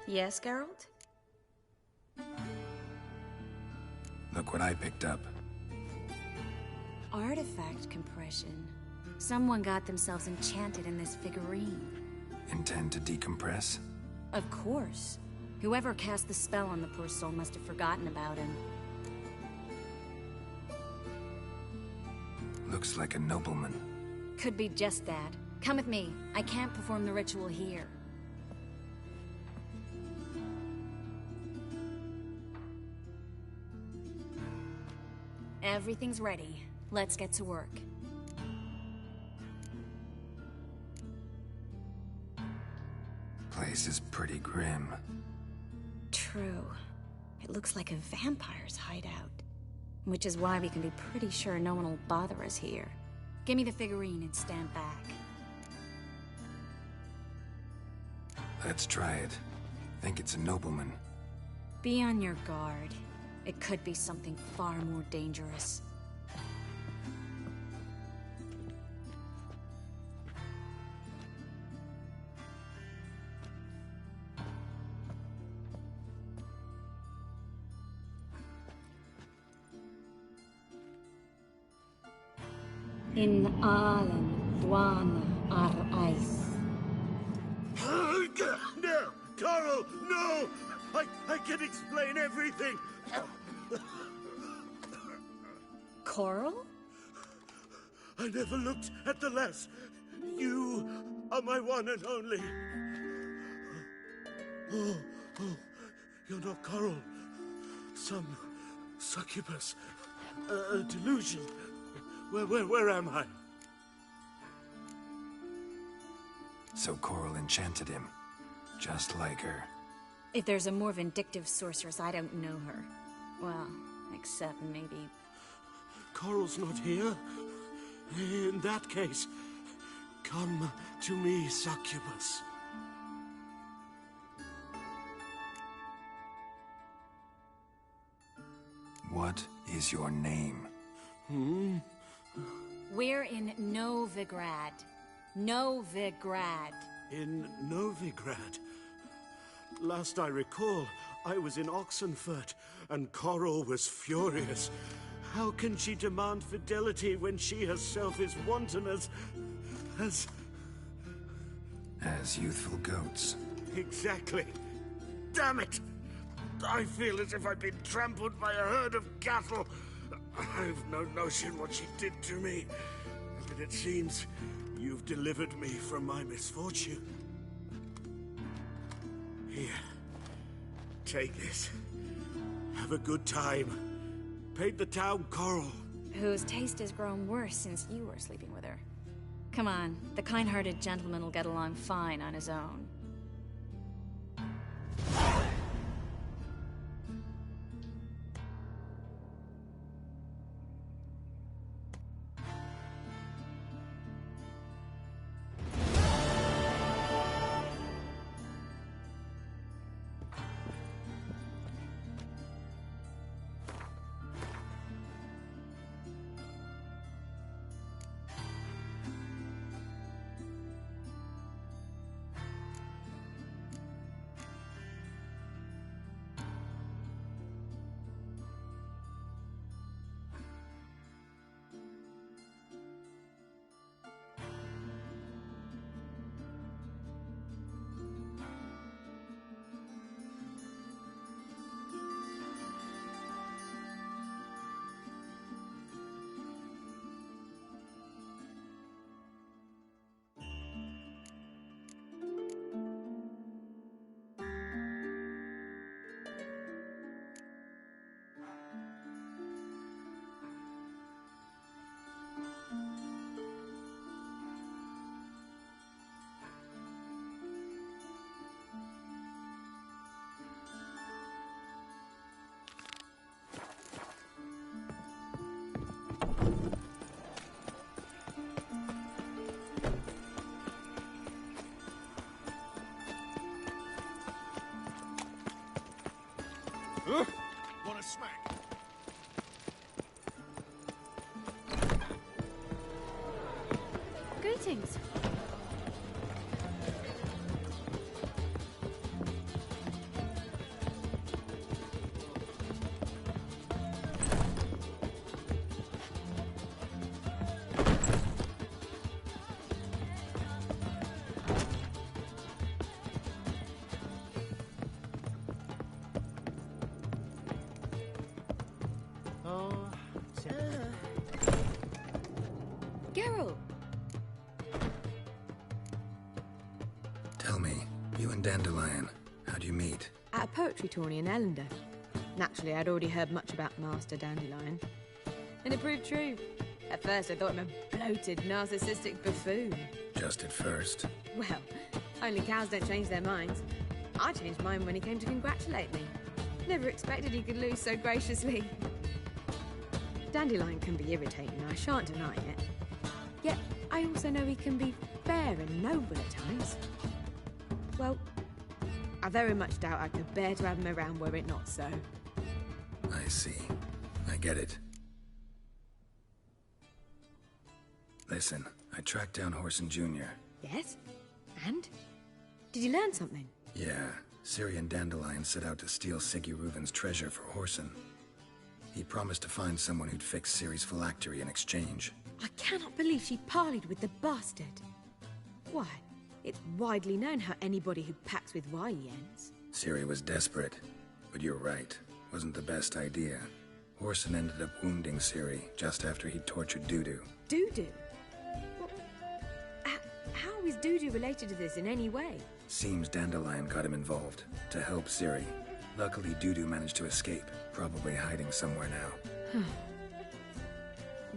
Yes, Geralt? Look what I picked up. Artifact compression. Someone got themselves enchanted in this figurine. Intend to decompress? Of course. Whoever cast the spell on the poor soul must have forgotten about him. Looks like a nobleman. Could be just that. Come with me. I can't perform the ritual here. Everything's ready. Let's get to work. Place is pretty grim. True. It looks like a vampire's hideout. Which is why we can be pretty sure no one will bother us here. Give me the figurine and stand back. Let's try it. Think it's a nobleman. Be on your guard. It could be something far more dangerous. In Alan, Dwana, ar Ice. No! Carl, no! I can explain everything! Coral? I never looked at the lass. You are my one and only. Oh, you're not Coral. Some succubus. A delusion. Where am I? So Coral enchanted him. Just like her. If there's a more vindictive sorceress, I don't know her. Well, except maybe... Coral's not here? In that case, come to me, succubus. What is your name? We're in Novigrad. Novigrad. In Novigrad? Last I recall, I was in Oxenfurt, and Coral was furious. How can she demand fidelity when she herself is wanton as youthful goats. Exactly. Damn it! I feel as if I've been trampled by a herd of cattle. I've no notion what she did to me. But it seems you've delivered me from my misfortune. Here. Take this. Have a good time. Paint the town Coral. Whose taste has grown worse since you were sleeping with her. Come on, the kind-hearted gentleman will get along fine on his own. What a smack! Greetings. You and Dandelion, how'd you meet? At a poetry tourney in Ellender. Naturally, I'd already heard much about Master Dandelion. And it proved true. At first, I thought him a bloated, narcissistic buffoon. Just at first. Well, only cows don't change their minds. I changed mine when he came to congratulate me. Never expected he could lose so graciously. Dandelion can be irritating, I shan't deny it. Yet, I also know he can be fair and noble at times. Well, I very much doubt I could bear to have him around were it not so. I see. I get it. Listen, I tracked down Whoreson Jr. Yes? And? Did you learn something? Yeah, Ciri and Dandelion set out to steal Siggy Reuven's treasure for Whoreson. He promised to find someone who'd fix Ciri's phylactery in exchange. I cannot believe she parleyed with the bastard. Why, it's widely known how anybody who packs with wily ends. Ciri was desperate, but you're right. Wasn't the best idea. Whoreson ended up wounding Ciri just after he'd tortured Dudu. Dudu? How is Dudu related to this in any way? Seems Dandelion got him involved, to help Ciri. Luckily, Dudu managed to escape, probably hiding somewhere now.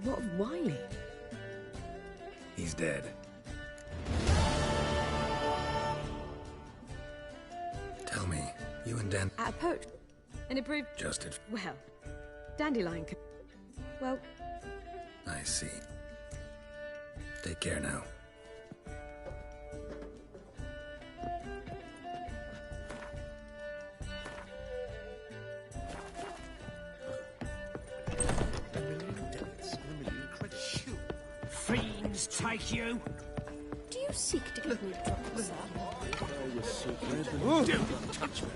What of Wily? He's dead. Tell me, you and Dan... At a poetry... And it proved... Just at... Well, Dandelion can... Well... I see. Take care now. Fiends take you! Do you seek to give me trouble, sir? Don't touch me!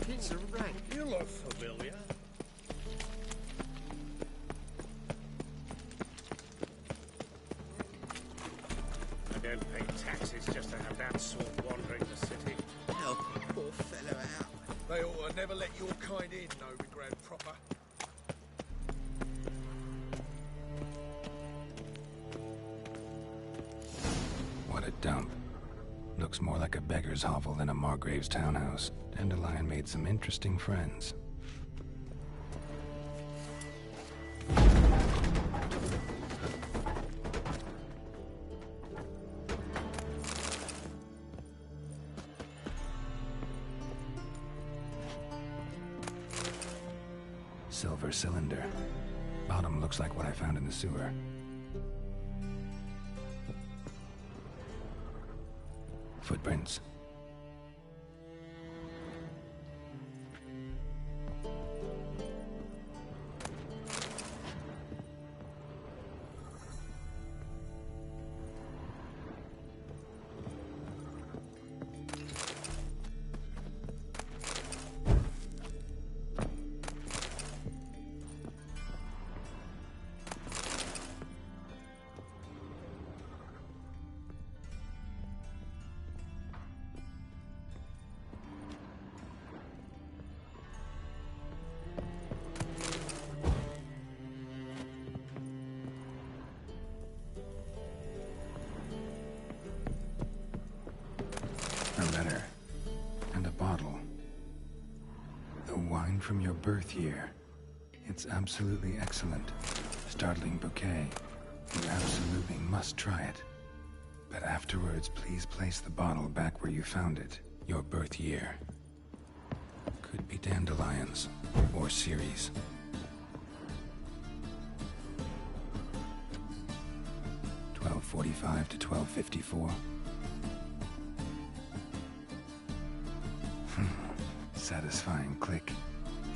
It's a rank. You look familiar. I don't pay taxes just to have that sort wandering the city. Help a poor fellow out. They ought to never let your kind in, Novigrad proper. What a dump. Looks more like a beggar's hovel than a Margrave's townhouse. Dandelion made some interesting friends. Silver cylinder. Bottom looks like what I found in the sewer. Footprints. A letter. And a bottle. The wine from your birth year. It's absolutely excellent. Startling bouquet. You absolutely must try it. But afterwards, please place the bottle back where you found it. Your birth year. Could be Dandelion's. Or Ciri's. .45 to 12:54. Satisfying click.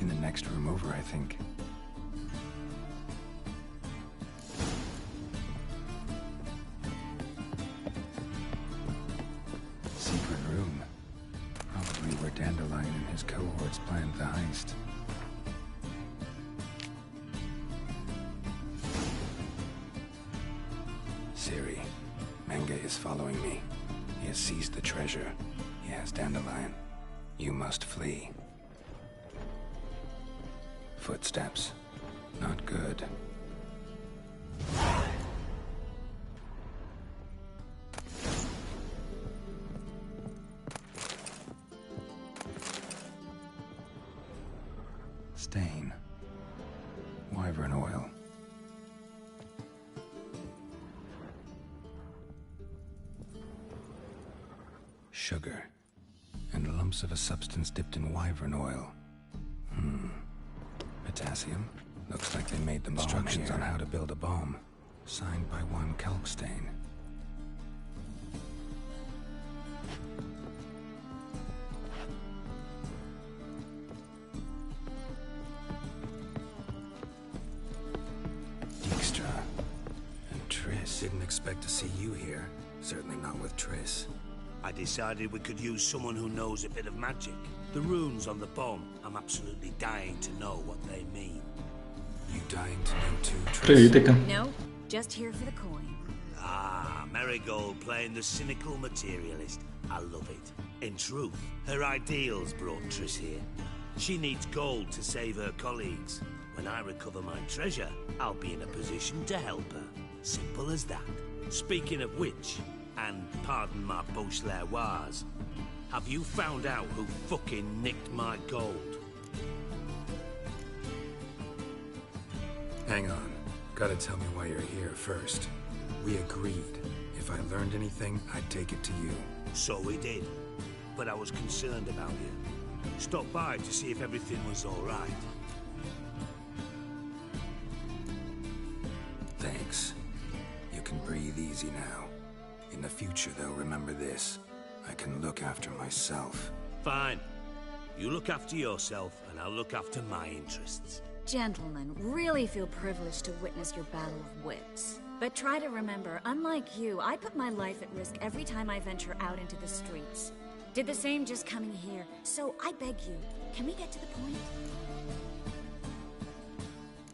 In the next room over, I think. Secret room. Probably where Dandelion and his cohorts planned the heist. Ciri, Menge is following me. He has seized the treasure. He has Dandelion. You must flee. Footsteps. Not good. Stain. Wyvern oil. Sugar. And lumps of a substance dipped in wyvern oil. Potassium? Looks like they made the instructions on how to build a bomb. Signed by one Kalkstein. Dijkstra. And Triss. Didn't expect to see you here. Certainly not with Triss. I decided we could use someone who knows a bit of magic. The runes on the bomb, I'm absolutely dying to know what they mean. You dying to know too, Trời Triss? tịch à? No, just here for the coin. Ah, Marigold playing the cynical materialist. I love it. In truth, her ideals brought Triss here. She needs gold to save her colleagues. When I recover my treasure, I'll be in a position to help her. Simple as that. Speaking of which, and pardon my Beauclervois, have you found out who fucking nicked my gold? Hang on. Gotta tell me why you're here first. We agreed. If I learned anything, I'd take it to you. So we did. But I was concerned about you. Stopped by to see if everything was all right. Thanks. You can breathe easy now. In the future, though, remember this. I can look after myself. Fine. You look after yourself, and I'll look after my interests. Gentlemen, really feel privileged to witness your battle of wits. But try to remember, unlike you, I put my life at risk every time I venture out into the streets. Did the same just coming here. So I beg you, can we get to the point?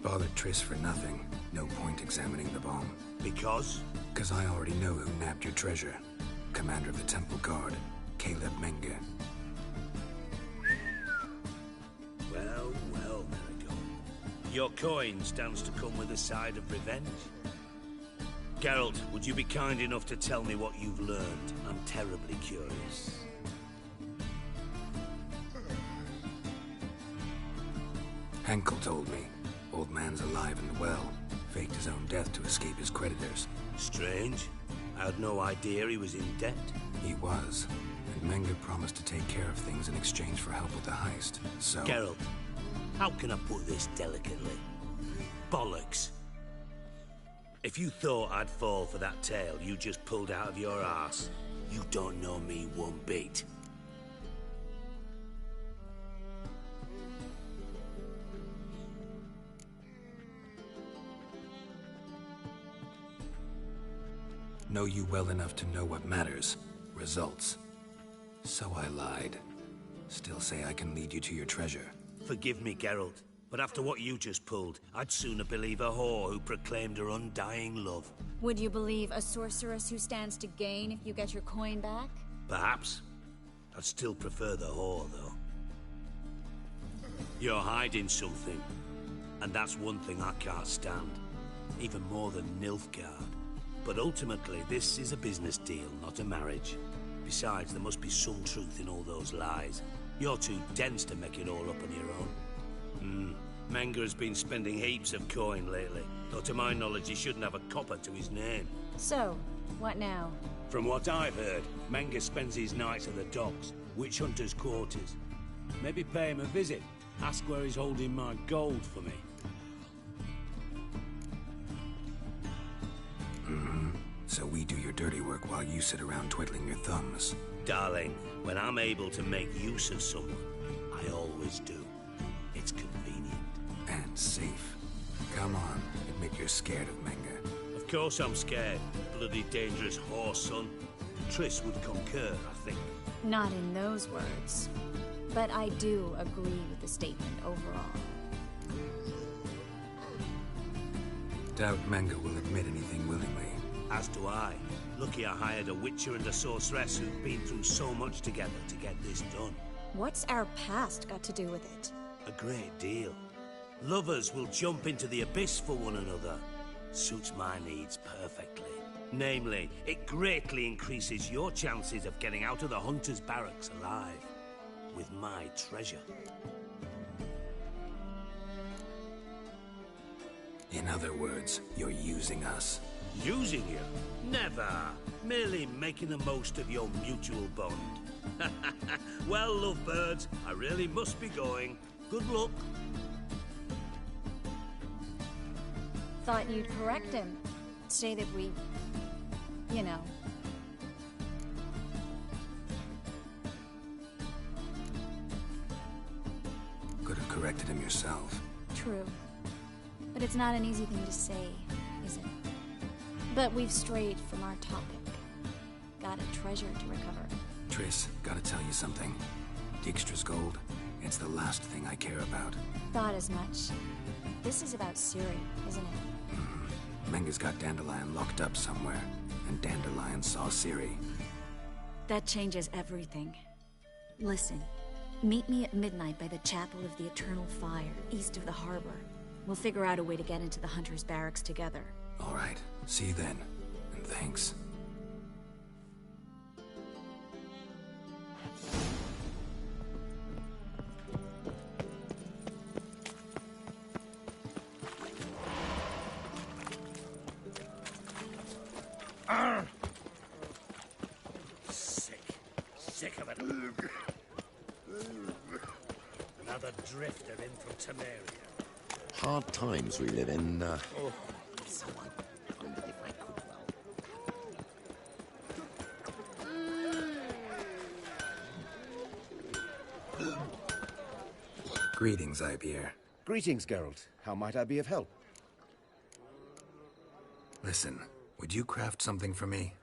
Bothered Triss for nothing. No point examining the bomb. Because? Because I already know who nabbed your treasure. Commander of the Temple Guard, Caleb Menge. Well, well, Marigold. Your coin stands to come with a side of revenge. Geralt, would you be kind enough to tell me what you've learned? I'm terribly curious. Henkel told me. Old man's alive and well. Faked his own death to escape his creditors. Strange. I had no idea he was in debt. He was. And Menge promised to take care of things in exchange for help with the heist. So... Geralt, how can I put this delicately? Bollocks. If you thought I'd fall for that tale you just pulled out of your arse, you don't know me one bit. Know you well enough to know what matters. Results. So I lied. Still say I can lead you to your treasure. Forgive me, Geralt, but after what you just pulled, I'd sooner believe a whore who proclaimed her undying love. Would you believe a sorceress who stands to gain if you get your coin back? Perhaps. I'd still prefer the whore, though. You're hiding something, and that's one thing I can't stand. Even more than Nilfgaard. But ultimately, this is a business deal, not a marriage. Besides, there must be some truth in all those lies. You're too dense to make it all up on your own. Menge has been spending heaps of coin lately, though to my knowledge he shouldn't have a copper to his name. So, what now? From what I've heard, Menge spends his nights at the docks, witch hunters' quarters. Maybe pay him a visit, ask where he's holding my gold for me. So we do your dirty work while you sit around twiddling your thumbs. Darling, when I'm able to make use of someone, I always do. It's convenient. And safe. Come on, admit you're scared of Menge. Of course I'm scared. Bloody dangerous whore, son. Triss would concur, I think. Not in those words. But I do agree with the statement overall. Doubt Menge will admit anything willingly. As do I. Lucky I hired a witcher and a sorceress who've been through so much together to get this done. What's our past got to do with it? A great deal. Lovers will jump into the abyss for one another. Suits my needs perfectly. Namely, it greatly increases your chances of getting out of the Hunter's barracks alive. With my treasure. In other words, you're using us. Using you? Never. Merely making the most of your mutual bond. Well, lovebirds, I really must be going. Good luck. Thought you'd correct him. Say that we... you know. Could have corrected him yourself. True. But it's not an easy thing to say, is it? But we've strayed from our topic. Got a treasure to recover. Triss, gotta tell you something. Dijkstra's gold, it's the last thing I care about. Thought as much. This is about Ciri, isn't it? Menga's got Dandelion locked up somewhere, and Dandelion saw Ciri. That changes everything. Listen, meet me at midnight by the Chapel of the Eternal Fire, east of the harbor. We'll figure out a way to get into the Hunter's barracks together. All right, see you then, and thanks. Sick of it. Another drifter in from Temeria. Hard times we live in. Someone wondered if I could Greetings, Ibeer. Greetings, Geralt. How might I be of help? Listen, would you craft something for me?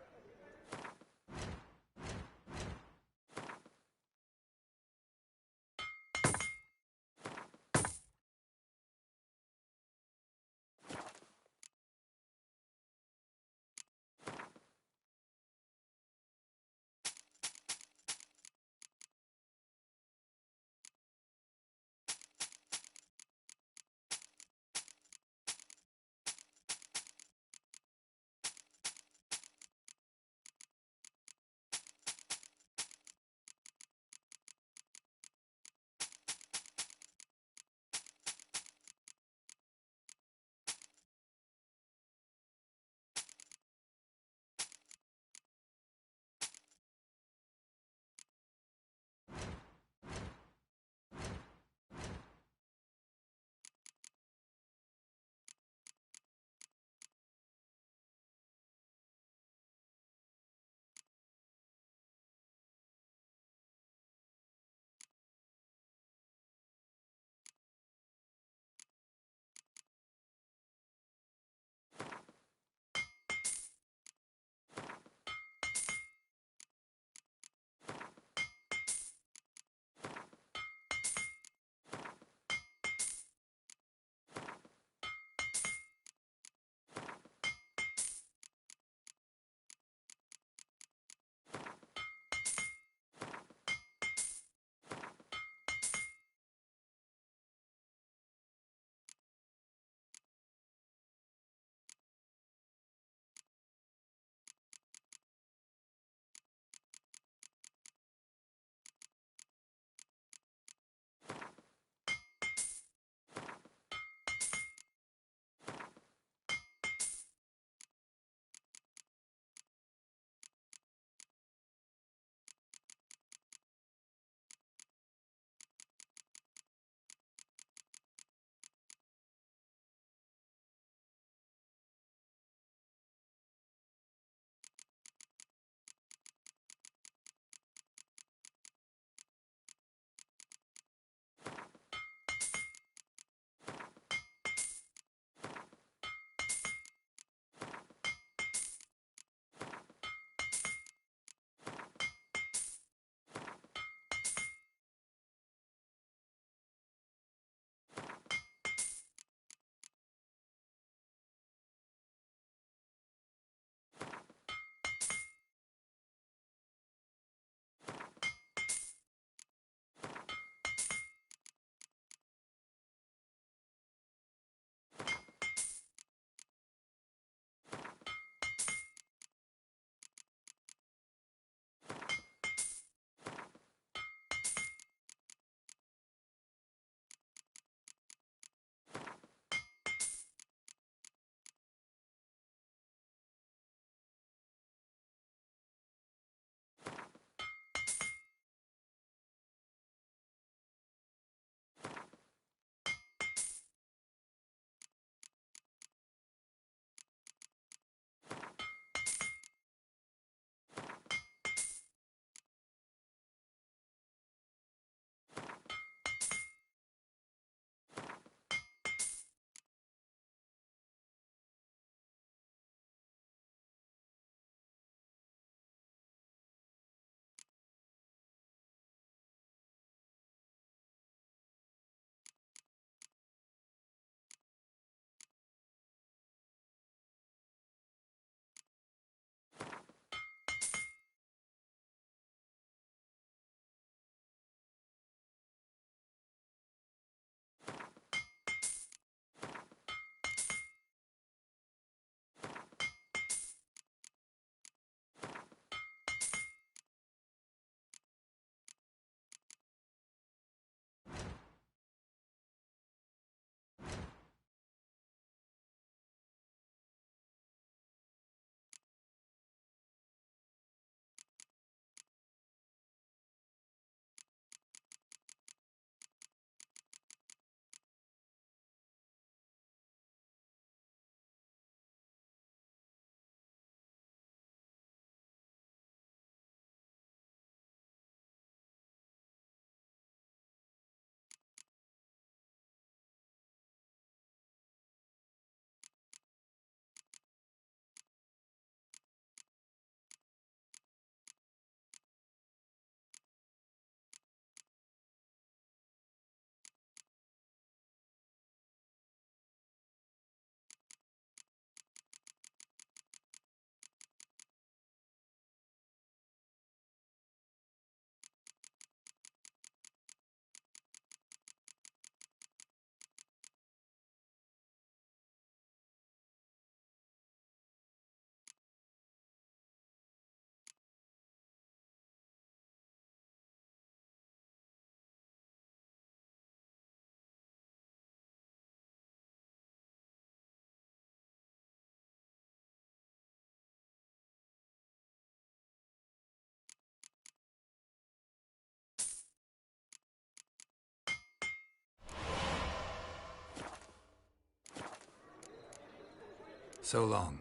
So long.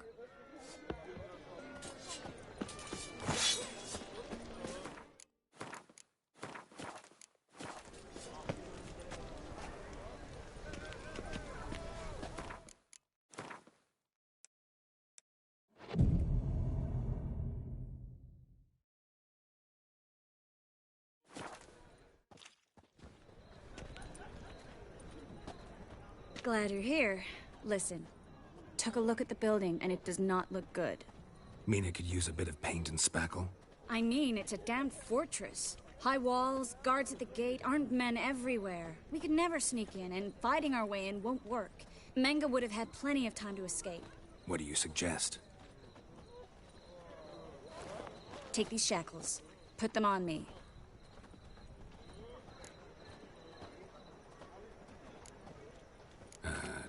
Glad you're here. Listen, took a look at the building and it does not look good. Mean it could use a bit of paint and spackle? I mean, it's a damn fortress. High walls, guards at the gate, armed men everywhere. We could never sneak in, and fighting our way in won't work. Menge would have had plenty of time to escape. What do you suggest? Take these shackles. Put them on me.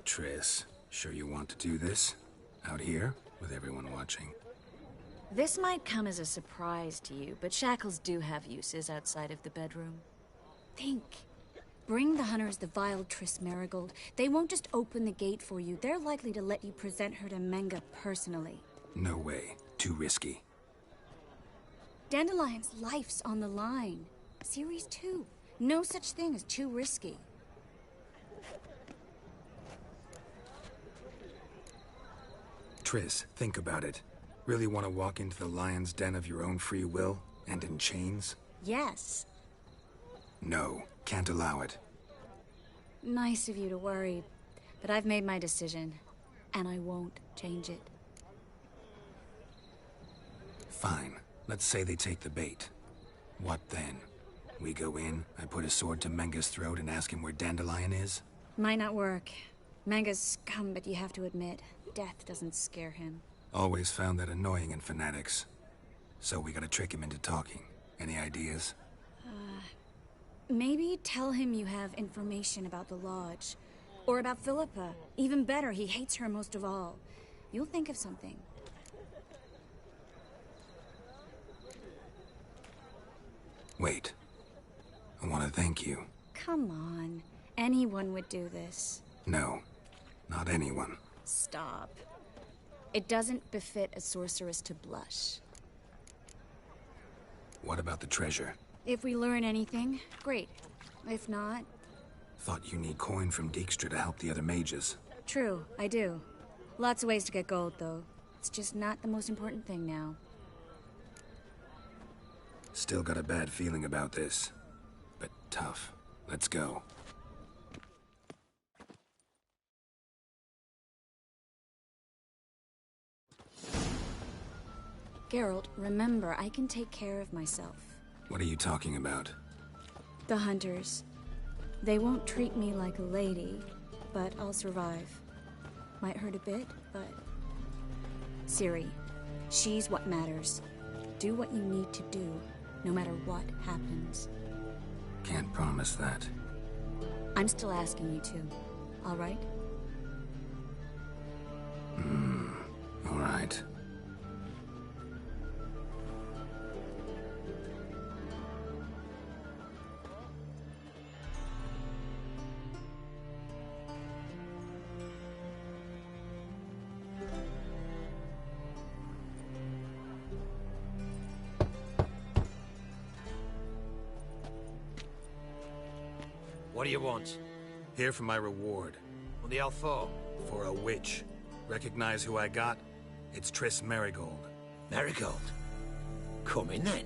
Triss, sure you want to do this? Out here, with everyone watching? This might come as a surprise to you, but shackles do have uses outside of the bedroom. Think. Bring the hunters the vile Triss Merigold. They won't just open the gate for you. They're likely to let you present her to Menge personally. No way. Too risky. Dandelion's life's on the line. Series 2. No such thing as too risky. Triss, think about it. Really want to walk into the lion's den of your own free will, and in chains? Yes. No, can't allow it. Nice of you to worry, but I've made my decision, and I won't change it. Fine. Let's say they take the bait. What then? We go in, I put a sword to Menge's throat and ask him where Dandelion is? Might not work. Menge's scum, but you have to admit, death doesn't scare him. Always found that annoying in fanatics. So we gotta trick him into talking. Any ideas? Maybe tell him you have information about the Lodge. Or about Philippa. Even better, he hates her most of all. You'll think of something. Wait. I want to thank you. Come on. Anyone would do this. No. Not anyone. Stop. It doesn't befit a sorceress to blush. What about the treasure? If we learn anything, great. If not... Thought you need coin from Dijkstra to help the other mages. True, I do. Lots of ways to get gold, though. It's just not the most important thing now. Still got a bad feeling about this. But tough. Let's go. Geralt, remember, I can take care of myself. What are you talking about? The hunters. They won't treat me like a lady, but I'll survive. Might hurt a bit, but... Ciri, she's what matters. Do what you need to do, no matter what happens. Can't promise that. I'm still asking you to, all right? All right. What do you want? Here for my reward. What the hell for? For a witch. Recognize who I got? It's Triss Merigold. Merigold? Come in then.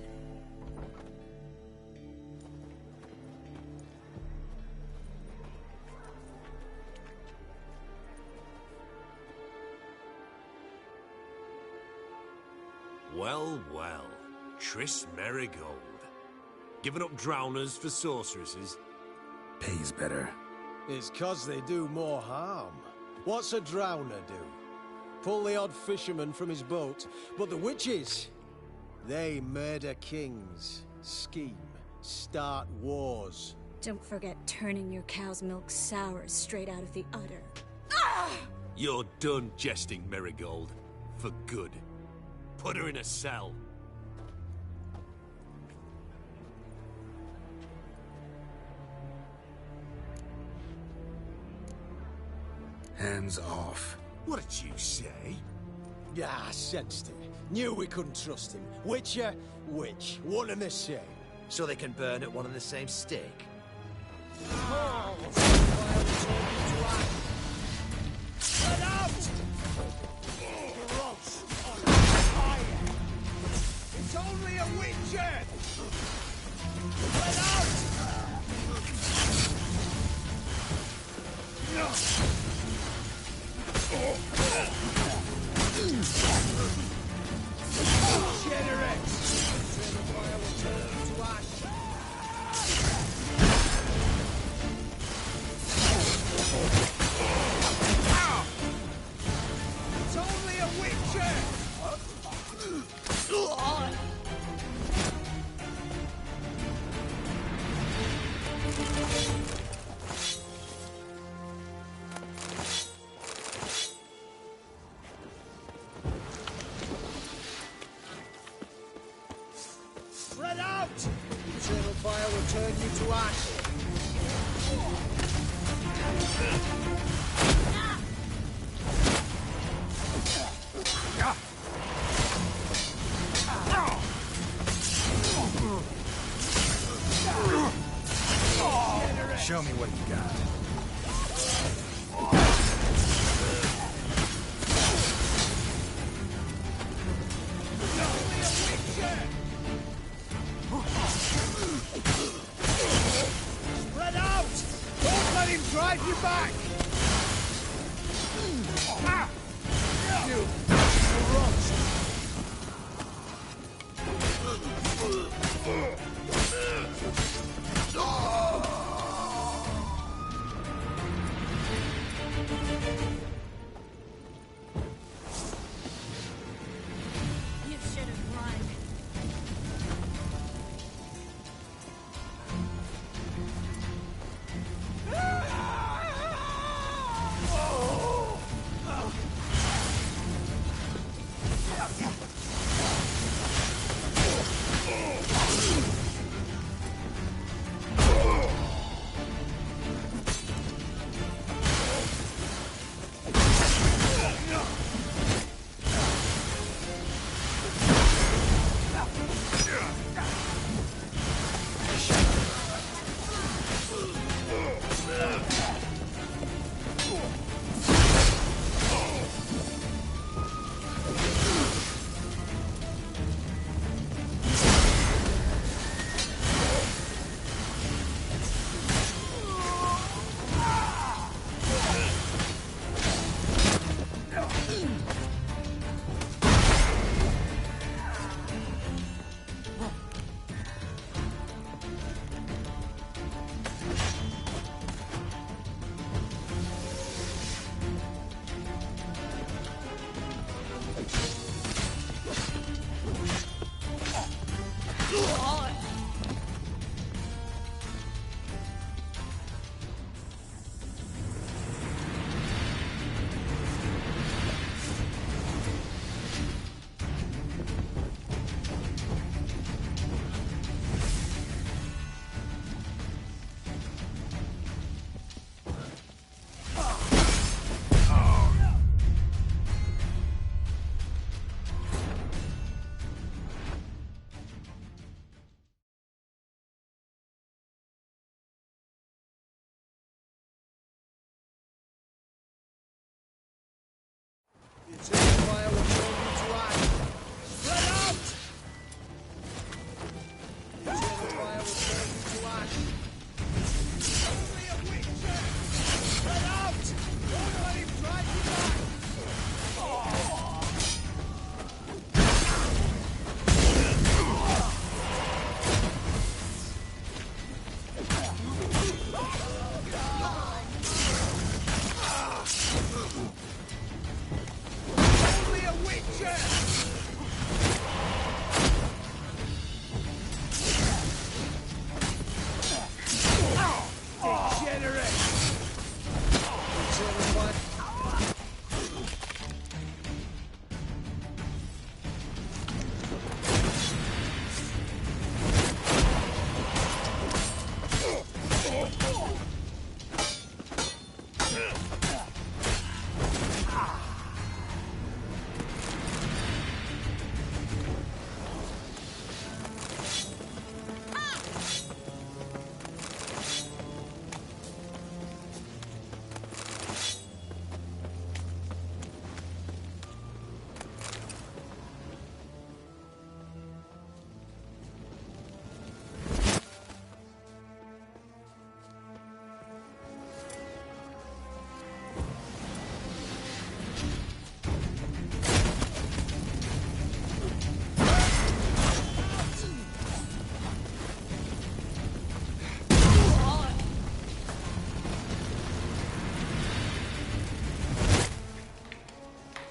Well, well. Triss Merigold. Giving up drowners for sorceresses? Pays better. It's 'cause they do more harm. What's a drowner do? Pull the odd fisherman from his boat. But the witches, they murder kings, scheme, start wars. Don't forget turning your cow's milk sour straight out of the udder. You're done jesting, Merigold. For good. Put her in a cell. Hands off. What did you say? Yeah, I sensed it. Knew we couldn't trust him. Witcher, witch. One and the same. So they can burn at one and the same stake? Get out! Gross on fire! It's only a witcher! Get out! Generate! The fire will turn to ash. It's only a witcher! Spread out! Eternal fire will turn you to ash. Show me what you got. Spread out! Don't let him drive you back! You rot! You should have run.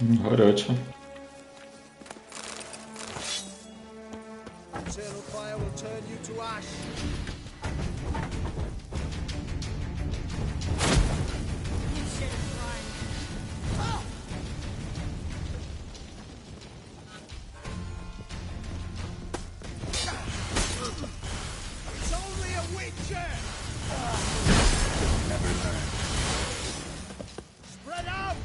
Горячо. Eternal fire will turn you to ash. It's only a witcher! Never learn. Spread out!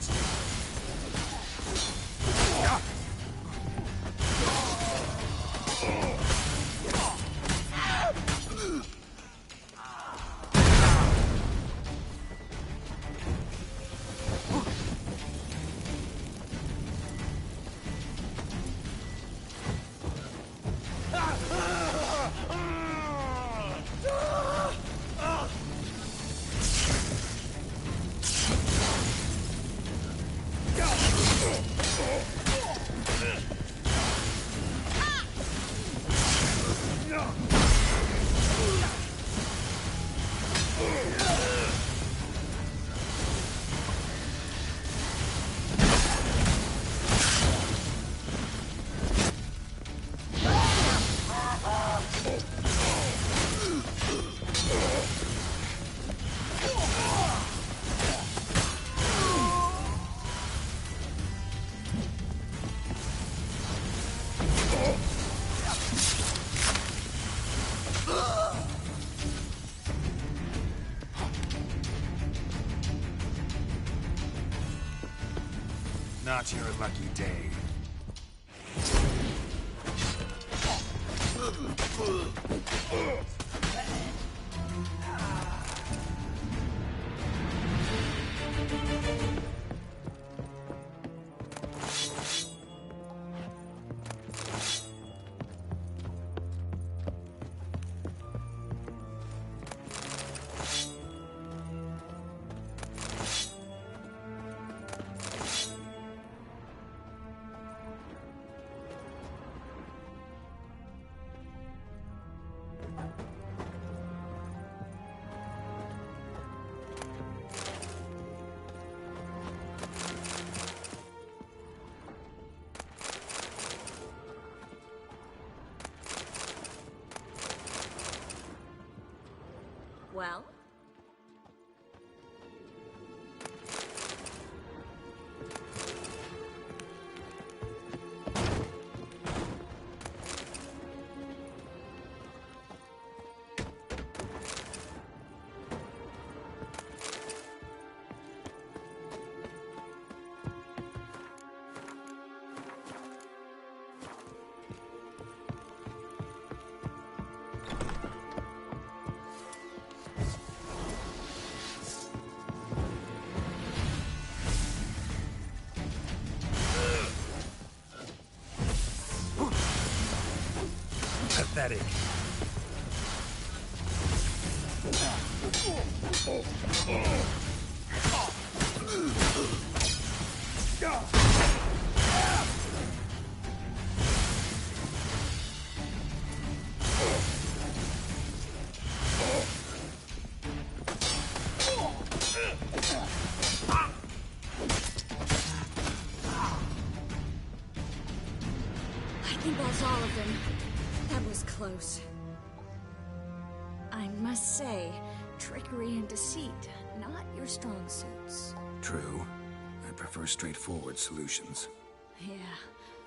Not your lucky day. Well? Pathetic. I think that's all of them. That was close. I must say, trickery and deceit, not your strong suits. True. I prefer straightforward solutions. Yeah.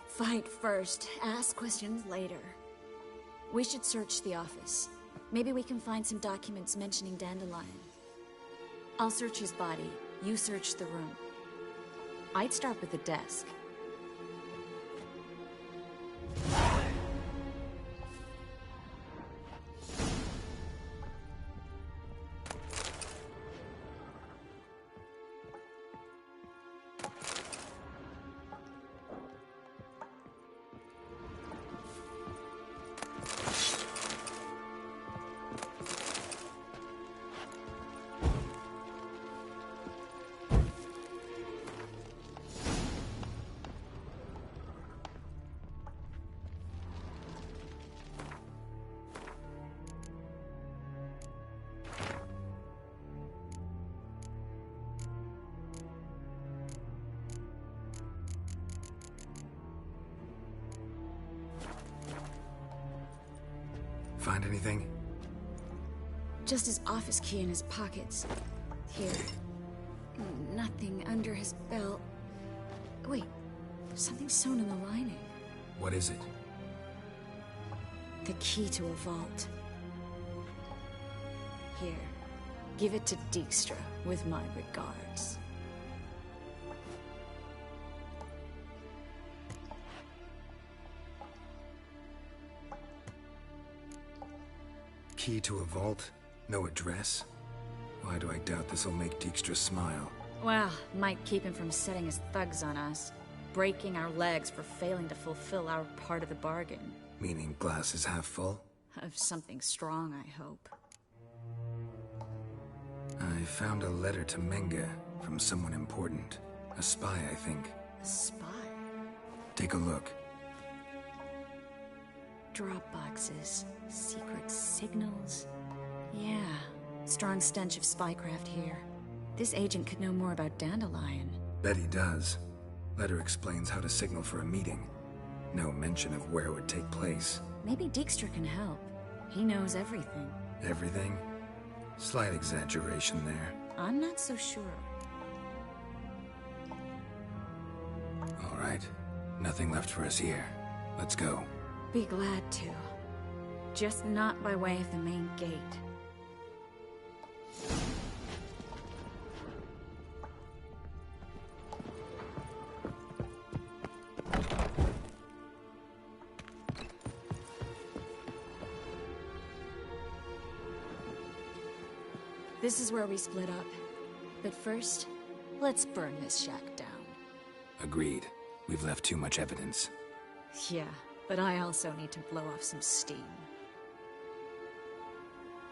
Fight first, ask questions later. We should search the office. Maybe we can find some documents mentioning Dandelion. I'll search his body. You search the room. I'd start with the desk. find anything? Just his office key in his pockets. Here. Nothing under his belt. Wait, there's something sewn in the lining. What is it? The key to a vault. Here, give it to Dijkstra with my regards. Key to a vault? No address? Why do I doubt this'll make Dijkstra smile? Well, might keep him from setting his thugs on us. Breaking our legs for failing to fulfill our part of the bargain. Meaning glass is half full? Of something strong, I hope. I found a letter to Menge from someone important. A spy, I think. A spy? Take a look. Drop boxes, secret signals. Yeah, strong stench of spycraft here. This agent could know more about Dandelion. Bet he does. Letter explains how to signal for a meeting. No mention of where it would take place. Maybe Dijkstra can help. He knows everything. Everything? Slight exaggeration there. I'm not so sure. All right. Nothing left for us here. Let's go. Be glad to. Just not by way of the main gate. This is where we split up. But first, let's burn this shack down. Agreed. We've left too much evidence. Yeah, but I also need to blow off some steam.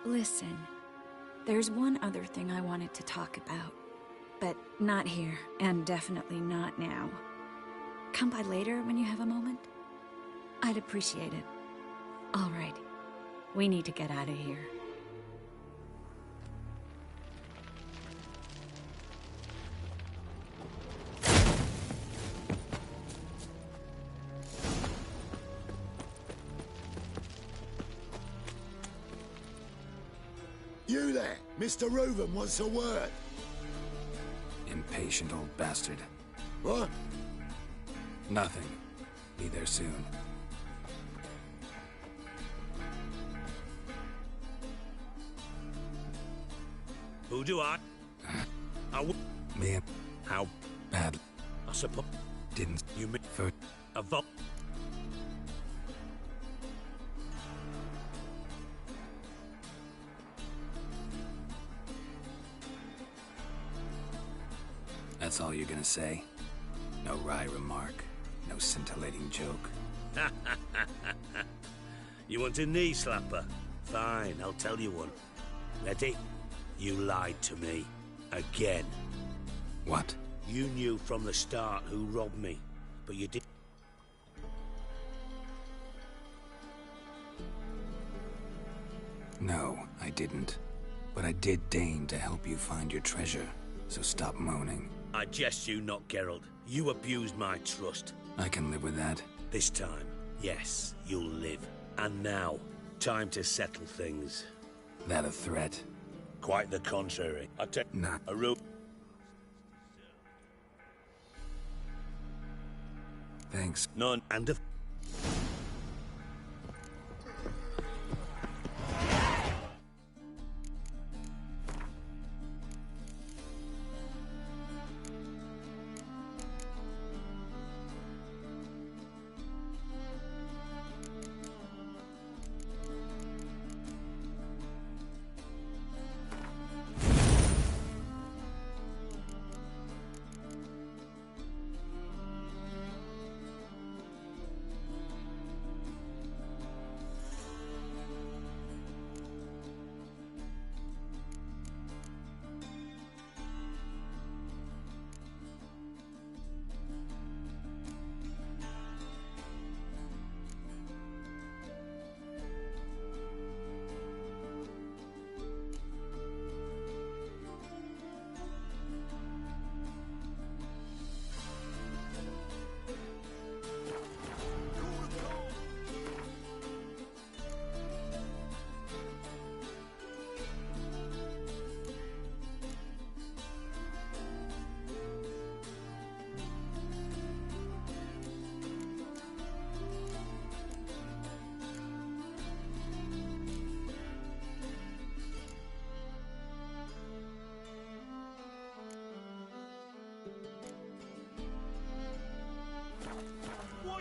Listen, there's one other thing I wanted to talk about. But not here, and definitely not now. Come by later when you have a moment? I'd appreciate it. All right. We need to get out of here. You there! Mr. Reuven wants a word. Impatient old bastard. What? Nothing. Be there soon. Who do I? Me. How Bad. I suppose Didn't. you mean For. a vault? That's all you're gonna say? No wry remark. No scintillating joke. You want a knee slapper? Fine, I'll tell you one. Ready? You lied to me. Again. What? You knew from the start who robbed me, but you did. No, I didn't. But I did deign to help you find your treasure, so stop moaning. I jest you not, Geralt. You abused my trust. I can live with that. This time, yes, you'll live. And now, time to settle things. That a threat? Quite the contrary. I take Nah. a real. Thanks. None and a.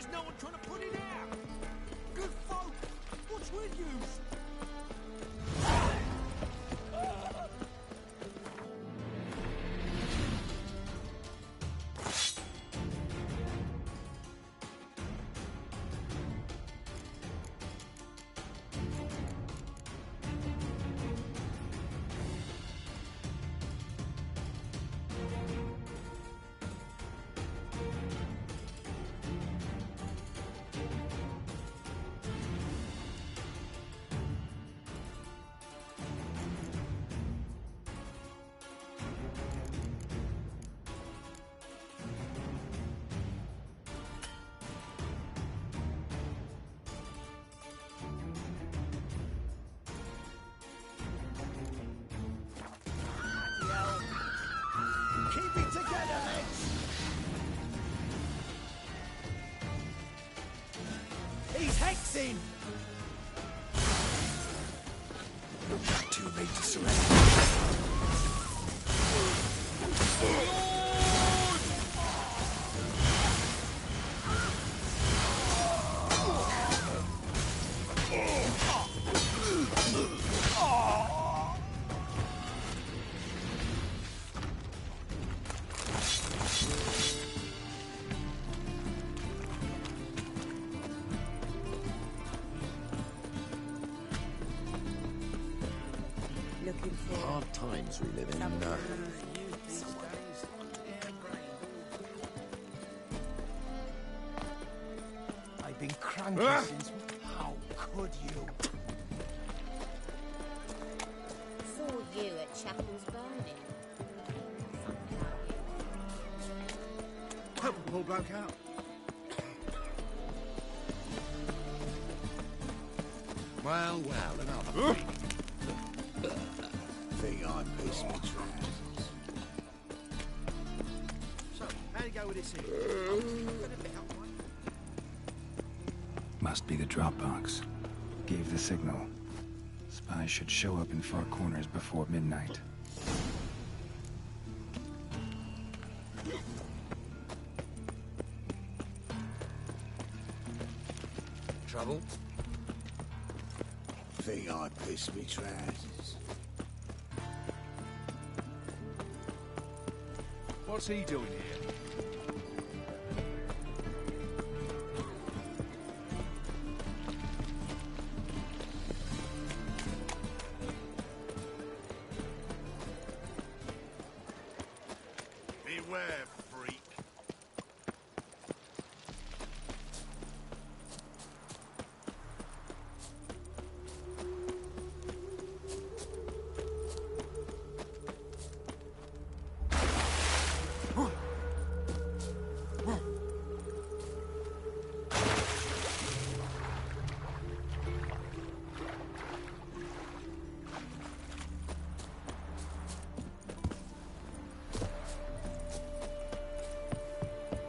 Why's no one trying to put it out? Good folk, what's with you? Keep it together, lads! He's hexing! Too late to surrender. Looking for Hard times we live in. I've been cranky since... How could you? Saw you at Chapel's Burning. Help a poor bloke out. Well, another thing. Think I pissed my trousers. So, how do you go with this here? Must be the Dropbox. Gave the signal. Spies should show up in far corners before midnight. Trouble? Think I pissed my trousers. What's he doing here? Beware, freak.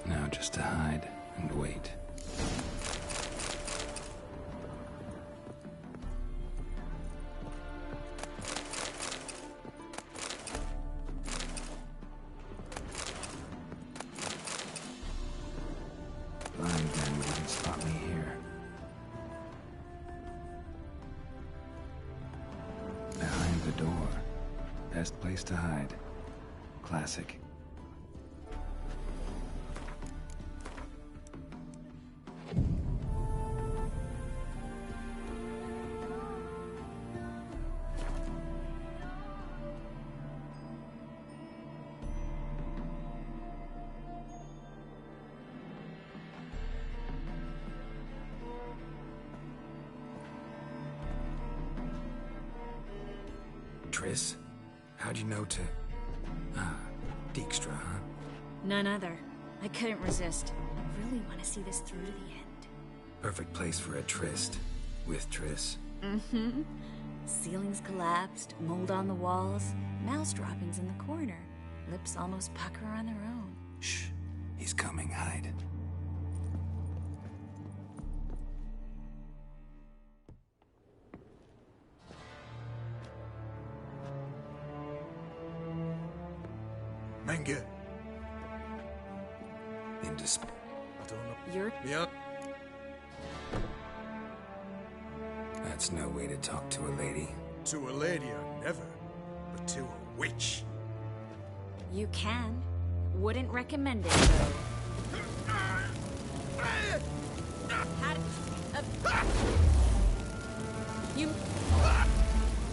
Now just to hide and wait. Blind man would even spot me here. Behind the door. Best place to hide. Classic. Triss? How'd you know to... Ah, Dijkstra, huh? None other. I couldn't resist. I really want to see this through to the end. Perfect place for a tryst. With Triss. Mm-hmm. Ceilings collapsed, mold on the walls, mouse droppings in the corner. Lips almost pucker on their own. Shh. He's coming, hide. Menge. In despair. don't know. You're... Yeah. That's no way to talk to a lady. To a lady or never, but to a witch. You can. Wouldn't recommend it, though. Had... You...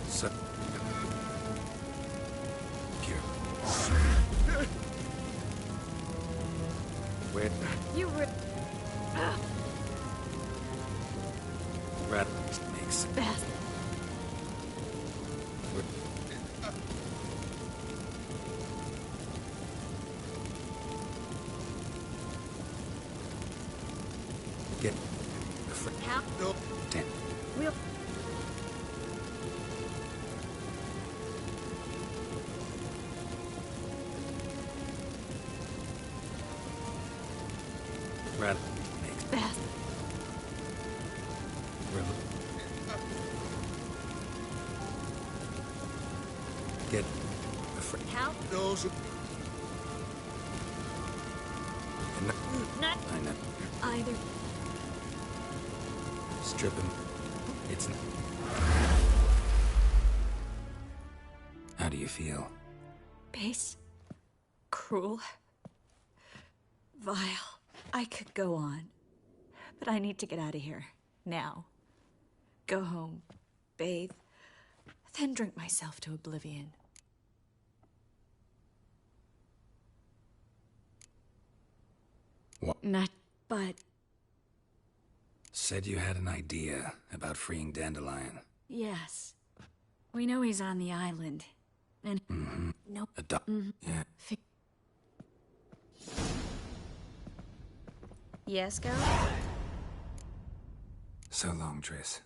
So... Here. Where... You were... Rat makes... Best. Get... the frick... How... No. Damn. We'll... Rat makes... Best. Get... the frick... How... Those who... Not... I know. Either... Strip him. It's... How do you feel? Base. Cruel. Vile. I could go on. But I need to get out of here. Now. Go home. Bathe. Then drink myself to oblivion. What? Not... but... Said you had an idea about freeing Dandelion. Yes. We know he's on the island. And... Nope. Yeah. Yes, girl? So long, Triss.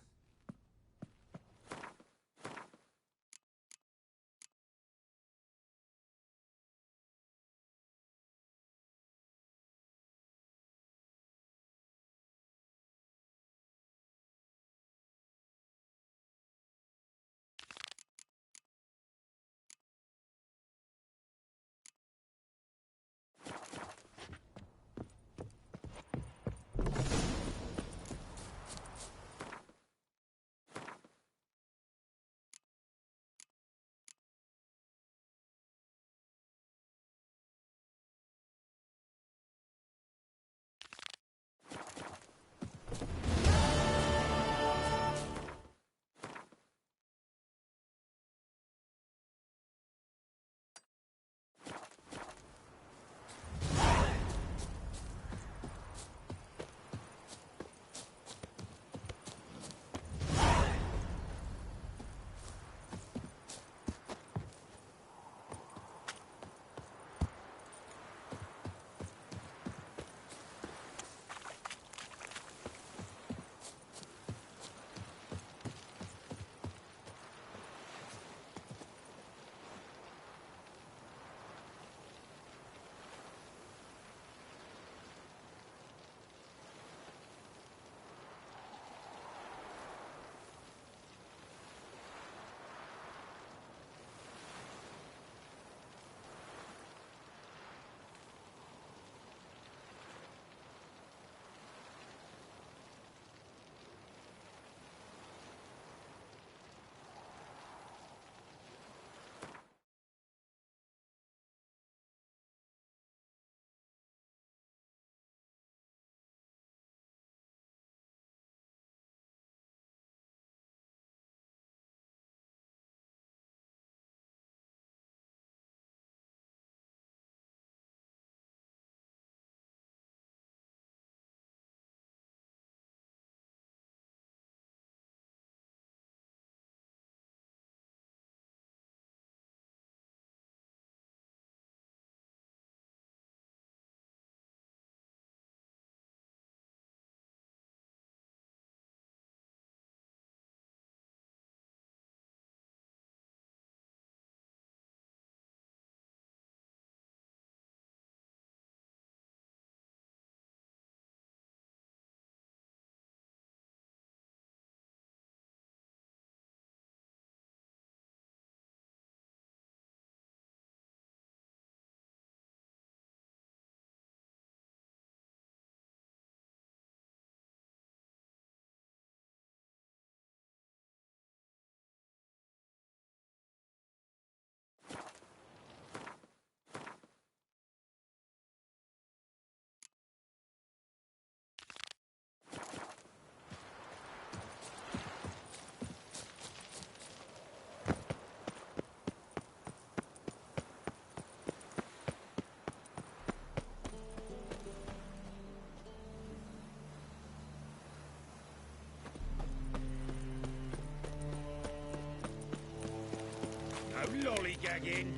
gagging.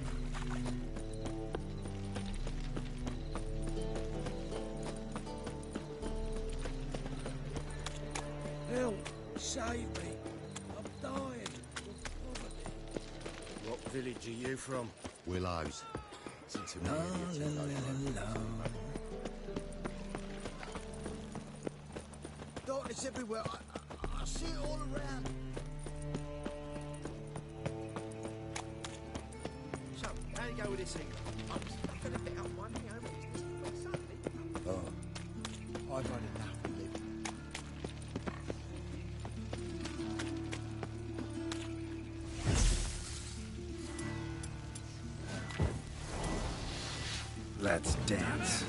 Help! Save me! I'm dying of poverty. What village are you from? Willows. It's into Darkness everywhere. I see it all around. So, how do you go with this thing? I'm gonna get up one thing over this suddenly. Oh, I've had enough of living. Let's dance.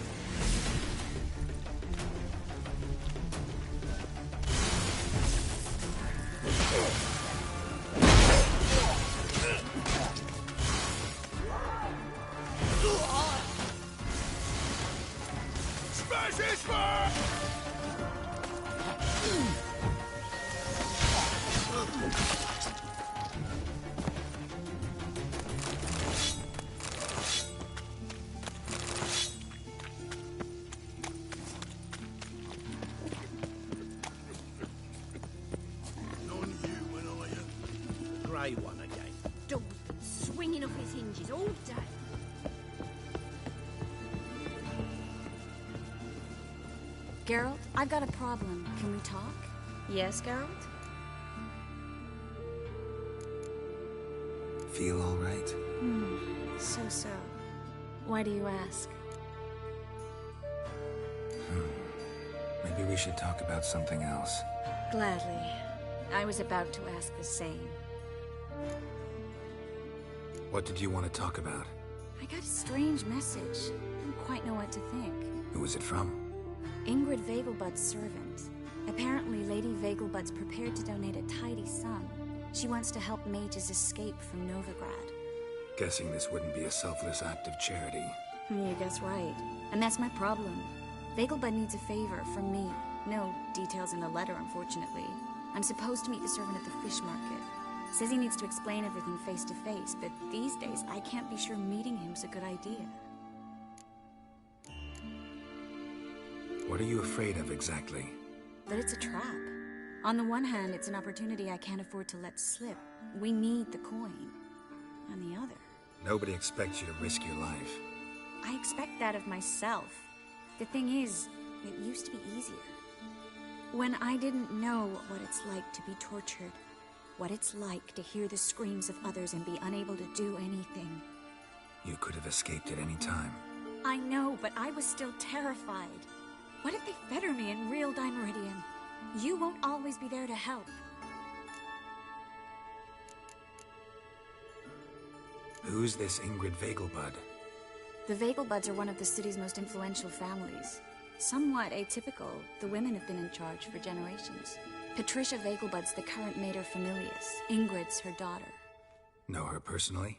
Smash his fire! grey one again. Dog's been swinging off his hinges all day. Geralt, I've got a problem. Can we talk? Yes, Geralt? Feel all right? So. Why do you ask? Maybe we should talk about something else. Gladly. I was about to ask the same. What did you want to talk about? I got a strange message. I don't quite know what to think. Who was it from? Ingrid Vegelbud's servant. Apparently, Lady Vegelbud's prepared to donate a tidy sum. She wants to help mages escape from Novigrad. Guessing this wouldn't be a selfless act of charity. You guess right. And that's my problem. Vegelbud needs a favor from me. No details in the letter, unfortunately. I'm supposed to meet the servant at the fish market. Says he needs to explain everything face to face, but these days I can't be sure meeting him's a good idea. What are you afraid of exactly? That it's a trap. On the one hand, it's an opportunity I can't afford to let slip. We need the coin. On the other... Nobody expects you to risk your life. I expect that of myself. The thing is, it used to be easier. When I didn't know what it's like to be tortured, what it's like to hear the screams of others and be unable to do anything. You could have escaped at any time. I know, but I was still terrified. What if they fetter me in real Dimeridian? You won't always be there to help. Who's this Ingrid Vegelbud? The Vegelbuds are one of the city's most influential families. Somewhat atypical, the women have been in charge for generations. Patricia Vegelbud's the current mater familias. Ingrid's her daughter. Know her personally?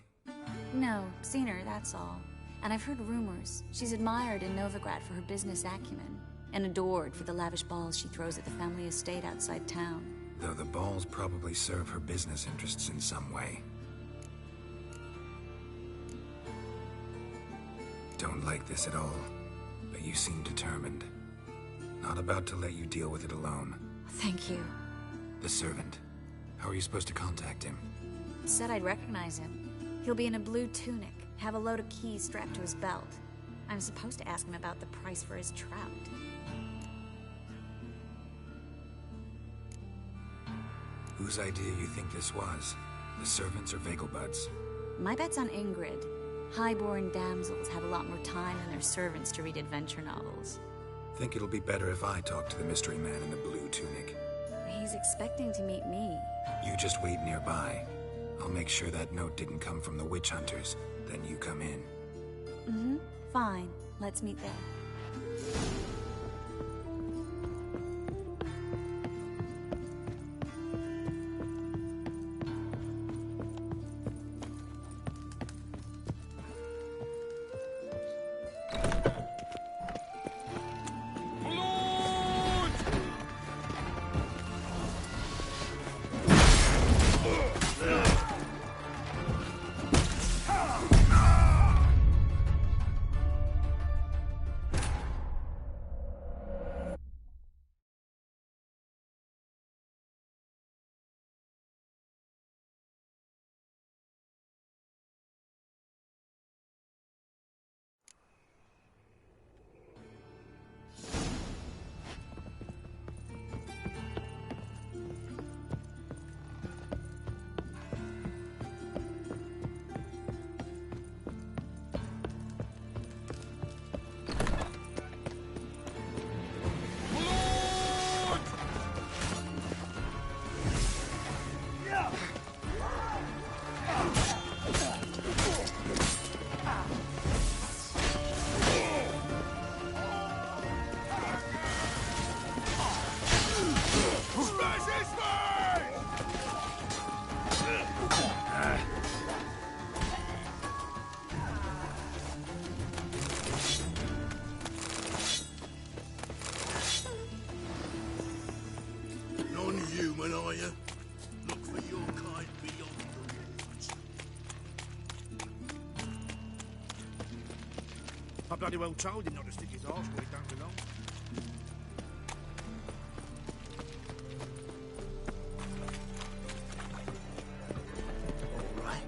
No, seen her, that's all. And I've heard rumors. She's admired in Novigrad for her business acumen, and adored for the lavish balls she throws at the family estate outside town. Though the balls probably serve her business interests in some way. Don't like this at all, but you seem determined. Not about to let you deal with it alone. Thank you. The servant. How are you supposed to contact him? Said I'd recognize him. He'll be in a blue tunic, have a load of keys strapped to his belt. I'm supposed to ask him about the price for his trout. Whose idea you think this was? The servants or Vegelbud's? My bet's on Ingrid. Highborn damsels have a lot more time than their servants to read adventure novels. Think it'll be better if I talk to the mystery man in the blue tunic. He's expecting to meet me. You just wait nearby. I'll make sure that note didn't come from the witch hunters. Then you come in. Fine. Let's meet there. I bloody well told him not to stick his arse where it don't belong. All right.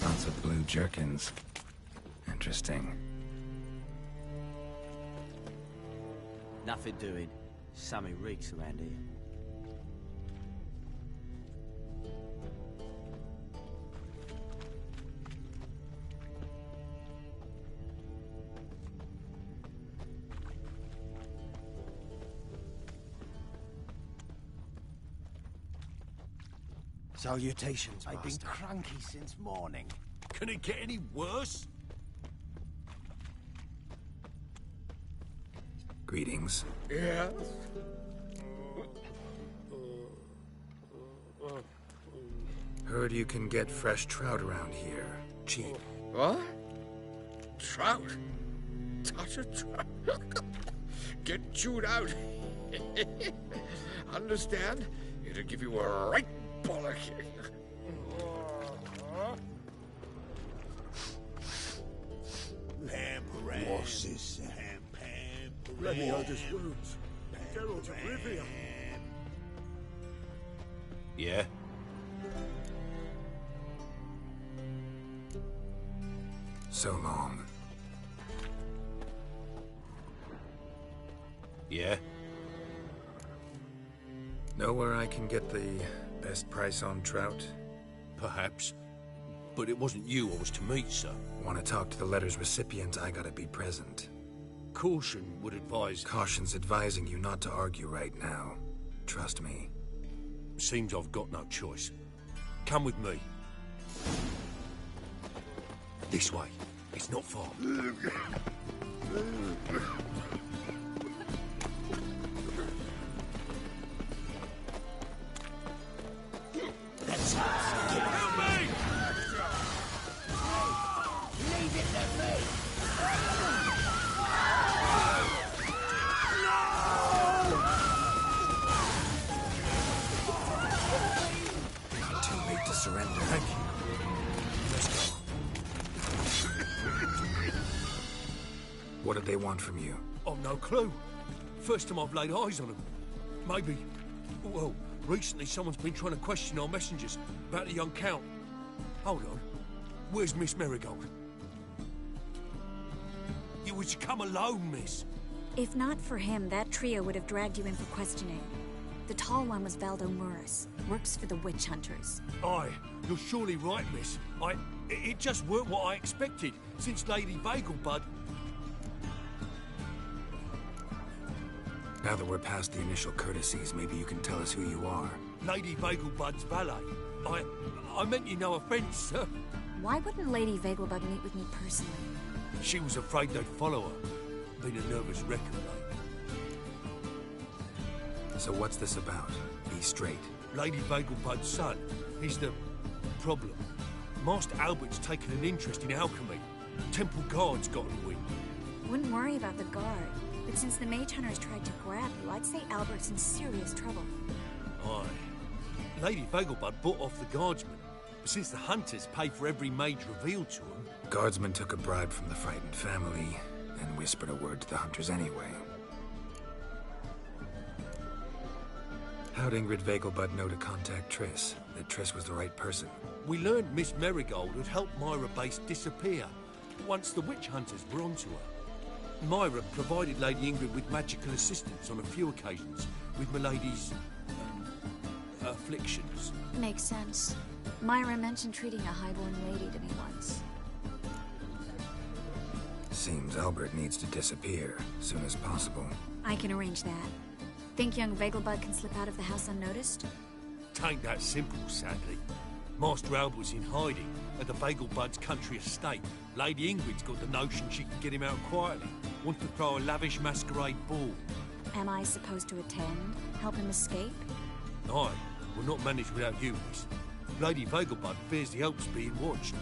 Lots of blue jerkins. Interesting. Nothing doing. Sammy reeks around here. Salutations, I've been cranky since morning. Can it get any worse? Greetings. Yes? Heard you can get fresh trout around here. Cheap. What? Trout? Touch a trout? Get chewed out. Understand? It'll give you a right bollock. What's this? Bloody Otis wounds. Geralt of Rivia. Yeah? So long. Yeah? Know where I can get the best price on trout? Perhaps. But it wasn't you I was to meet, sir. Want to talk to the letter's recipient, I gotta be present. Caution would advise... Caution's advising you not to argue right now. Trust me. Seems I've got no choice. Come with me. This way. It's not far. Help me! Leave it to me! Too late to surrender. Thank you. Let's go. What did they want from you? I've no clue. First time I've laid eyes on them. Maybe... Well, recently someone's been trying to question our messengers about the young Count. Hold on. Where's Miss Marigold? You was to come alone, miss. If not for him, that trio would have dragged you in for questioning. The tall one was Valdo Muris. Works for the witch hunters. Aye, you're surely right, miss. It just weren't what I expected, since Lady Vegelbud... Now that we're past the initial courtesies, maybe you can tell us who you are. Lady Vegelbud's valet. I meant you no offence, sir. Why wouldn't Lady Vegelbud meet with me personally? She was afraid they'd follow her. Been a nervous wreck of late. So what's this about? Be straight. Lady Vegelbud's son. He's the problem. Master Albert's taken an interest in alchemy. Temple Guard's gotten wind. Wouldn't worry about the guard. But since the mage hunters tried to grab you, I'd say Albert's in serious trouble. Aye. Lady Vegelbud bought off the guardsmen. But since the hunters pay for every mage revealed to them... Guardsmen took a bribe from the frightened family and whispered a word to the hunters anyway. How'd Ingrid Vegelbud know to contact Triss? That Triss was the right person? We learned Miss Marigold had helped Myra Base disappear once the witch hunters were onto her. Myra provided Lady Ingrid with magical assistance on a few occasions with Milady's... afflictions. Makes sense. Myra mentioned treating a highborn lady to me once. Seems Albert needs to disappear as soon as possible. I can arrange that. Think young Vegelbud can slip out of the house unnoticed? Tain't that simple, sadly. Master Albert's in hiding at the Vegelbud's country estate. Lady Ingrid's got the notion she can get him out quietly. Wants to throw a lavish masquerade ball. Am I supposed to attend? Help him escape? Aye, we'll not manage without you, miss. Lady Vegelbud fears the Alps being watched.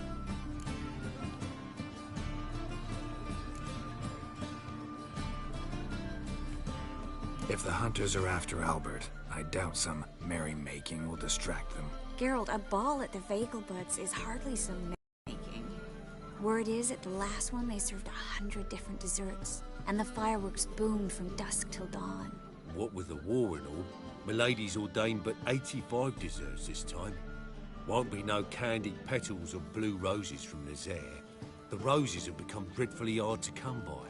If the hunters are after Albert, I doubt some merrymaking will distract them. Geralt, a ball at the Vegelbutts is hardly some merrymaking. Word is, at the last one they served 100 different desserts, and the fireworks boomed from dusk till dawn. What with the war and all, Milady's ordained but 85 desserts this time. Won't be no candied petals or blue roses from Nazaire. The roses have become dreadfully hard to come by.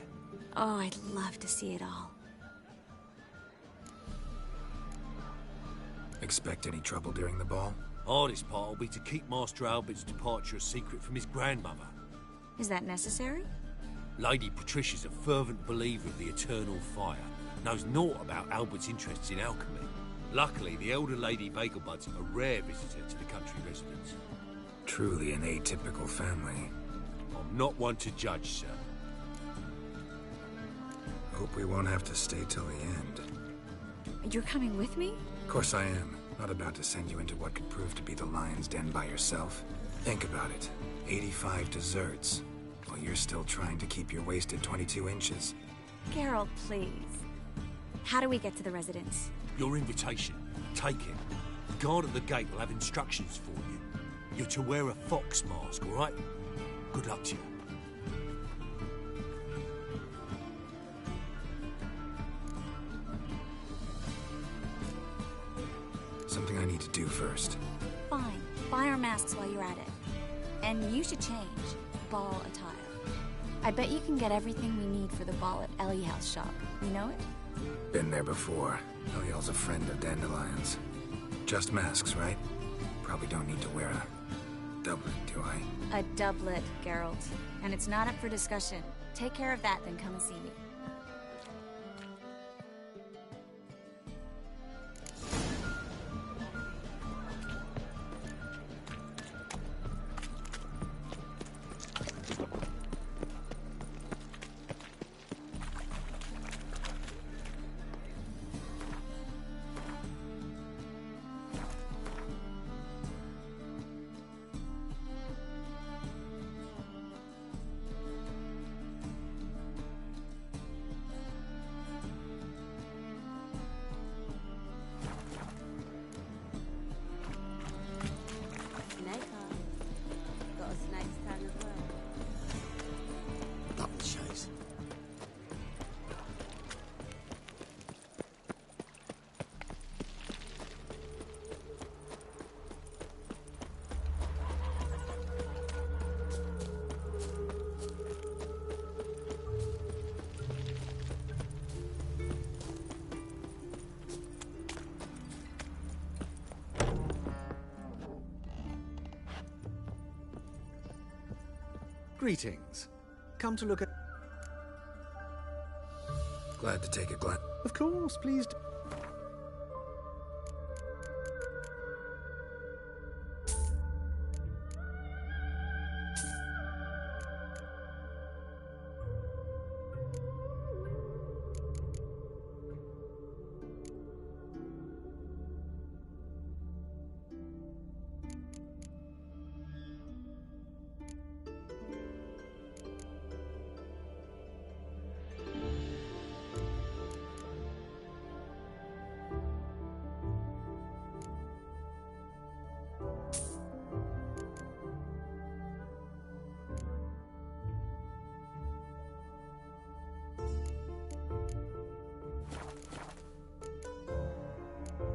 Oh, I'd love to see it all. Expect any trouble during the ball? Hardest part will be to keep Master Albert's departure a secret from his grandmother. Is that necessary? Lady Patricia's a fervent believer of the eternal fire, knows naught about Albert's interests in alchemy. Luckily, the elder Lady Vegelbud's a rare visitor to the country residence. Truly an atypical family. I'm not one to judge, sir. Hope we won't have to stay till the end. You're coming with me? Of course I am. Not about to send you into what could prove to be the lion's den by yourself. Think about it. 85 desserts, while you're still trying to keep your waist at 22 inches. Geralt, please. How do we get to the residence? Your invitation. Take it. The guard at the gate will have instructions for you. You're to wear a fox mask, all right? Good luck to you. Something I need to do first. Fine. Buy our masks while you're at it. And you should change. Ball attire. I bet you can get everything we need for the ball at Eliel's shop. You know it? Been there before. Eliel's a friend of Dandelion's. Just masks, right? Probably don't need to wear a doublet, do I? A doublet, Geralt. And it's not up for discussion. Take care of that, then come and see me. Greetings. Come to look at... Glad to take a glance. Of course, please.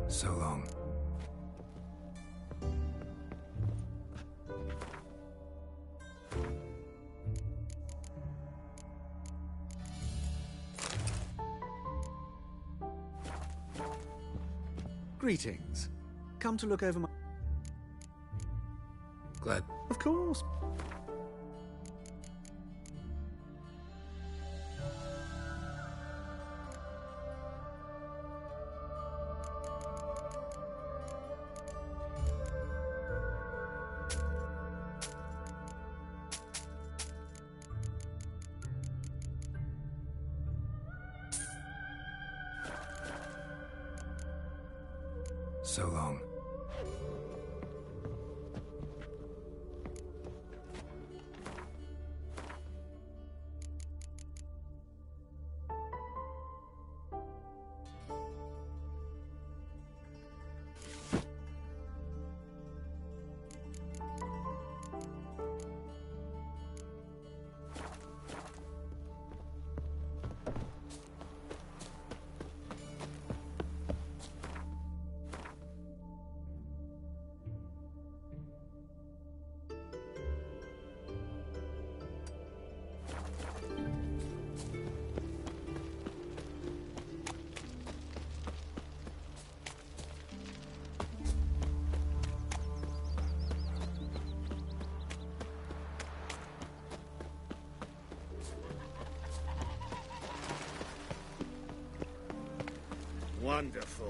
So long. Greetings. Come to look over my... Glad. Of course. So long. Wonderful.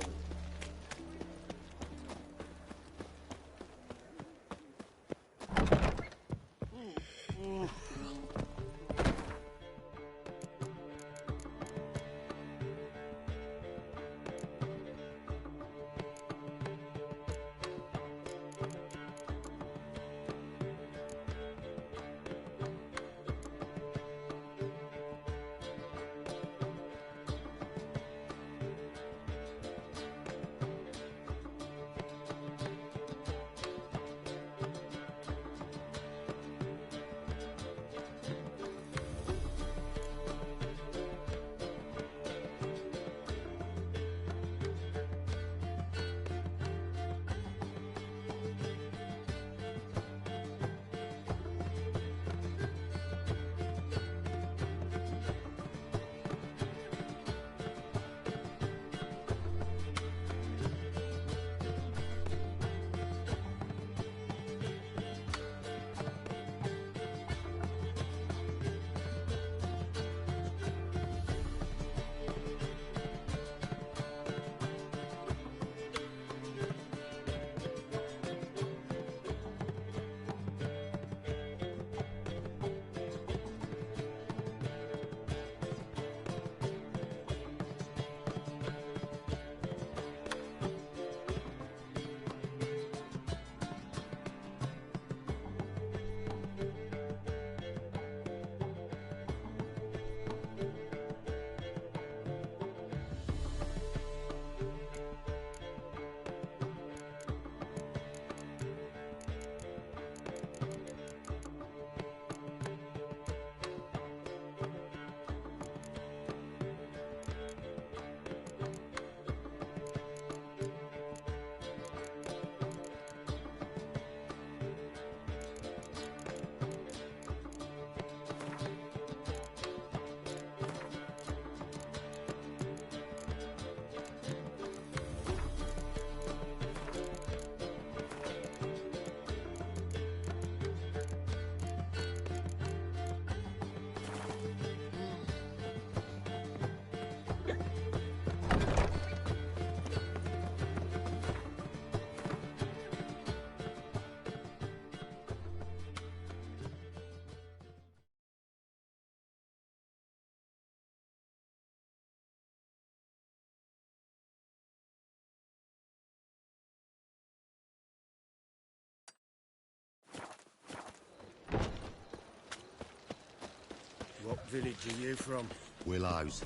What village are you from? Willows.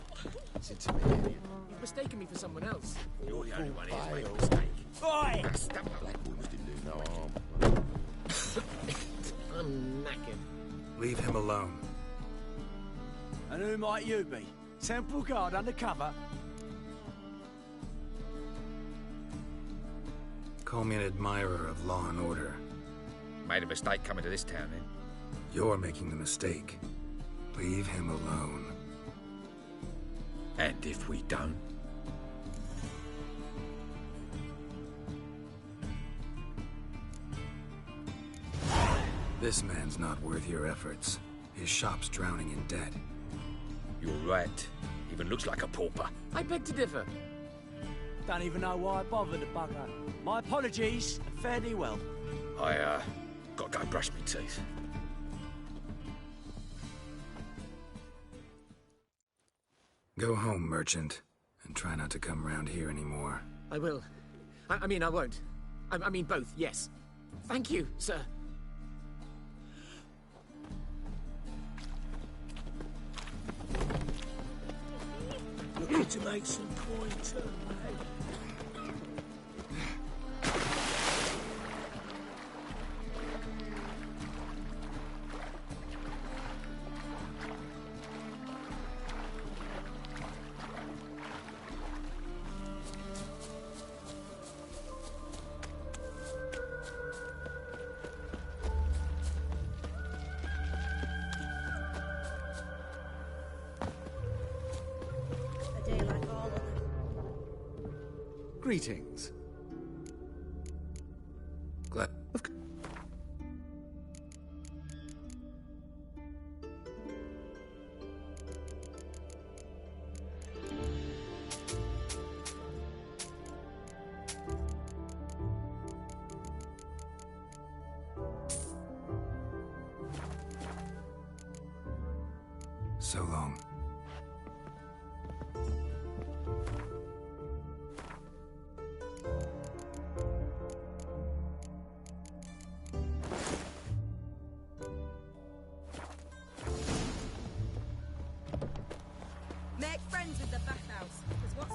It's intimidating. You've mistaken me for someone else. You're the only one who's made a mistake. Oi! Blackwood's didn't do no harm. I'm knackered. Leave him alone. And who might you be? Temple Guard undercover? Call me an admirer of law and order. Made a mistake coming to this town, then. You're making the mistake. Leave him alone. And if we don't? This man's not worth your efforts. His shop's drowning in debt. You're right. Even looks like a pauper. I beg to differ. Don't even know why I bothered the bugger. My apologies, and fare thee well. I, gotta go brush my teeth. Go home, merchant, and try not to come round here anymore. I will. I mean, I won't. I mean both, yes. Thank you, sir. Looking to make some coin turn, mate. Greetings. Glad. So long. Make friends with the bathhouse, because what's...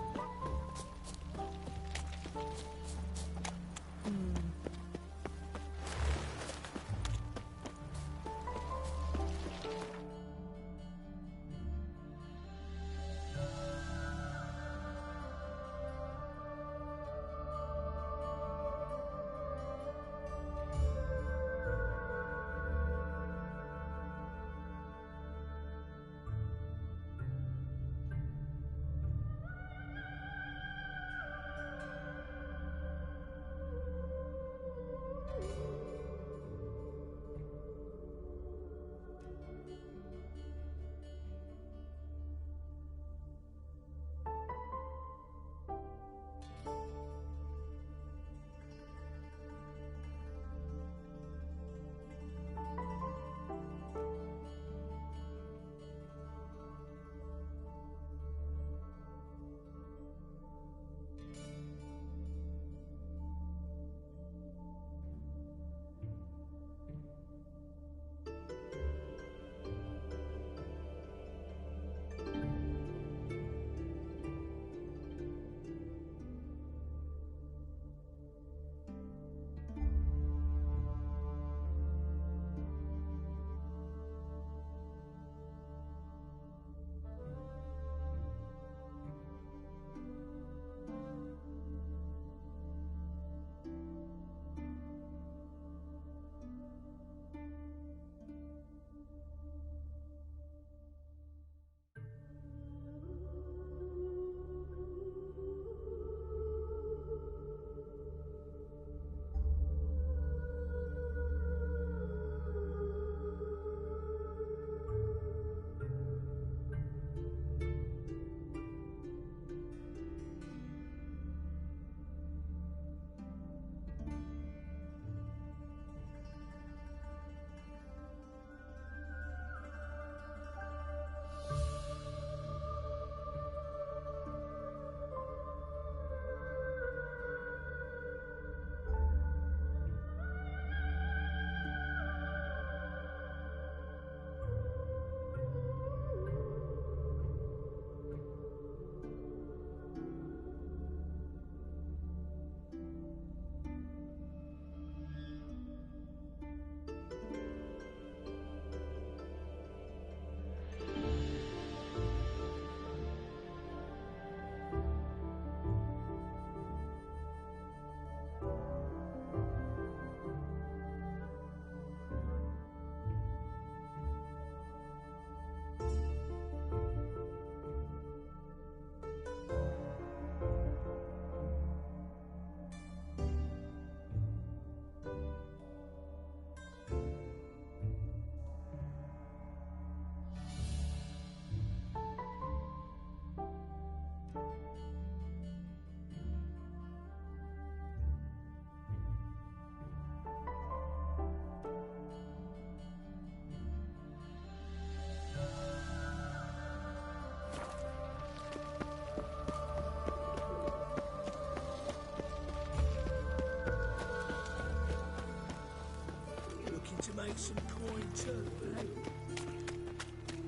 To make some coin too, eh?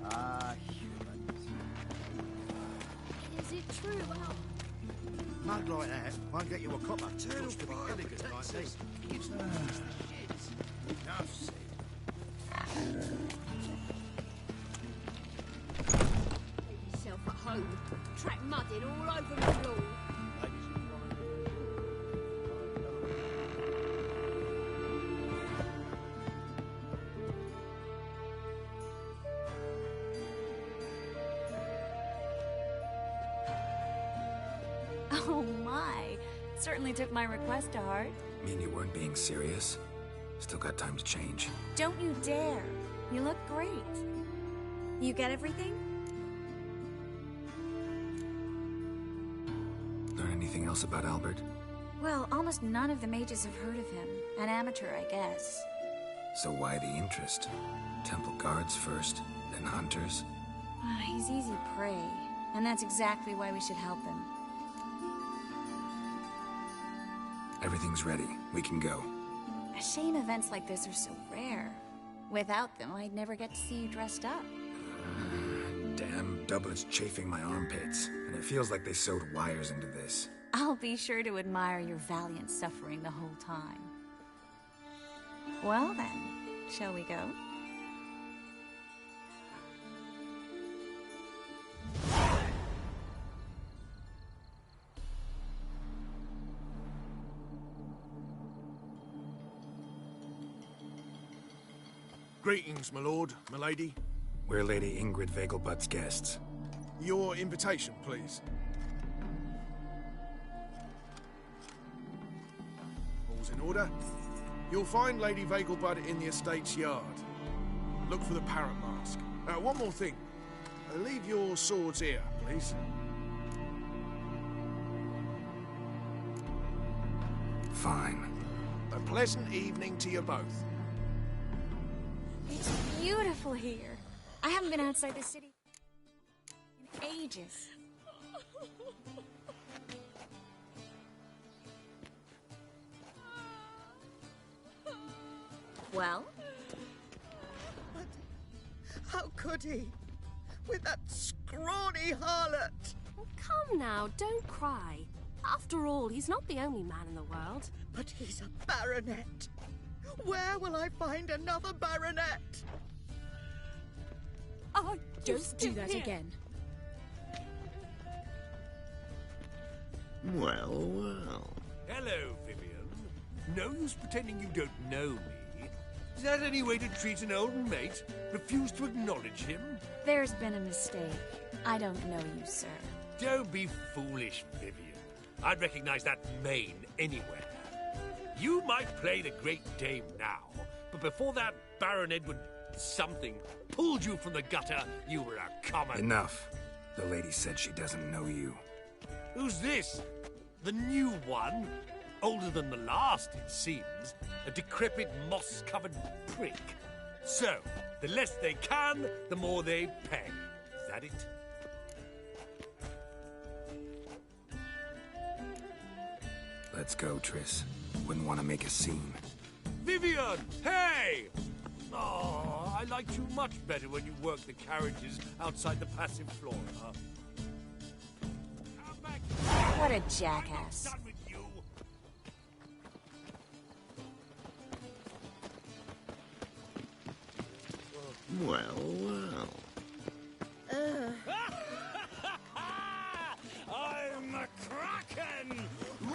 Ah, humans. Is it true? Well, Mud like that won't get you a copper. Turtle to be elegant like this. Gives them the shits. Enough said. leave yourself at home. Track mudded all over my lawn. Oh my. Certainly took my request to heart. Mean you weren't being serious? Still got time to change. Don't you dare. You look great. You get everything? Learn anything else about Albert? Well, almost none of the mages have heard of him. An amateur, I guess. So why the interest? Temple guards first, then hunters? He's easy prey, and that's exactly why we should help him. Everything's ready. We can go. A shame events like this are so rare. Without them, I'd never get to see you dressed up. Damn doublets chafing my armpits, and it feels like they sewed wires into this. I'll be sure to admire your valiant suffering the whole time. Well then, shall we go? Greetings, my lord, my lady. We're Lady Ingrid Vegelbud's guests. Your invitation, please. All's in order. You'll find Lady Vegelbud in the estate's yard. Look for the parrot mask. One more thing. Leave your swords here, please. Fine. A pleasant evening to you both. It's beautiful here. I haven't been outside the city in ages. Well? But how could he? With that scrawny harlot! Oh, come now, don't cry. After all, he's not the only man in the world. But he's a baronet. Where will I find another baronet? Oh, don't do that again. Well, well. Hello, Vivian. No use pretending you don't know me. Is that any way to treat an old mate? Refuse to acknowledge him? There's been a mistake. I don't know you, sir. Don't be foolish, Vivian. I'd recognize that mane anywhere. You might play the Great Dame now, but before that Baron Edward something pulled you from the gutter, you were a common... Enough. The lady said she doesn't know you. Who's this? The new one? Older than the last, it seems. A decrepit, moss-covered prick. So, the less they can, the more they pay. Is that it? Let's go, Triss. Wouldn't want to make a scene. Vivian! Hey! Oh, I liked you much better when you worked the carriages outside the passive flora. What a jackass. Well, well. I'm a Kraken!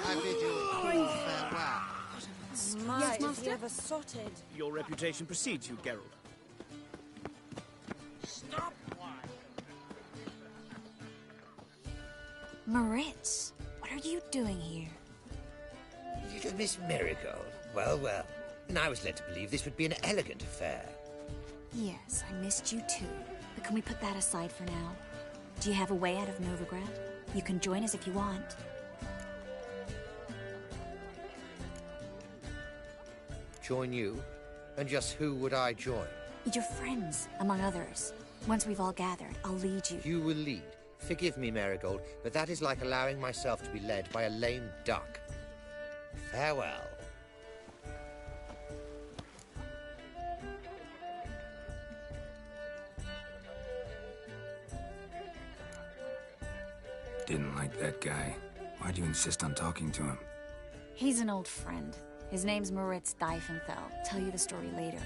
I bid you farewell. Yes, Master. Is he ever sorted? Your reputation precedes you, Geralt. Stop! Moritz, what are you doing here? Little Miss Marigold. Well, well. And I was led to believe this would be an elegant affair. Yes, I missed you too. But can we put that aside for now? Do you have a way out of Novigrad? You can join us if you want. Join you? And just who would I join? Your friends, among others. Once we've all gathered, I'll lead you. You will lead. Forgive me, Marigold, but that is like allowing myself to be led by a lame duck. Farewell. Didn't like that guy. Why'd you insist on talking to him? He's an old friend. His name's Moritz Diefenthal. Tell you the story later.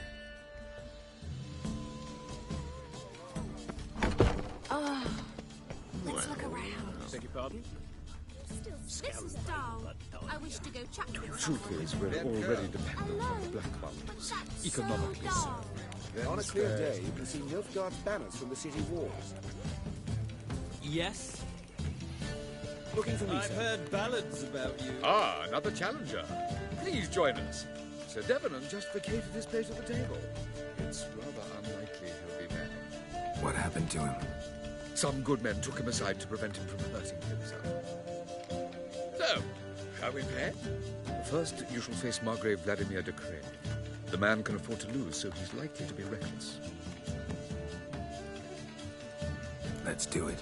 Oh, let's look around. Beg your pardon? Mrs. Dahl, I wish to go chat with The truth is, we're already dependent on the Black Mountains, economically so. On a clear day, you can see Nilfgaard's banners from the city walls. Yes? Looking for me, I've heard ballads about you. Ah, another challenger. Please join us. Sir Devenant just vacated his place at the table. It's rather unlikely he'll be back. What happened to him? Some good men took him aside to prevent him from hurting himself. So, shall we play? First, you shall face Margrave Vladimir de Crane. The man can afford to lose, so he's likely to be reckless. Let's do it.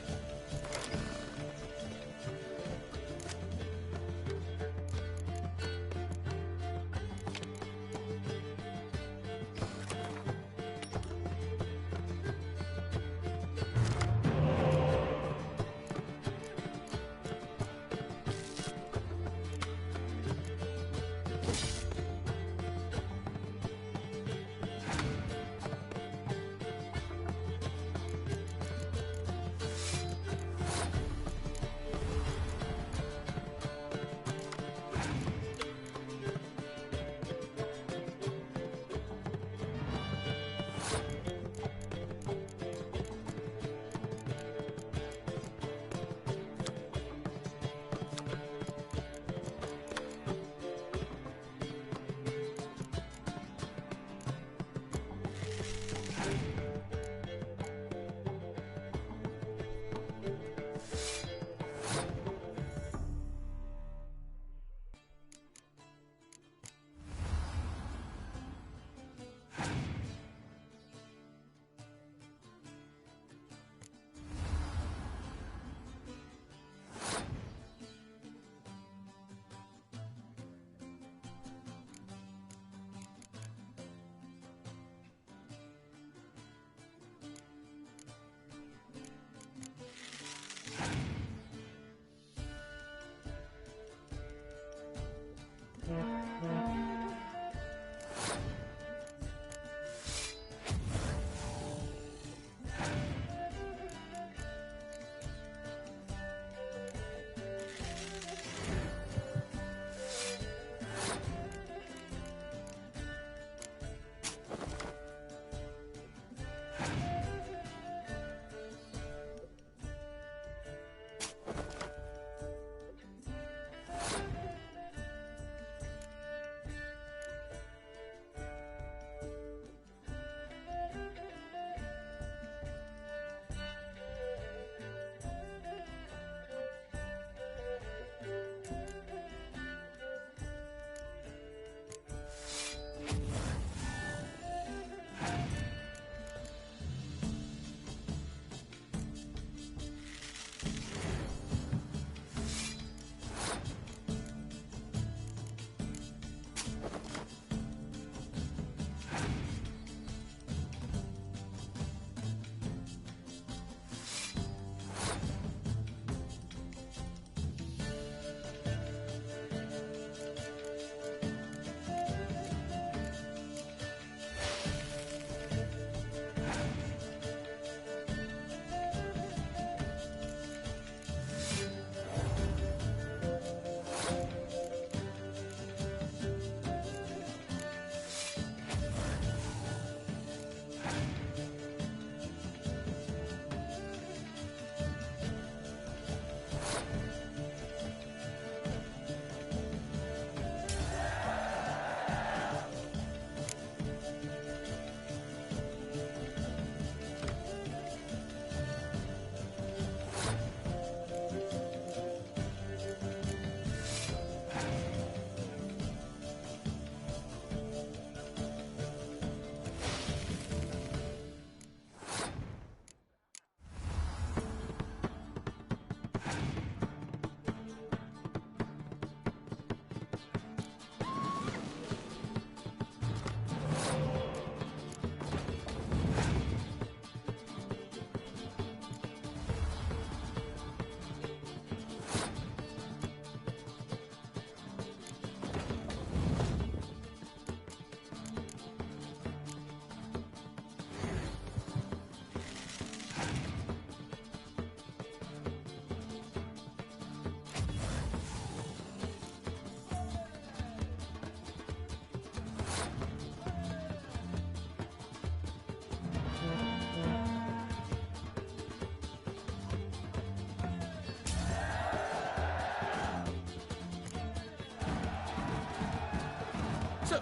So,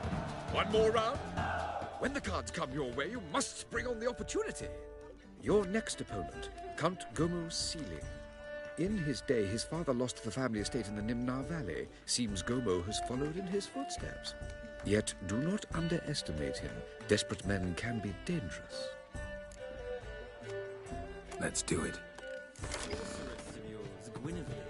one more round? When the cards come your way, you must spring on the opportunity. Your next opponent, Count Gomo Sealing. In his day, his father lost the family estate in the Nimnar Valley. Seems Gomo has followed in his footsteps. Yet, do not underestimate him. Desperate men can be dangerous. Let's do it. sorceress of yours, Guinevere.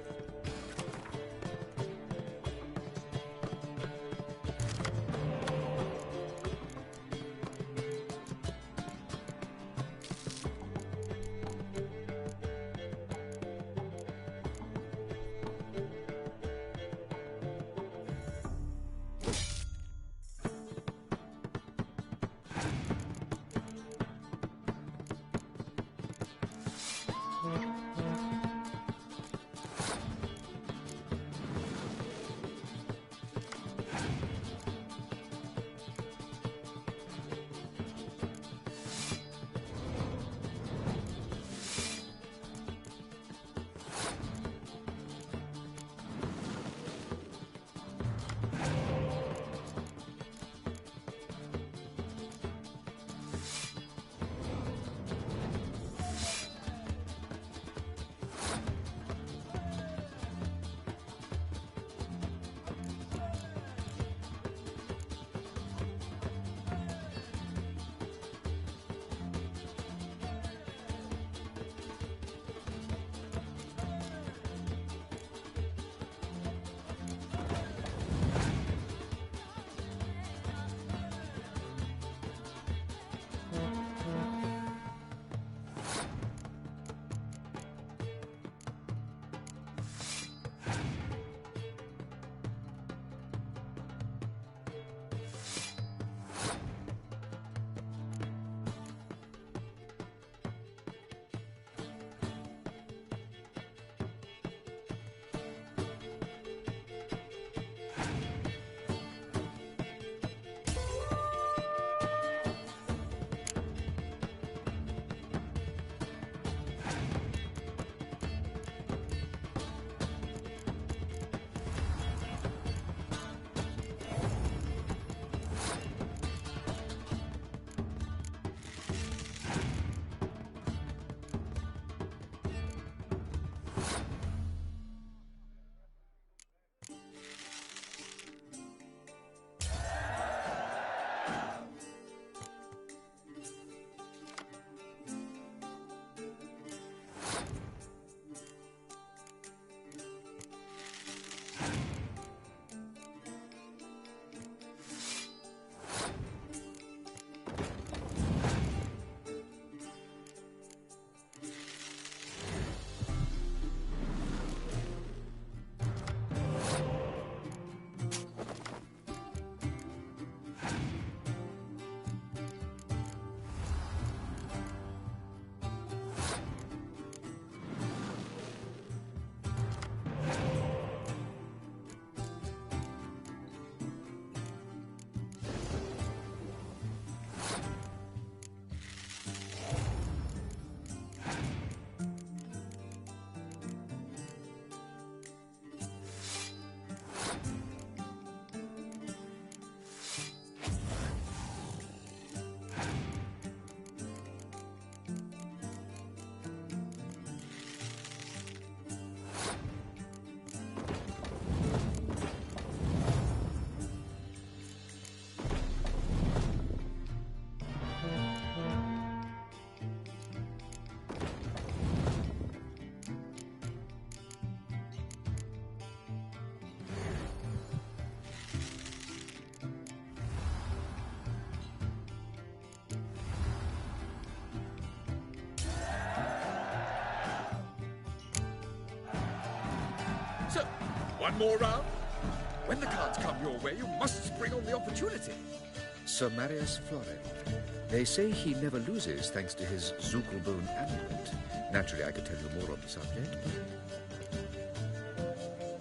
So, one more round? When the cards come your way, you must spring on the opportunity. Sir Marius Flore. They say he never loses thanks to his Zugelbone amulet. Naturally, I could tell you more on the subject, but...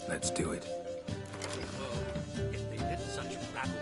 Let's do it. Such rabble.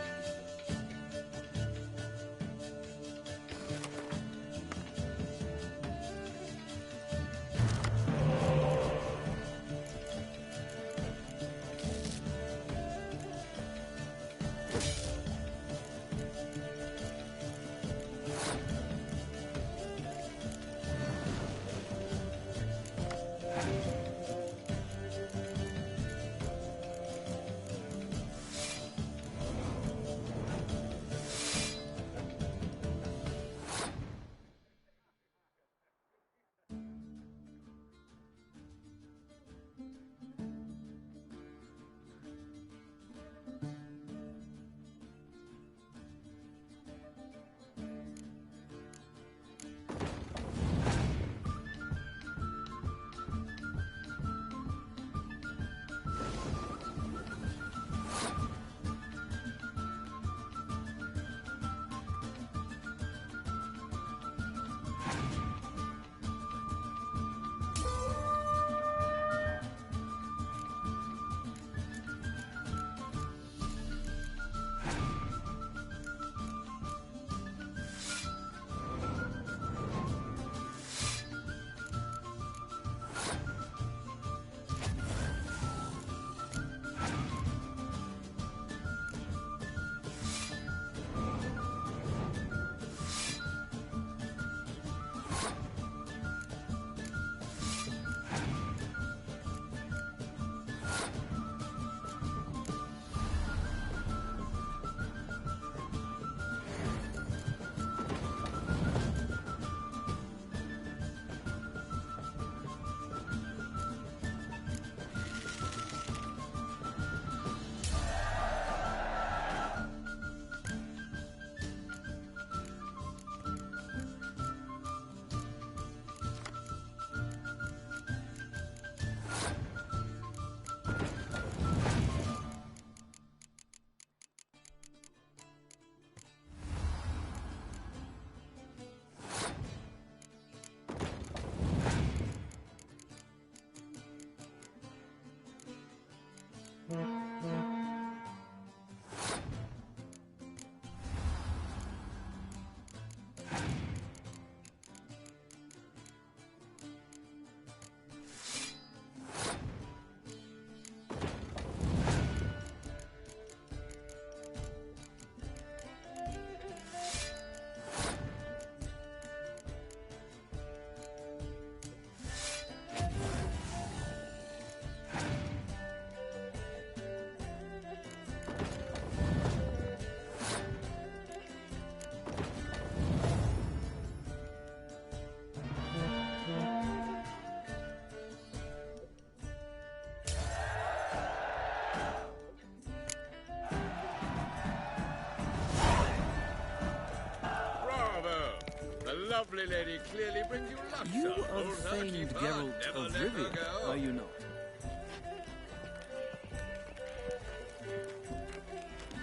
lovely lady clearly brings you luck. You son. are the Old famed Herky Geralt Never of let her Rivia, go. are you not?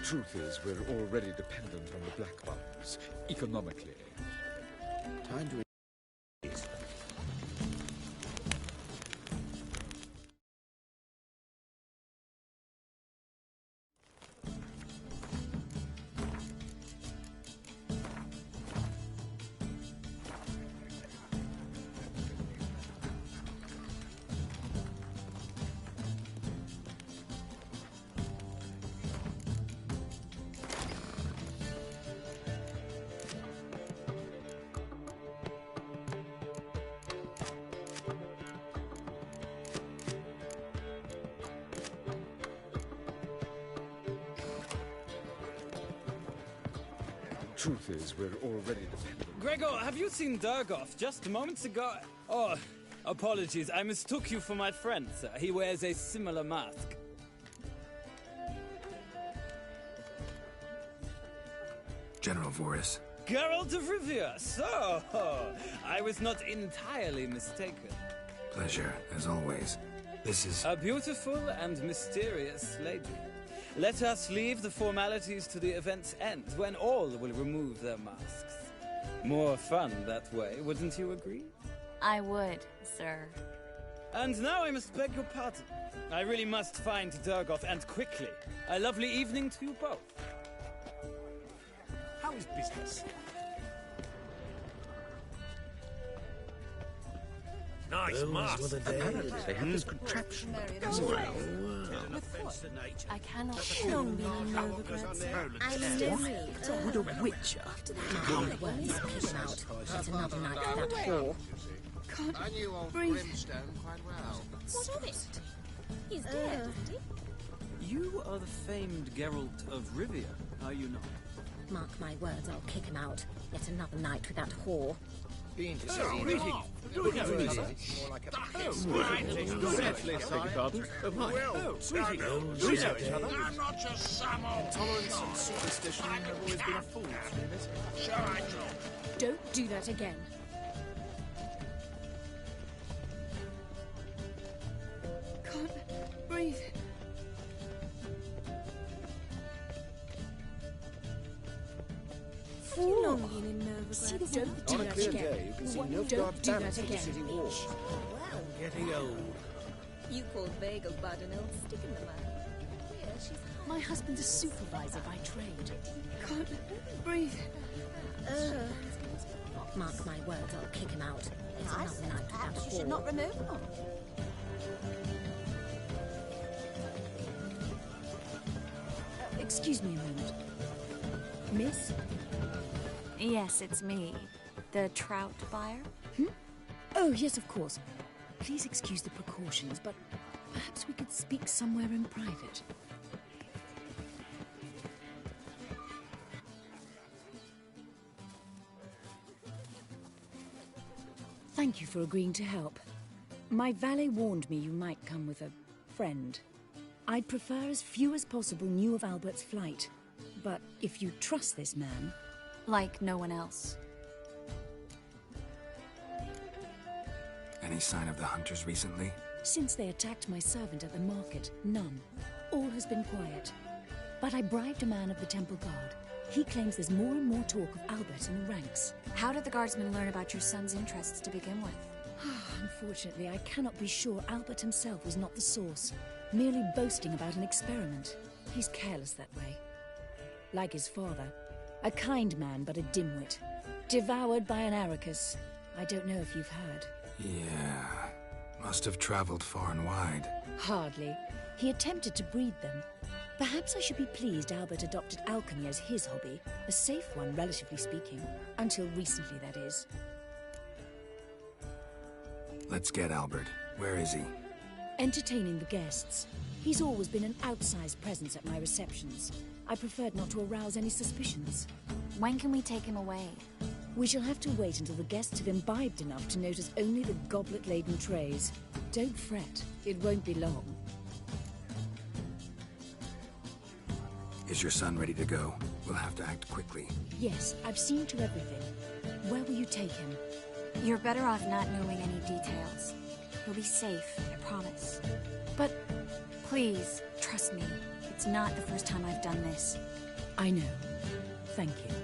Truth is, we're already dependent on the Black Buns, economically. Time to... Truth is, we're already dependent. Gregor, have you seen Durgoff just moments ago? Oh, apologies. I mistook you for my friend, sir. He wears a similar mask. General Voris. Geralt of Rivia, so I was not entirely mistaken. Pleasure, as always. This is... A beautiful and mysterious lady. Let us leave the formalities to the event's end, when all will remove their masks. More fun that way, wouldn't you agree? I would, sir. And now I must beg your pardon. I really must find Durgoff, and quickly. A lovely evening to you both. How is business? Nice mask. Apparently they have this contraption that goes around. I cannot long be in Novigrad. I know Would a witcher? my words came out. It's another night for that whore. I knew old Brimstone quite well. What of it? He's dead, isn't he? You are the famed Geralt of Rivia, are you not? Mark my words, I'll kick him out. Yet another night with that whore. Being to Oh, see greetings. Do we know each other? more like a Please beg your pardon. Oh, my. Oh, sweetie. Do we know each other? I'm not your Samo. Tolerance and superstition have always been a fool's limit. Sure I do. Don't do that again. Can't breathe. Too long been in Novigrad. See, don't do On a that clear again. day, you can see no Don't dark do damage that from the again. city wall. Well, Getting old. you call Vegelbud an old stick in the mud. Yeah, she's My husband's a supervisor by trade. Can't breathe. Mark my words, I'll kick him out. It's another night with that whore. You should not remove them. Excuse me a moment. Miss? Yes, it's me. The trout buyer? Oh, yes, of course. Please excuse the precautions, but perhaps we could speak somewhere in private. Thank you for agreeing to help. My valet warned me you might come with a friend. I'd prefer as few as possible knew of Albert's flight. But if you trust this man... Like no one else. Any sign of the hunters recently? Since they attacked my servant at the market, none. All has been quiet. But I bribed a man of the Temple Guard. He claims there's more and more talk of Albert in the ranks. How did the guardsmen learn about your son's interests to begin with? Unfortunately, I cannot be sure Albert himself was not the source, merely boasting about an experiment. He's careless that way. Like his father. A kind man, but a dimwit. Devoured by an Arrakis. I don't know if you've heard. Yeah. Must have traveled far and wide. Hardly. He attempted to breed them. Perhaps I should be pleased Albert adopted alchemy as his hobby. A safe one, relatively speaking. Until recently, that is. Let's get Albert. Where is he? Entertaining the guests. He's always been an outsized presence at my receptions. I preferred not to arouse any suspicions. When can we take him away? We shall have to wait until the guests have imbibed enough to notice only the goblet-laden trays. Don't fret. It won't be long. Is your son ready to go? We'll have to act quickly. Yes, I've seen to everything. Where will you take him? You're better off not knowing any details. You'll be safe, I promise. But please, trust me. It's not the first time I've done this. I know. Thank you.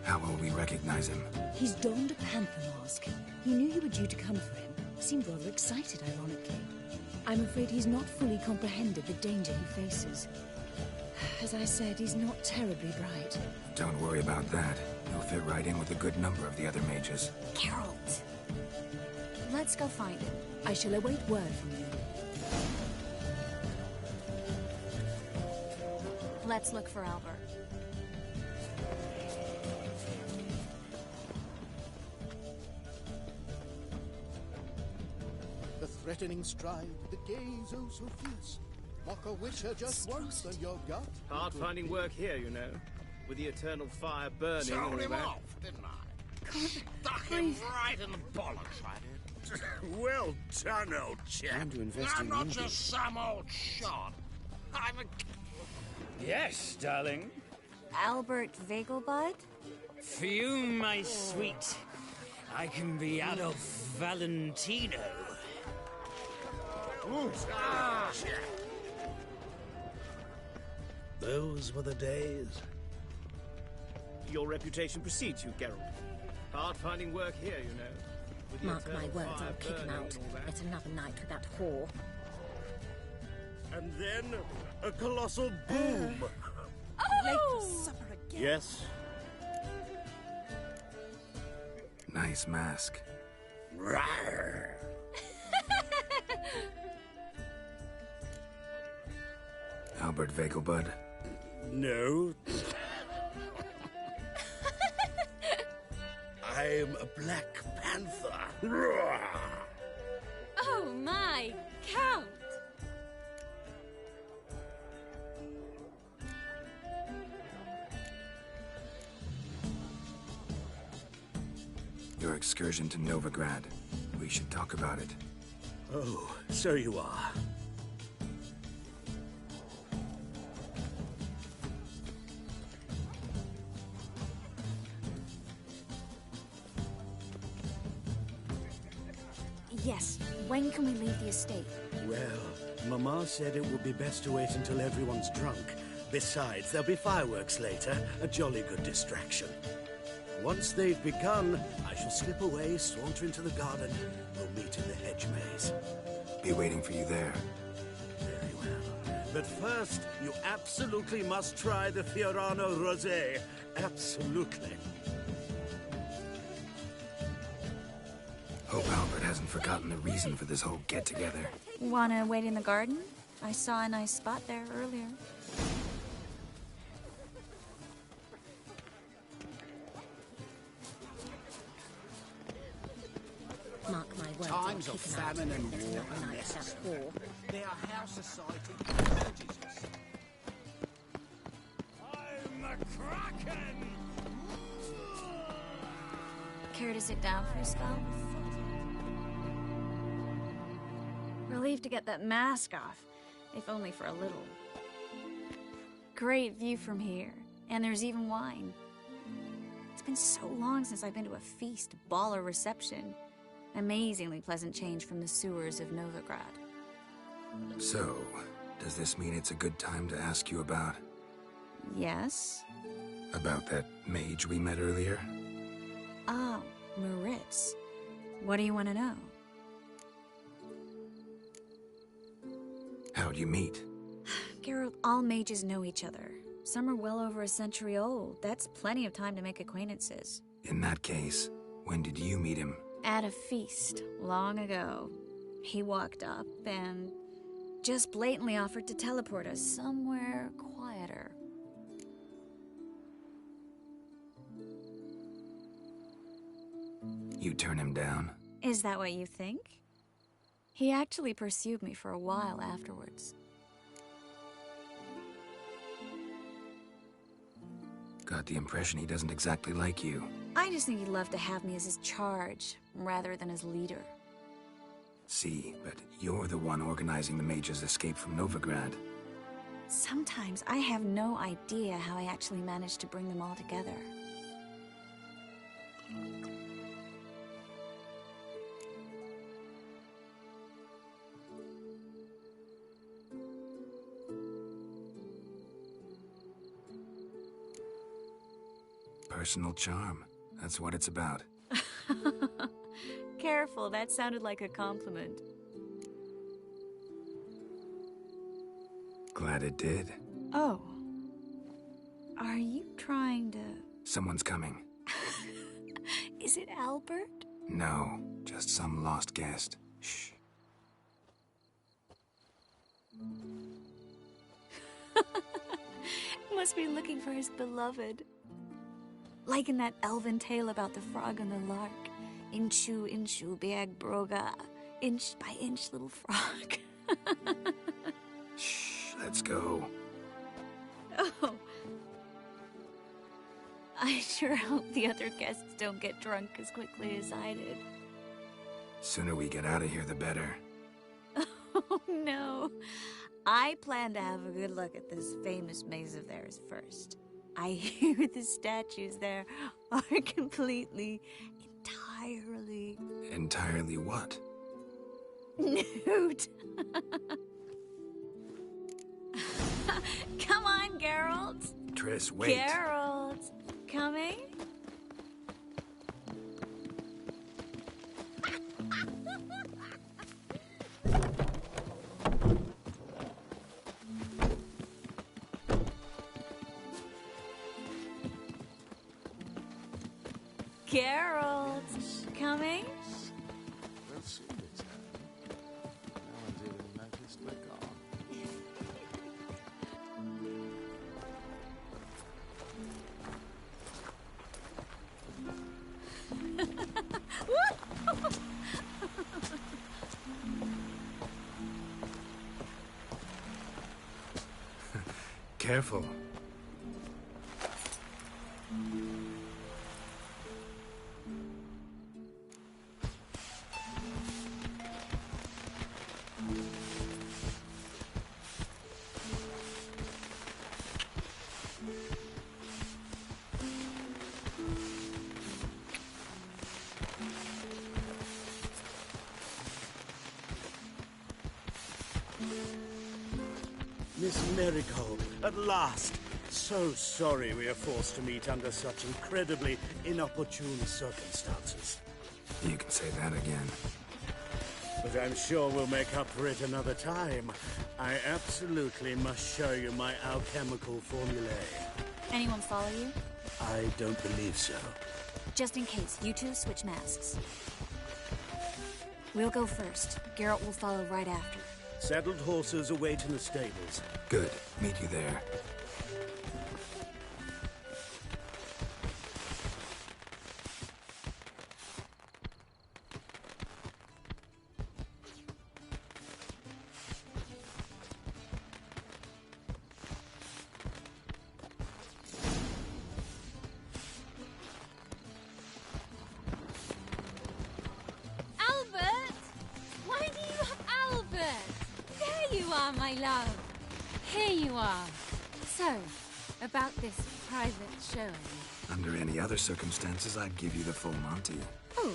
How will we recognize him? He's donned a panther mask. He knew you were due to come for him. Seemed rather excited, ironically. I'm afraid he's not fully comprehended the danger he faces. As I said, he's not terribly bright. Don't worry about that. He'll fit right in with a good number of the other mages. Geralt! Let's go find him. I shall await word from you. Let's look for Albert. The threatening stride, the gaze oh so fierce. Mock a wisher just once and your gut. Hard finding work here, you know. With the eternal fire burning and all Told him that. off, didn't I? God, Stuck him right in the bollocks, I did. Well done, old chap. Time to invest I'm in not Ruby. just some old shot. I'm a... Yes, darling. Albert Vegelbud? For you, my sweet, I can be Adolf Valentino. Those were the days. Your reputation precedes you, Geralt. Hard finding work here, you know. With the Mark my eternal words, fire I'll kick him burning out. and all that. It's another night with that whore. And then a colossal boom. Late for supper again. Yes. Nice mask. Rawr. Albert Vegelbud. No. I'm a Black Panther. Rawr. Oh my, Count! Your excursion to Novigrad. We should talk about it. Oh, so you are. Yes. When can we leave the estate? Well, Mama said it would be best to wait until everyone's drunk. Besides, there'll be fireworks later, a jolly good distraction. Once they've begun, I shall slip away, saunter into the garden. We'll meet in the hedge maze. Be waiting for you there. Very well. But first, you absolutely must try the Fiorano Rosé. Absolutely. Hope Albert hasn't forgotten the reason for this whole get-together. Wanna wait in the garden? I saw a nice spot there earlier. Mark my words, Times I'll of kick him out. famine and It's war another are night with that whore. They are how society manages us. I'm a Kraken! Care to sit down for a spell? Relieved to get that mask off, if only for a little. Great view from here, and there's even wine. It's been so long since I've been to a feast, ball, or reception. Amazingly pleasant change from the sewers of Novigrad. So, does this mean it's a good time to ask you about... Yes? about that mage we met earlier? Oh, Maritz. What do you want to know? How'd you meet? Geralt, all mages know each other. Some are well over a century old. That's plenty of time to make acquaintances. In that case, when did you meet him? At a feast, long ago. He walked up and just blatantly offered to teleport us somewhere quieter. You turn him down? Is that what you think? He actually pursued me for a while afterwards. Got the impression he doesn't exactly like you. I just think he'd love to have me as his charge, rather than his leader. See, but you're the one organizing the mage's escape from Novigrad. Sometimes I have no idea how I actually managed to bring them all together. Personal charm. That's what it's about. Careful, that sounded like a compliment. Glad it did. Oh. Are you trying to... Someone's coming. Is it Albert? No, just some lost guest. Shh. Must be looking for his beloved. Like in that elven tale about the frog and the lark. Inchu, inchu, biag broga. Inch by inch, little frog. Shh, let's go. Oh. I sure hope the other guests don't get drunk as quickly as I did. Sooner we get out of here, the better. Oh, no. I plan to have a good look at this famous maze of theirs first. I hear the statues there are completely, entirely... Entirely what? Nude. Come on, Geralt. Triss, wait. Geralt. Coming? Geralt, coming? Well, soon it's happening. No one didn't notice they're gone. Careful. Miss Marigold, at last! So sorry we are forced to meet under such incredibly inopportune circumstances. You can say that again. But I'm sure we'll make up for it another time. I absolutely must show you my alchemical formulae. Anyone follow you? I don't believe so. Just in case, you two switch masks. We'll go first. Geralt will follow right after. Saddled horses await in the stables. Good. Meet you there. Albert! Why do you have Albert? There you are, my love. Here you are. So, about this private showing. Under any other circumstances, I'd give you the full Monty. Oh,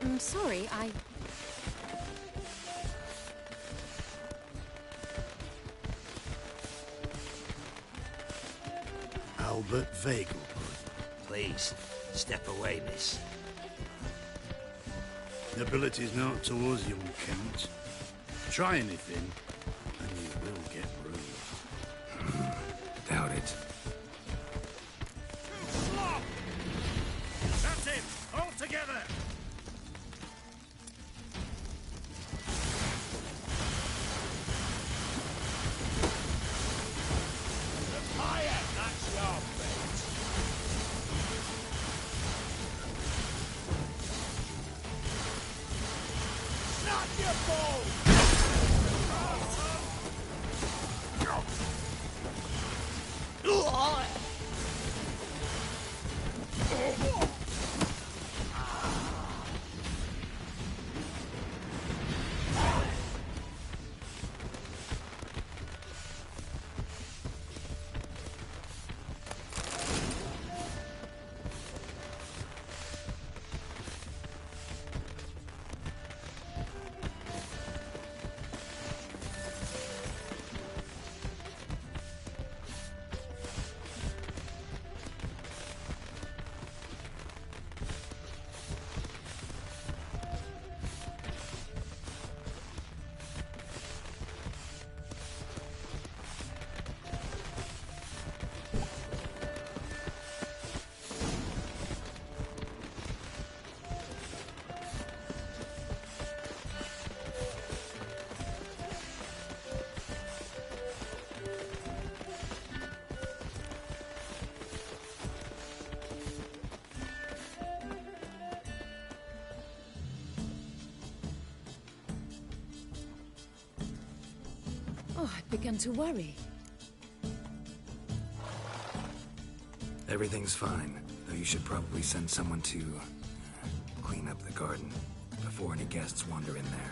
I'm sorry, Albert Vegelbud. Please, step away, miss. Nobility's not towards young Count. Try anything, and you will get ruined. Doubt it. That's it! All together! Fire! That's your fate. Not your fault! Oh, I'd begun to worry. Everything's fine, though you should probably send someone to clean up the garden before any guests wander in there.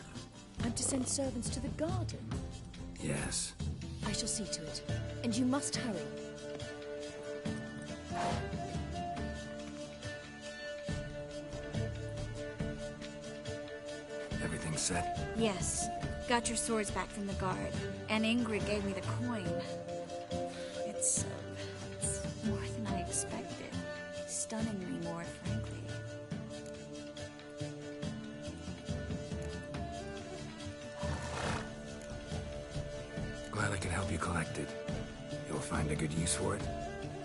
I'm to send servants to the garden? Yes. I shall see to it. And you must hurry. Everything set? Yes. Got your swords back from the guard. And Ingrid gave me the coin. It's more than I expected. Stunningly more, frankly. Glad I could help you collect it. You'll find a good use for it?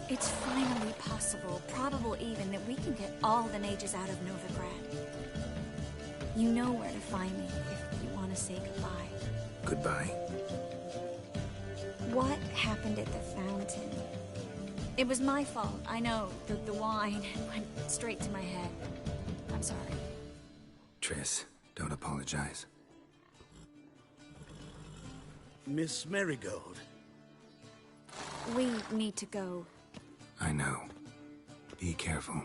It's finally possible, probable even, that we can get all the mages out of Novigrad. You know where to find me if you want to say goodbye. Goodbye. What happened at the fountain? It was my fault, I know. The wine went straight to my head. I'm sorry. Triss, don't apologize. Miss Marigold. We need to go. I know. Be careful.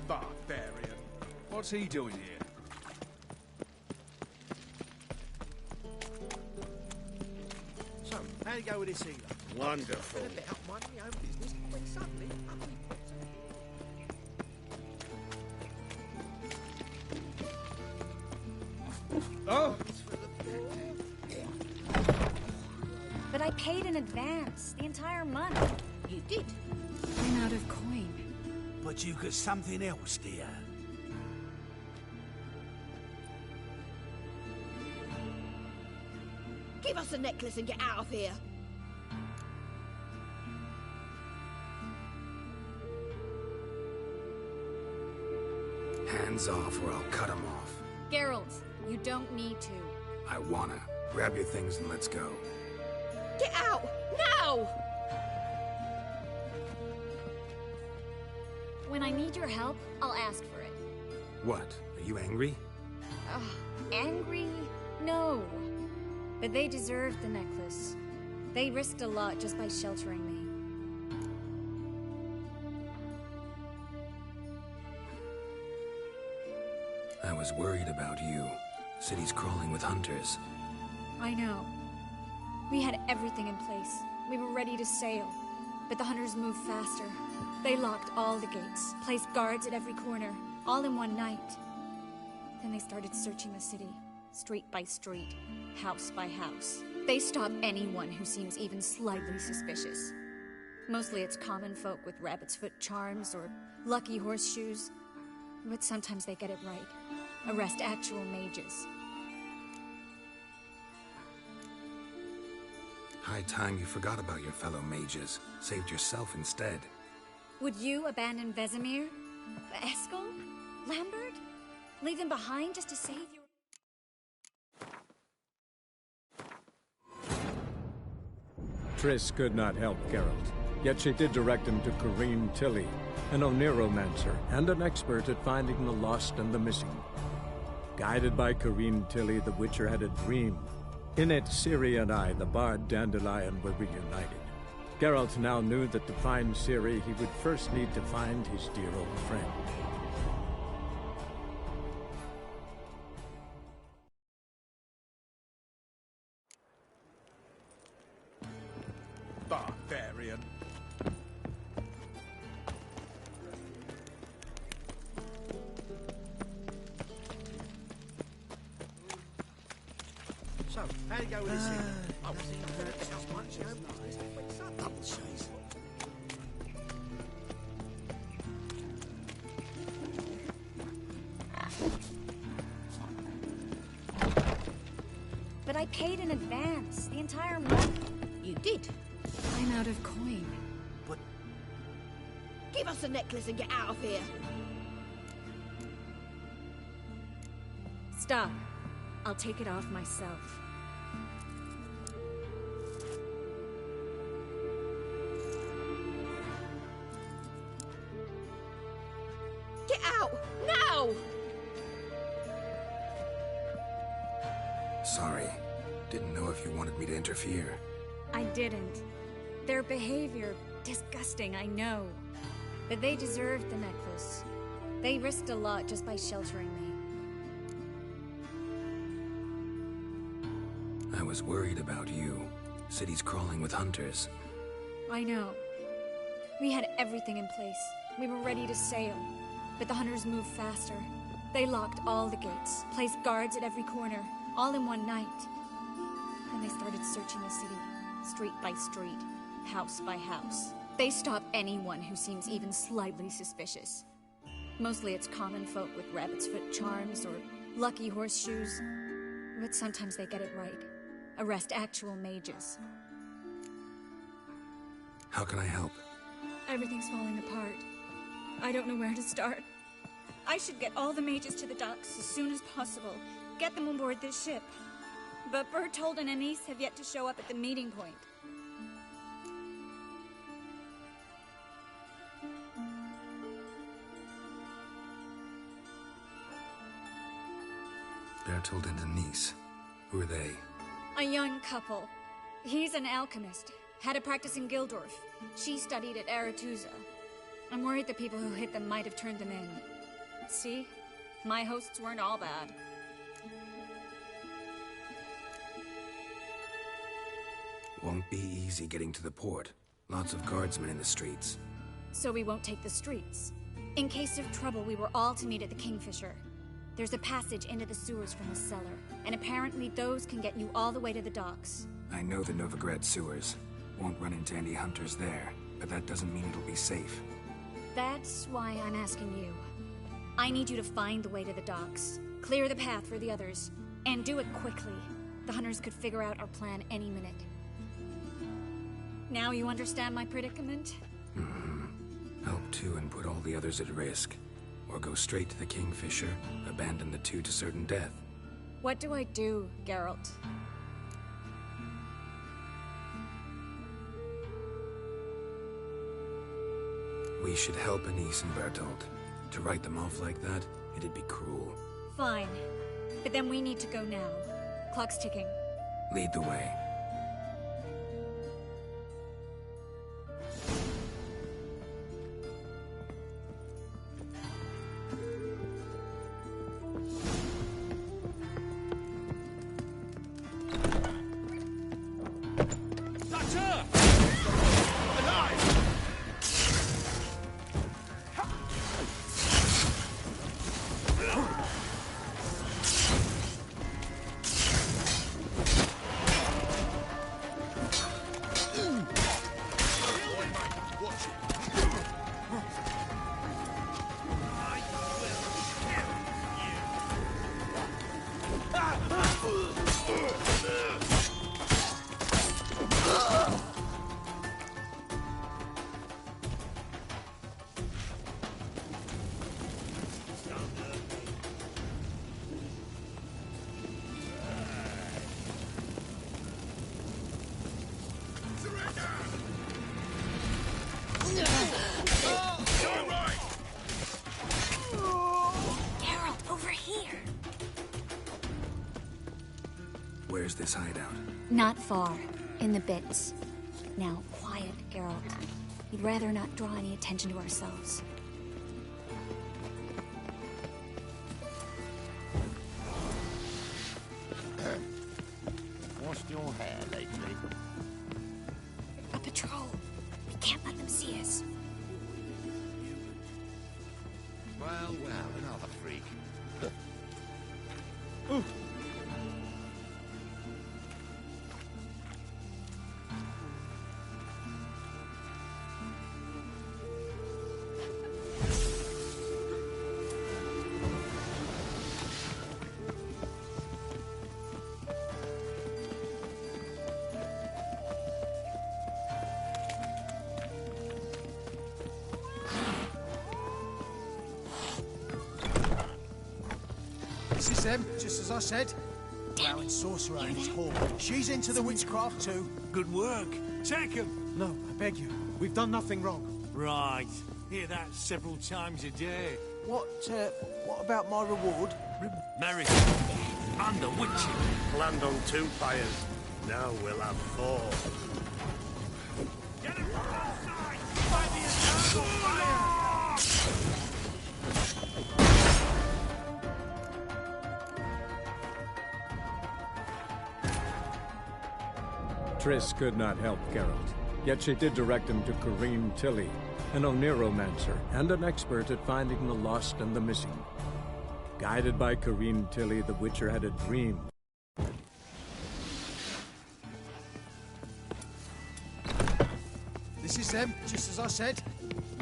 Barbarian. What's he doing here? So, how do you go with this healer? Wonderful. Been a bit out minding my own business, when suddenly, up he pops. Oh! But I paid in advance, the entire month. You did? I'm out of coin. But you got something else, dear. Give us the necklace and get out of here. Hands off or I'll cut them off. Geralt, you don't need to. I wanna. Grab your things and let's go. Get out! Now! When I need your help, I'll ask for it. What? Are you angry? Angry? No. But they deserved the necklace. They risked a lot just by sheltering me. I was worried about you. City's crawling with hunters. I know. We had everything in place. We were ready to sail. But the hunters moved faster. They locked all the gates, placed guards at every corner, all in one night. Then they started searching the city, street by street, house by house. They stop anyone who seems even slightly suspicious. Mostly it's common folk with rabbit's foot charms or lucky horseshoes. But sometimes they get it right. Arrest actual mages. High time you forgot about your fellow mages. Saved yourself instead. Would you abandon Vesemir? Eskel? Lambert? Leave them behind just to save your... Triss could not help Geralt, yet she did direct him to Corrine Tilly, an Oniromancer and an expert at finding the lost and the missing. Guided by Corrine Tilly, the Witcher had a dream. In it, Ciri and I, the bard Dandelion, were reunited. Geralt now knew that to find Ciri, he would first need to find his dear old friend. So, how'd it go with this thing? I wasn't even going to tell much, you know. Double shades. But I paid in advance, the entire month. You did? I'm out of coin. But... Give us the necklace and get out of here. Stop. I'll take it off myself. Get out! Now! Sorry. Didn't know if you wanted me to interfere. I didn't. Their behavior, disgusting, I know. But they deserved the necklace. They risked a lot just by sheltering me. I was worried about you. City's crawling with hunters. I know. We had everything in place. We were ready to sail. But the hunters moved faster. They locked all the gates, placed guards at every corner, all in one night. Then they started searching the city, street by street, house by house. They stop anyone who seems even slightly suspicious. Mostly it's common folk with rabbit's foot charms or lucky horseshoes. But sometimes they get it right. Arrest actual mages. How can I help? Everything's falling apart. I don't know where to start. I should get all the mages to the docks as soon as possible. Get them on board this ship. But Bertold and Anise have yet to show up at the meeting point. Bertold and Anise. Who are they? A young couple. He's an alchemist. Had a practice in Gildorf. She studied at Aretuza. I'm worried the people who hit them might have turned them in. See? My hosts weren't all bad. Won't be easy getting to the port. Lots of guardsmen in the streets. So we won't take the streets. In case of trouble, we were all to meet at the Kingfisher. There's a passage into the sewers from the cellar, and apparently those can get you all the way to the docks. I know the Novigrad sewers. Won't run into any hunters there, but that doesn't mean it'll be safe. That's why I'm asking you. I need you to find the way to the docks, clear the path for the others, and do it quickly. The hunters could figure out our plan any minute. Now you understand my predicament? Help two and put all the others at risk. Or go straight to the Kingfisher, abandon the two to certain death. What do I do, Geralt? We should help Anise and Bertold. To write them off like that, it'd be cruel. Fine. But then we need to go now. Clock's ticking. Lead the way. Geralt, over here! Where's this hideout? Not far. In the bits. Now, quiet, Geralt. We'd rather not draw any attention to ourselves. Washed your hair lately? A patrol. We can't let them see us. Well, another freak. This is them, just as I said. Allowing sorcerer and his horde. She's into the witchcraft too. Good work. Take him. No, I beg you. We've done nothing wrong. Right. Hear that several times a day. What about my reward? Merry. And the witch. Land on 2 fires. Now we'll have 4. Get him from outside! By the eternal fire! Triss could not help Geralt, yet she did direct him to Corrine Tilly, an Oniromancer and an expert at finding the lost and the missing. Guided by Corrine Tilly, the Witcher had a dream. This is them, just as I said.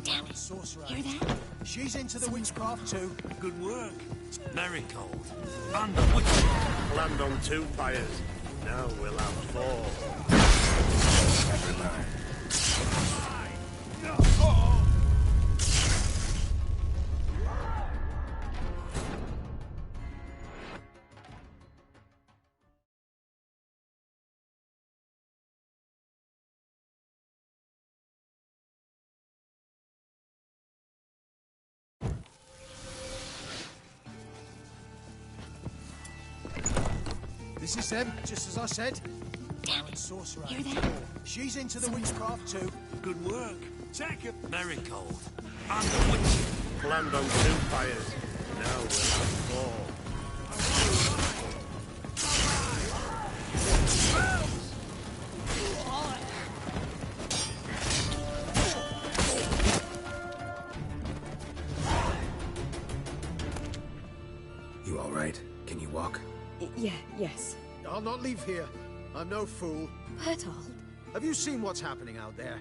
Damn it. Sorcerer. Hear that? She's into the witchcraft too. Good work. Marigold. And the witch. Land on 2 fires. Now we'll have 4. Never mind. This is them, just as I said. Damn it. Sorcerer. Hear that? She's into the witchcraft too. Good work. Take it. Marigold. And the witch. Land on 2 fires. Now we'll have 4. You all right? Can you walk? Yes. I'll not leave here. I'm no fool. Bertold. Have you seen what's happening out there?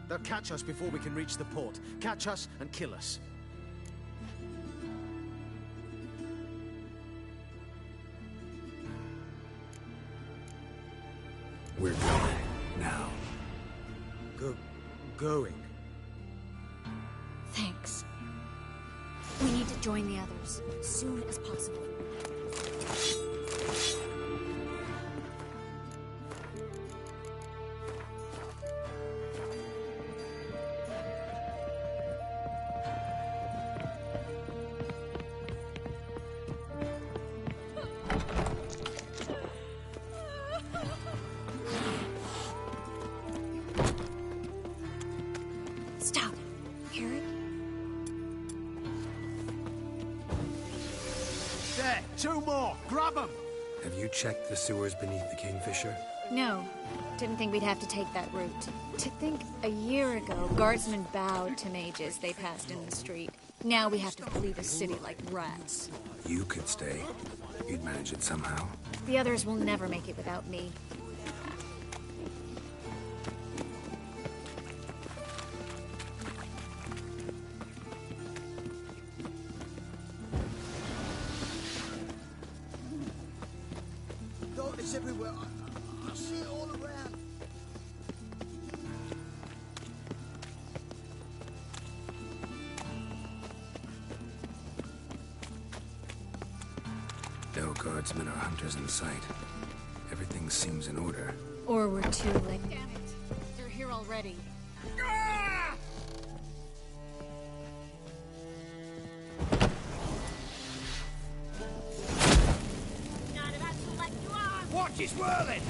They'll catch us before we can reach the port. Catch us and kill us. We're going now. Going? Thanks. We need to join the others, as soon as possible. Stop. Eric? There, 2 more. Grab them. Have you checked the sewers beneath the Kingfisher? No. Didn't think we'd have to take that route. To think a year ago, guardsmen bowed to mages they passed in the street. Now we have to flee the city like rats. You could stay. You'd manage it somehow. The others will never make it without me. It's everywhere. I see it all around. No guardsmen or hunters in sight. Everything seems in order. Or we're too late. Damn it! They're here already. Watch his whirling!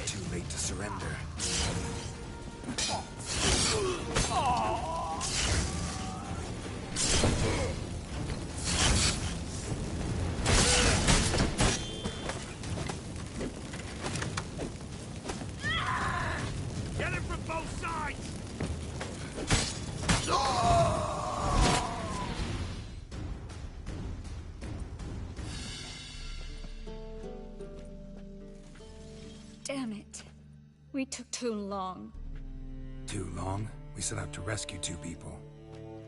Too late to surrender. Get him from both sides! Damn it. We took too long. Too long? We set out to rescue 2 people.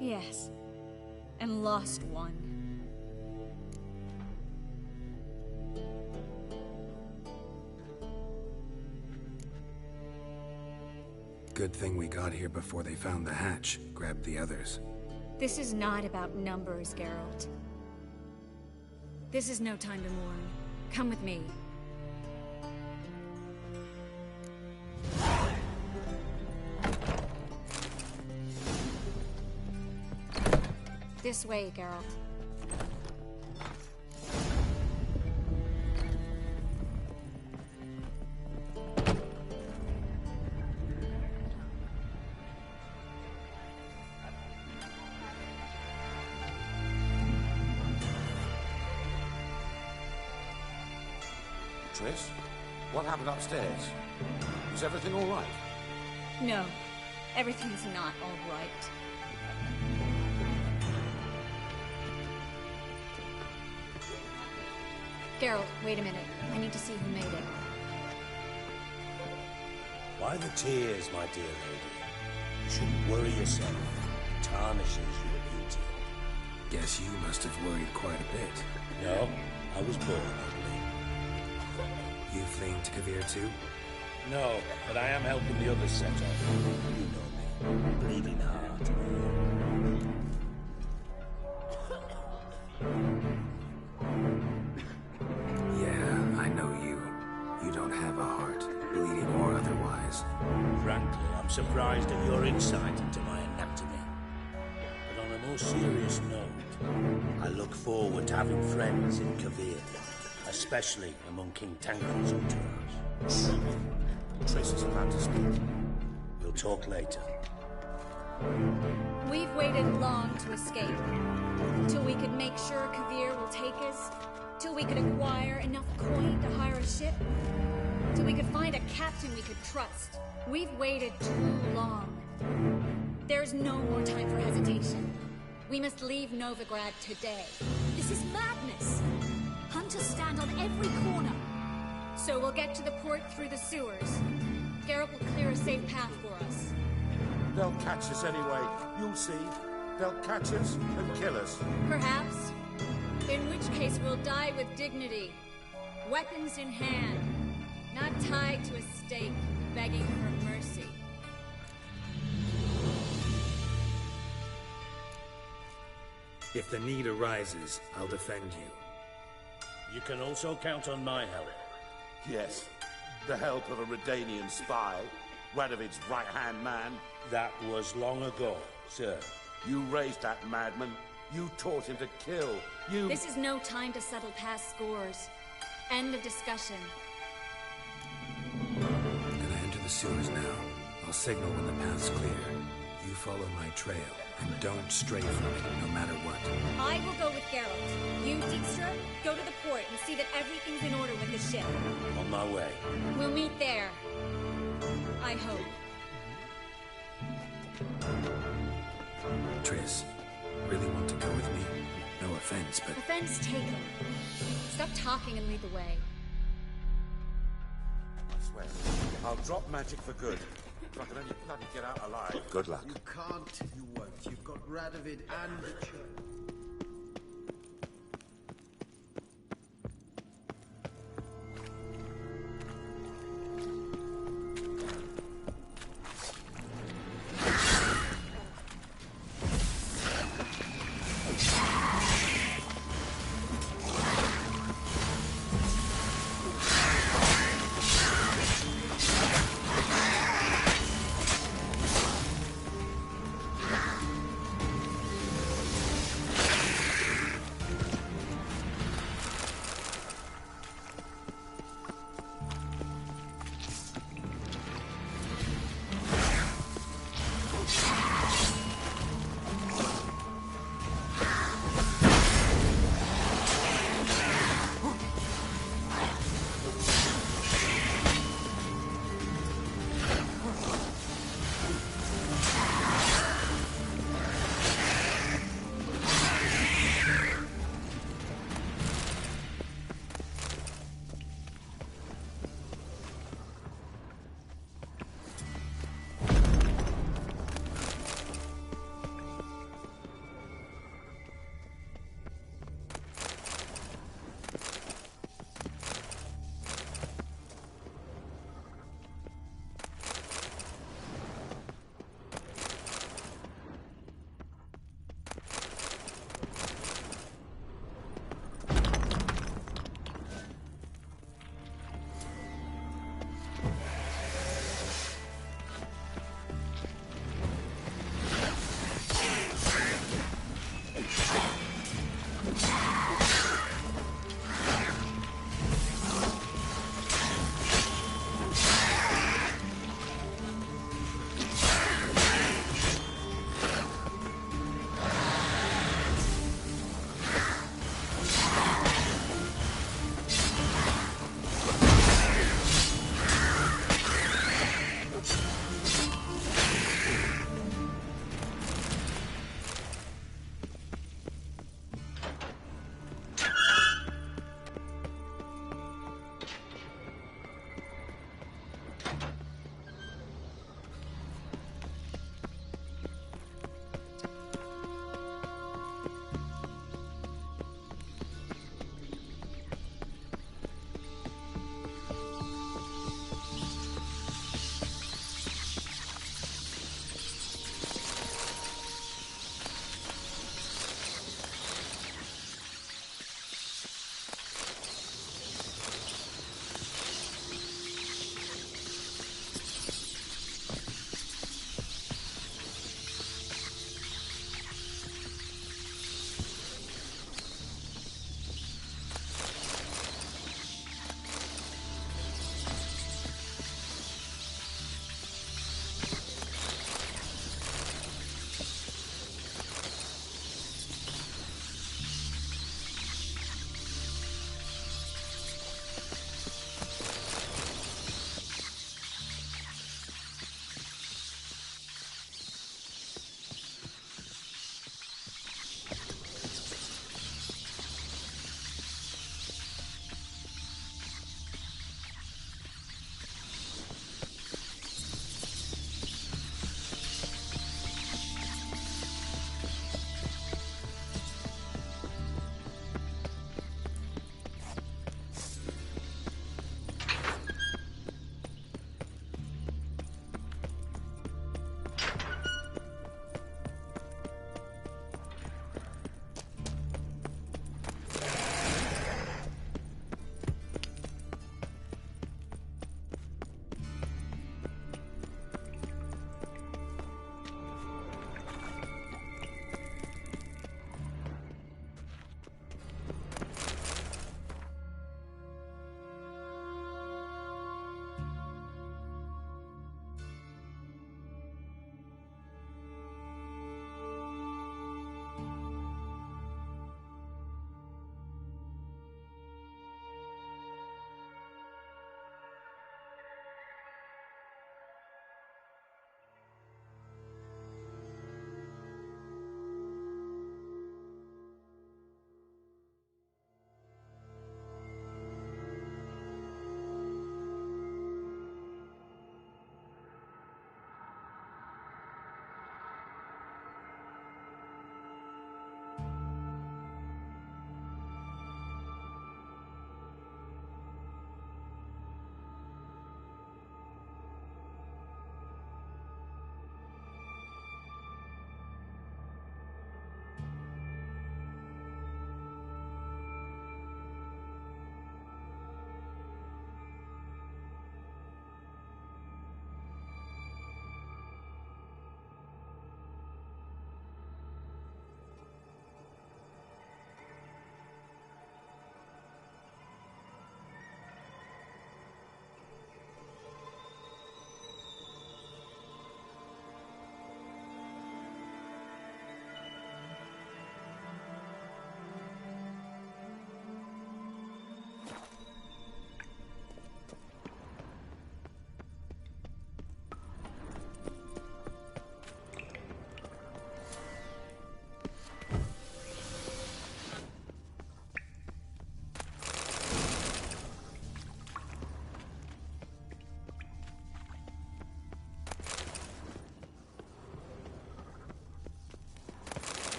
Yes. And lost one. Good thing we got here before they found the hatch, grabbed the others. This is not about numbers, Geralt. This is no time to mourn. Come with me. This way, Geralt. Triss, what happened upstairs? Is everything all right? No, everything's not all right. Geralt, wait a minute. I need to see who made it. Why the tears, my dear lady? You shouldn't worry yourself. It tarnishes your beauty. Guess you must have worried quite a bit. No, I was born ugly. You fleeing to Kovir too? No, but I am helping the others set off. You know me. Bleeding heart. Yeah, I know you. You don't have a heart, bleeding or otherwise. Frankly, I'm surprised at your insight into my anatomy. But on a more serious note, I look forward to having friends in Kovir, especially among King Tancred's entourage. Triss is about to speak. We'll talk later. We've waited long to escape. Till we could make sure Kovir will take us. Till we could acquire enough coin to hire a ship. Till we could find a captain we could trust. We've waited too long. There's no more time for hesitation. We must leave Novigrad today. This is madness! Hunters stand on every corner. So we'll get to the port through the sewers. Geralt will clear a safe path for us. They'll catch us anyway. You'll see. They'll catch us and kill us. Perhaps. In which case we'll die with dignity. Weapons in hand. Not tied to a stake, begging for mercy. If the need arises, I'll defend you. You can also count on my help. Yes. The help of a Redanian spy. Radovid's right-hand man. That was long ago, sir. You raised that madman. You taught him to kill. You... This is no time to settle past scores. End of discussion. Gonna enter the sewers now. I'll signal when the path's clear. You follow my trail, and don't stray from it, no matter what. I will go with Geralt. You, Dijkstra, go to the port and see that everything's in order with the ship. On my way. We'll meet there. I hope. Triss, really want to go with me? No offense, but... Offense taken. Stop talking and lead the way. I swear, I'll drop magic for good. If I can only bloody get out alive. Good luck. You can't, you won't. You've got Radovid and the church.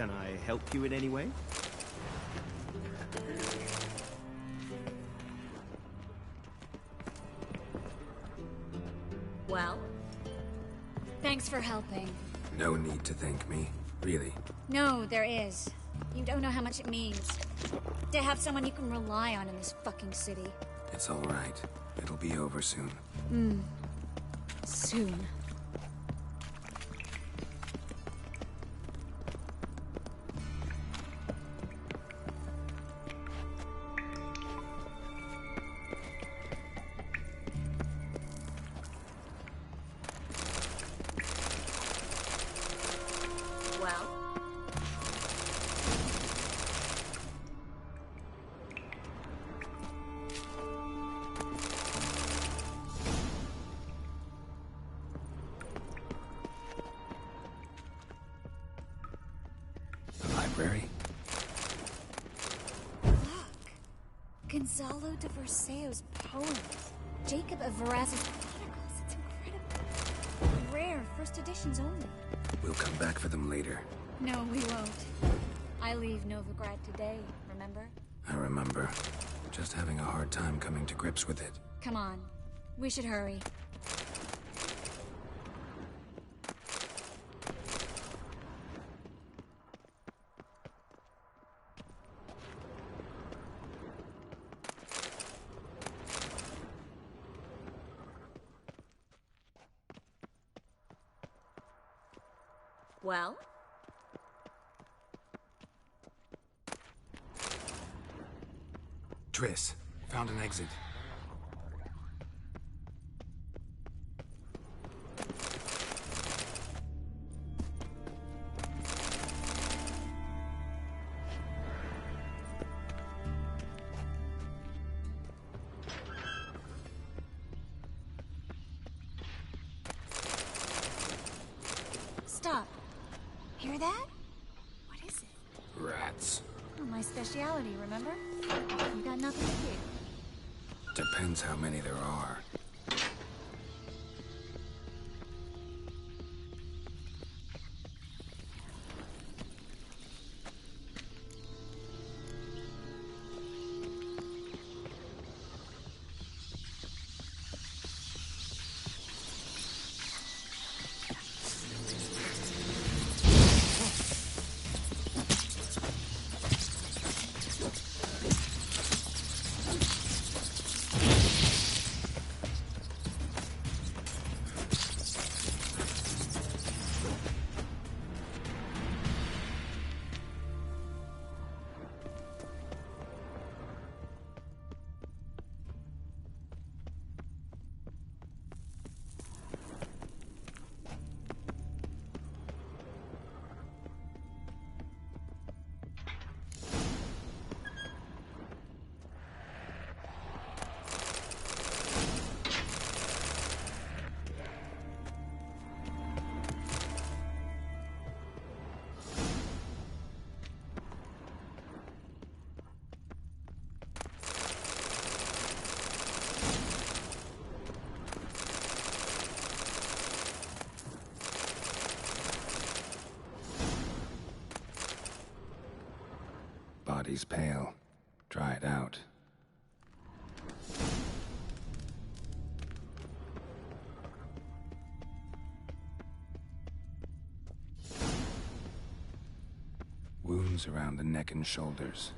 Can I help you in any way? Well? Thanks for helping. No need to thank me. Really. No, there is. You don't know how much it means. To have someone you can rely on in this fucking city. It's all right. It'll be over soon. Soon. Well? The library? Look. Gonzalo de Verseo's poems. Jacob of Veraz's chronicles. It's incredible. Rare, first editions only. We'll come back for them later. No, we won't. I leave Novigrad today, remember? I remember. Just having a hard time coming to grips with it. Come on. We should hurry. Well? Triss, found an exit. Stop. Hear that? What is it? Rats. Oh, my speciality, remember? You got nothing to do. Depends how many there are. Body's pale. Dried out. Wounds around the neck and shoulders.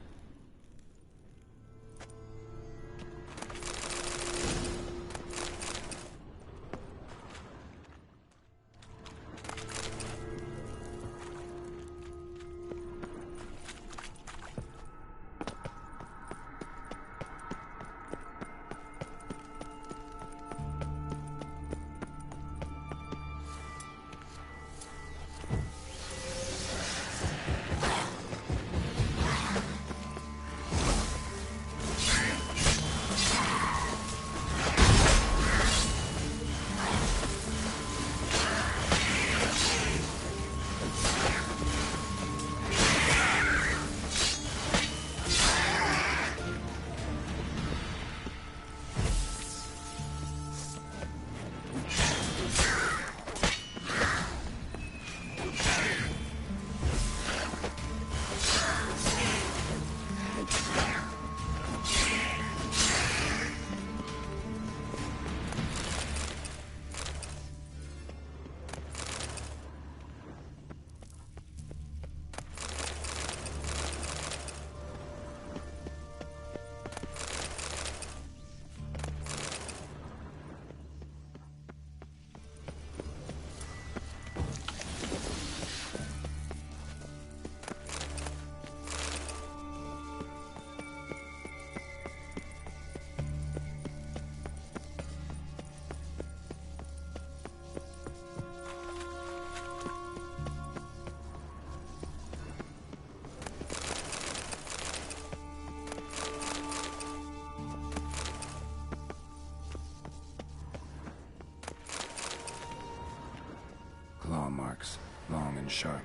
sharp.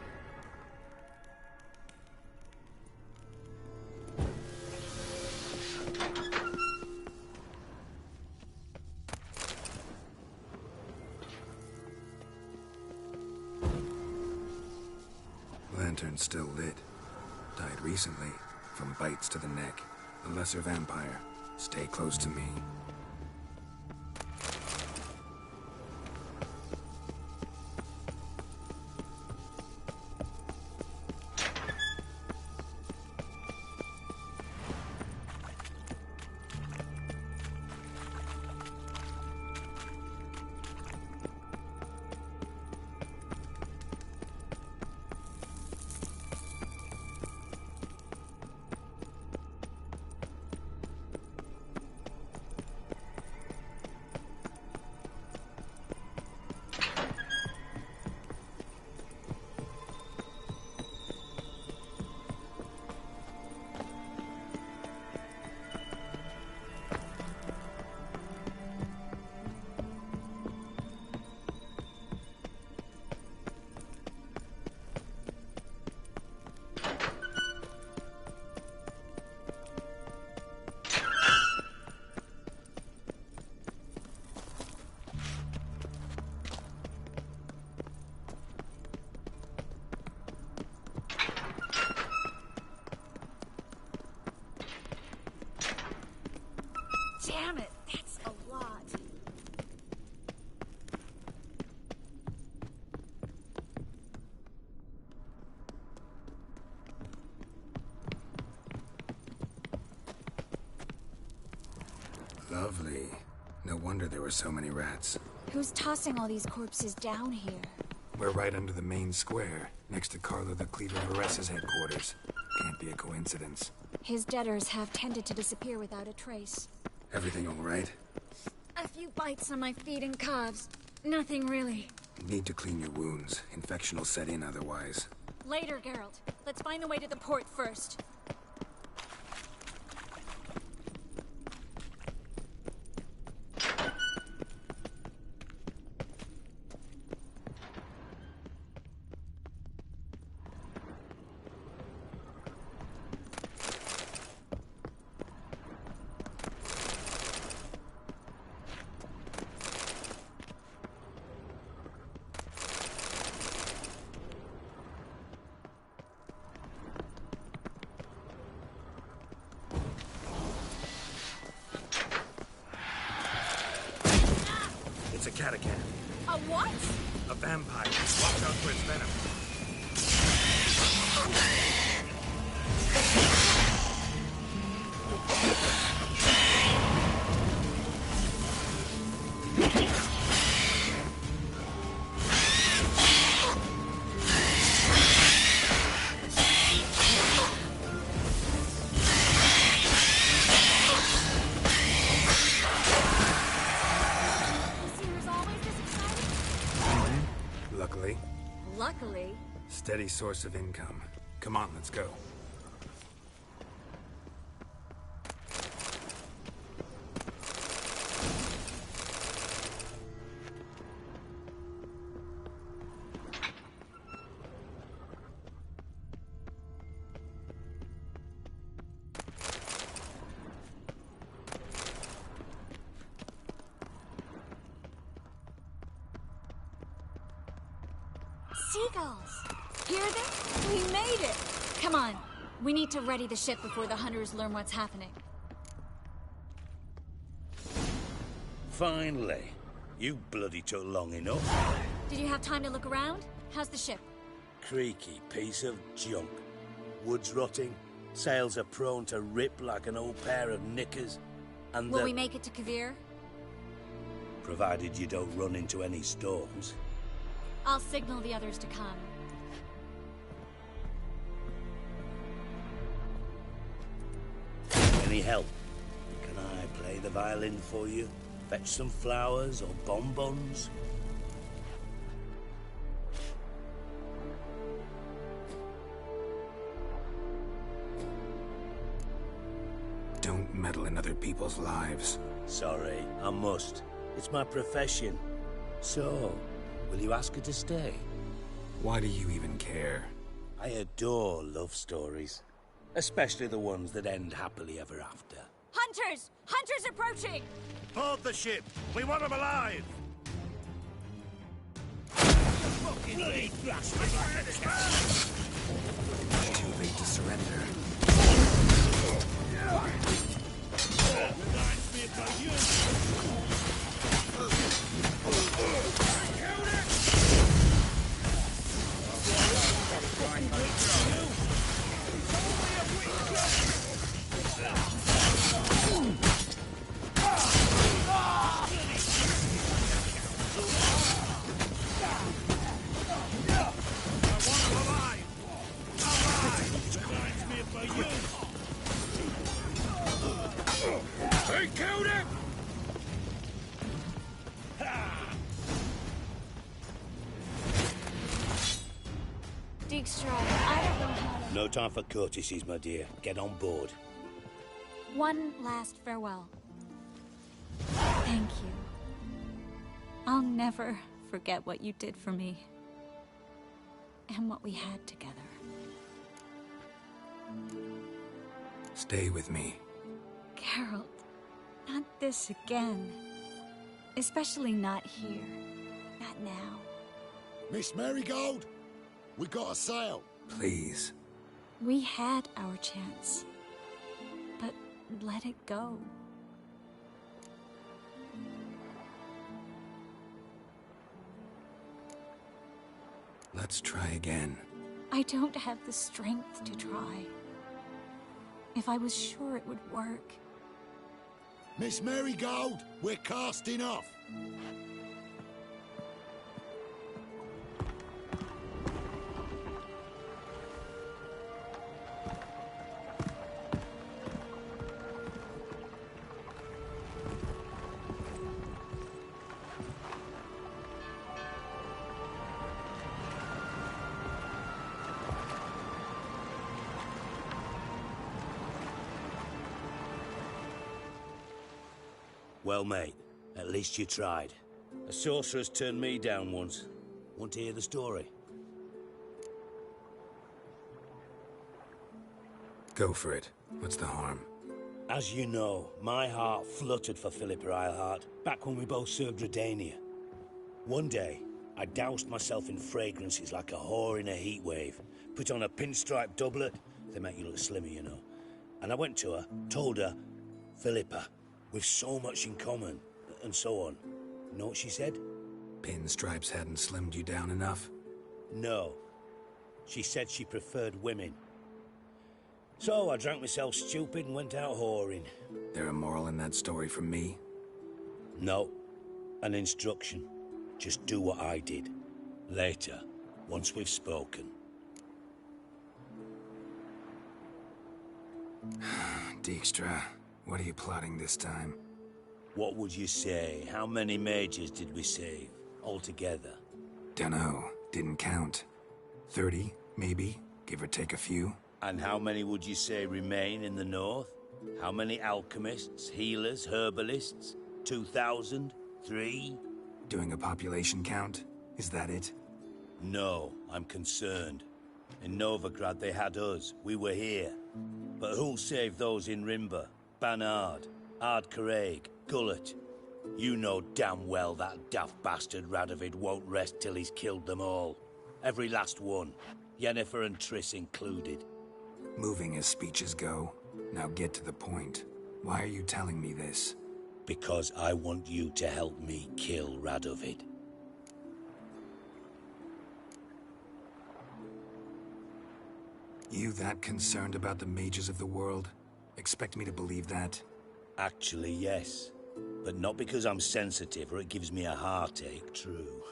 Lantern's still lit. Died recently, from bites to the neck. A lesser vampire. Stay close to me. Damn it, that's a lot. Lovely. No wonder there were so many rats. Who's tossing all these corpses down here? We're right under the main square, next to Carlo the Cleaver Varessa's headquarters. Can't be a coincidence. His debtors have tended to disappear without a trace. Everything all right? A few bites on my feet and calves. Nothing really. Need to clean your wounds. Infection will set in otherwise. Later, Geralt. Let's find the way to the port first. It's a catachan. A what? A vampire. Watch out for its venom. Luckily. Steady source of income. Come on, let's go. Seagulls! Hear them? We made it! Come on. We need to ready the ship before the hunters learn what's happening. Finally. You bloody took long enough. Did you have time to look around? How's the ship? Creaky piece of junk. Wood's rotting. Sails are prone to rip like an old pair of knickers. And Will we make it to Kavir? Provided you don't run into any storms. I'll signal the others to come. Any help? Can I play the violin for you? Fetch some flowers or bonbons? Don't meddle in other people's lives. Sorry, I must. It's my profession. So, will you ask her to stay? Why do you even care? I adore love stories. Especially the ones that end happily ever after. Hunters! Hunters approaching! Board the ship! We want them alive! Too late to surrender. They killed him! Dijkstra, I don't know how to... No time for courtesies, my dear. Get on board. One last farewell. Thank you. I'll never forget what you did for me. And what we had together. Stay with me. Geralt, not this again. Especially not here. Not now. Miss Marigold, we got a sail. Please. We had our chance. But let it go. Let's try again. I don't have the strength to try. If I was sure it would work. Miss Marigold, we're casting off. Well, mate, at least you tried. A sorceress turned me down once. Want to hear the story? Go for it. What's the harm? As you know, my heart fluttered for Philippa Eilhart back when we both served Redania. One day, I doused myself in fragrances like a whore in a heat wave. Put on a pinstripe doublet. They make you look slimmer, you know. And I went to her, told her, Philippa, we've so much in common, and so on. You know what she said? Pinstripes hadn't slimmed you down enough? No. She said she preferred women. So I drank myself stupid and went out whoring. There a moral in that story from me? No. An instruction. Just do what I did. Later, once we've spoken. Dijkstra, what are you plotting this time? What would you say? How many mages did we save, altogether? Dunno. Didn't count. 30, maybe? Give or take a few? And how many would you say remain in the north? How many alchemists, healers, herbalists? 2,000? 3? Doing a population count? Is that it? No, I'm concerned. In Novigrad they had us. We were here. But who'll save those in Rimba? Banard, Ardcaraig, Gullet? You know damn well that daft bastard Radovid won't rest till he's killed them all. Every last one. Yennefer and Triss included. Moving as speeches go. Now get to the point. Why are you telling me this? Because I want you to help me kill Radovid. You that concerned about the mages of the world? Expect me to believe that? Actually, yes. But not because I'm sensitive or it gives me a heartache, true.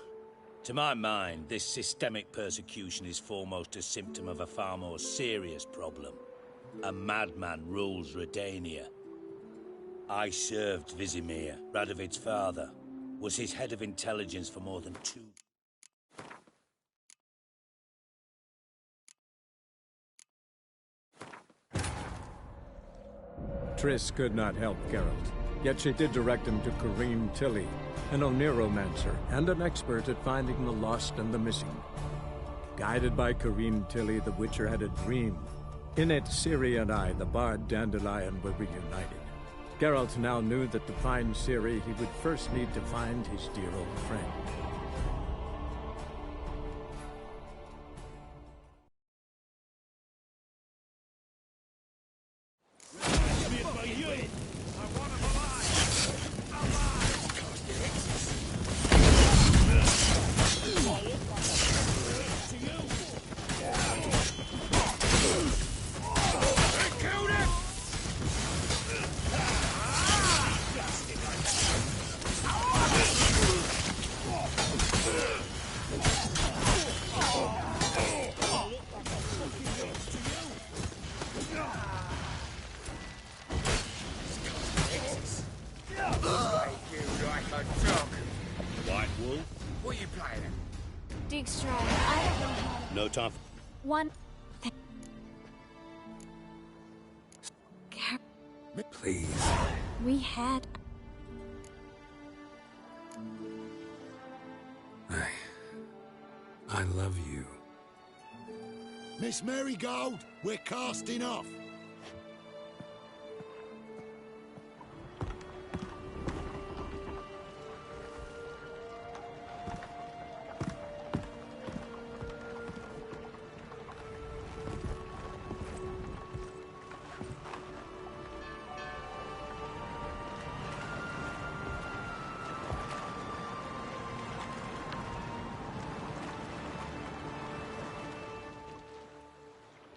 To my mind, this systemic persecution is foremost a symptom of a far more serious problem. A madman rules Redania. I served Vizimir, Radovid's father. Was his head of intelligence for more than 2... Triss could not help Geralt, yet she did direct him to Corrine Tilly, an Oniromancer and an expert at finding the lost and the missing. Guided by Corinne Tilly, the Witcher had a dream. In it, Ciri and I, the bard Dandelion, were reunited. Geralt now knew that to find Ciri, he would first need to find his dear old friend. Dijkstra, I don't know how to... No time. One thing. Please. We had... I love you. Miss Marigold, we're casting off.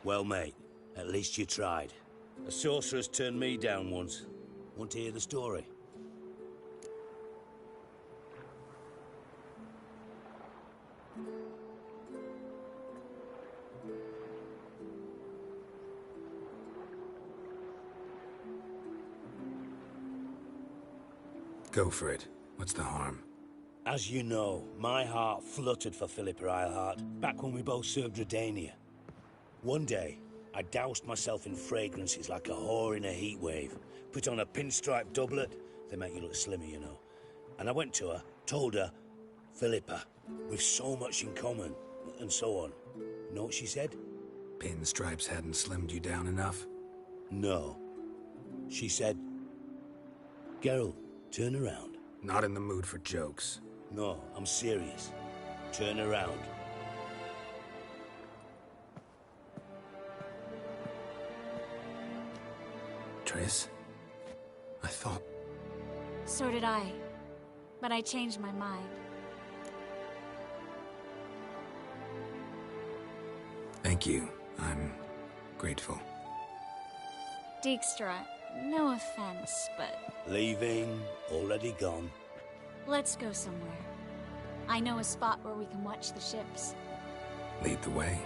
Well, mate, at least you tried. A sorceress turned me down once. Want to hear the story? Go for it. What's the harm? As you know, my heart fluttered for Philippa Eilhart back when we both served Redania. One day, I doused myself in fragrances like a whore in a heat wave. Put on a pinstripe doublet, they make you look slimmer, you know. And I went to her, told her, Philippa, we've so much in common, and so on. You know what she said? Pinstripes hadn't slimmed you down enough? No. She said, Geralt, turn around. Not in the mood for jokes. No, I'm serious. Turn around. Triss? I thought... So did I. But I changed my mind. Thank you. I'm grateful. Dijkstra, no offense, but... Leaving, already gone. Let's go somewhere. I know a spot where we can watch the ships. Lead the way.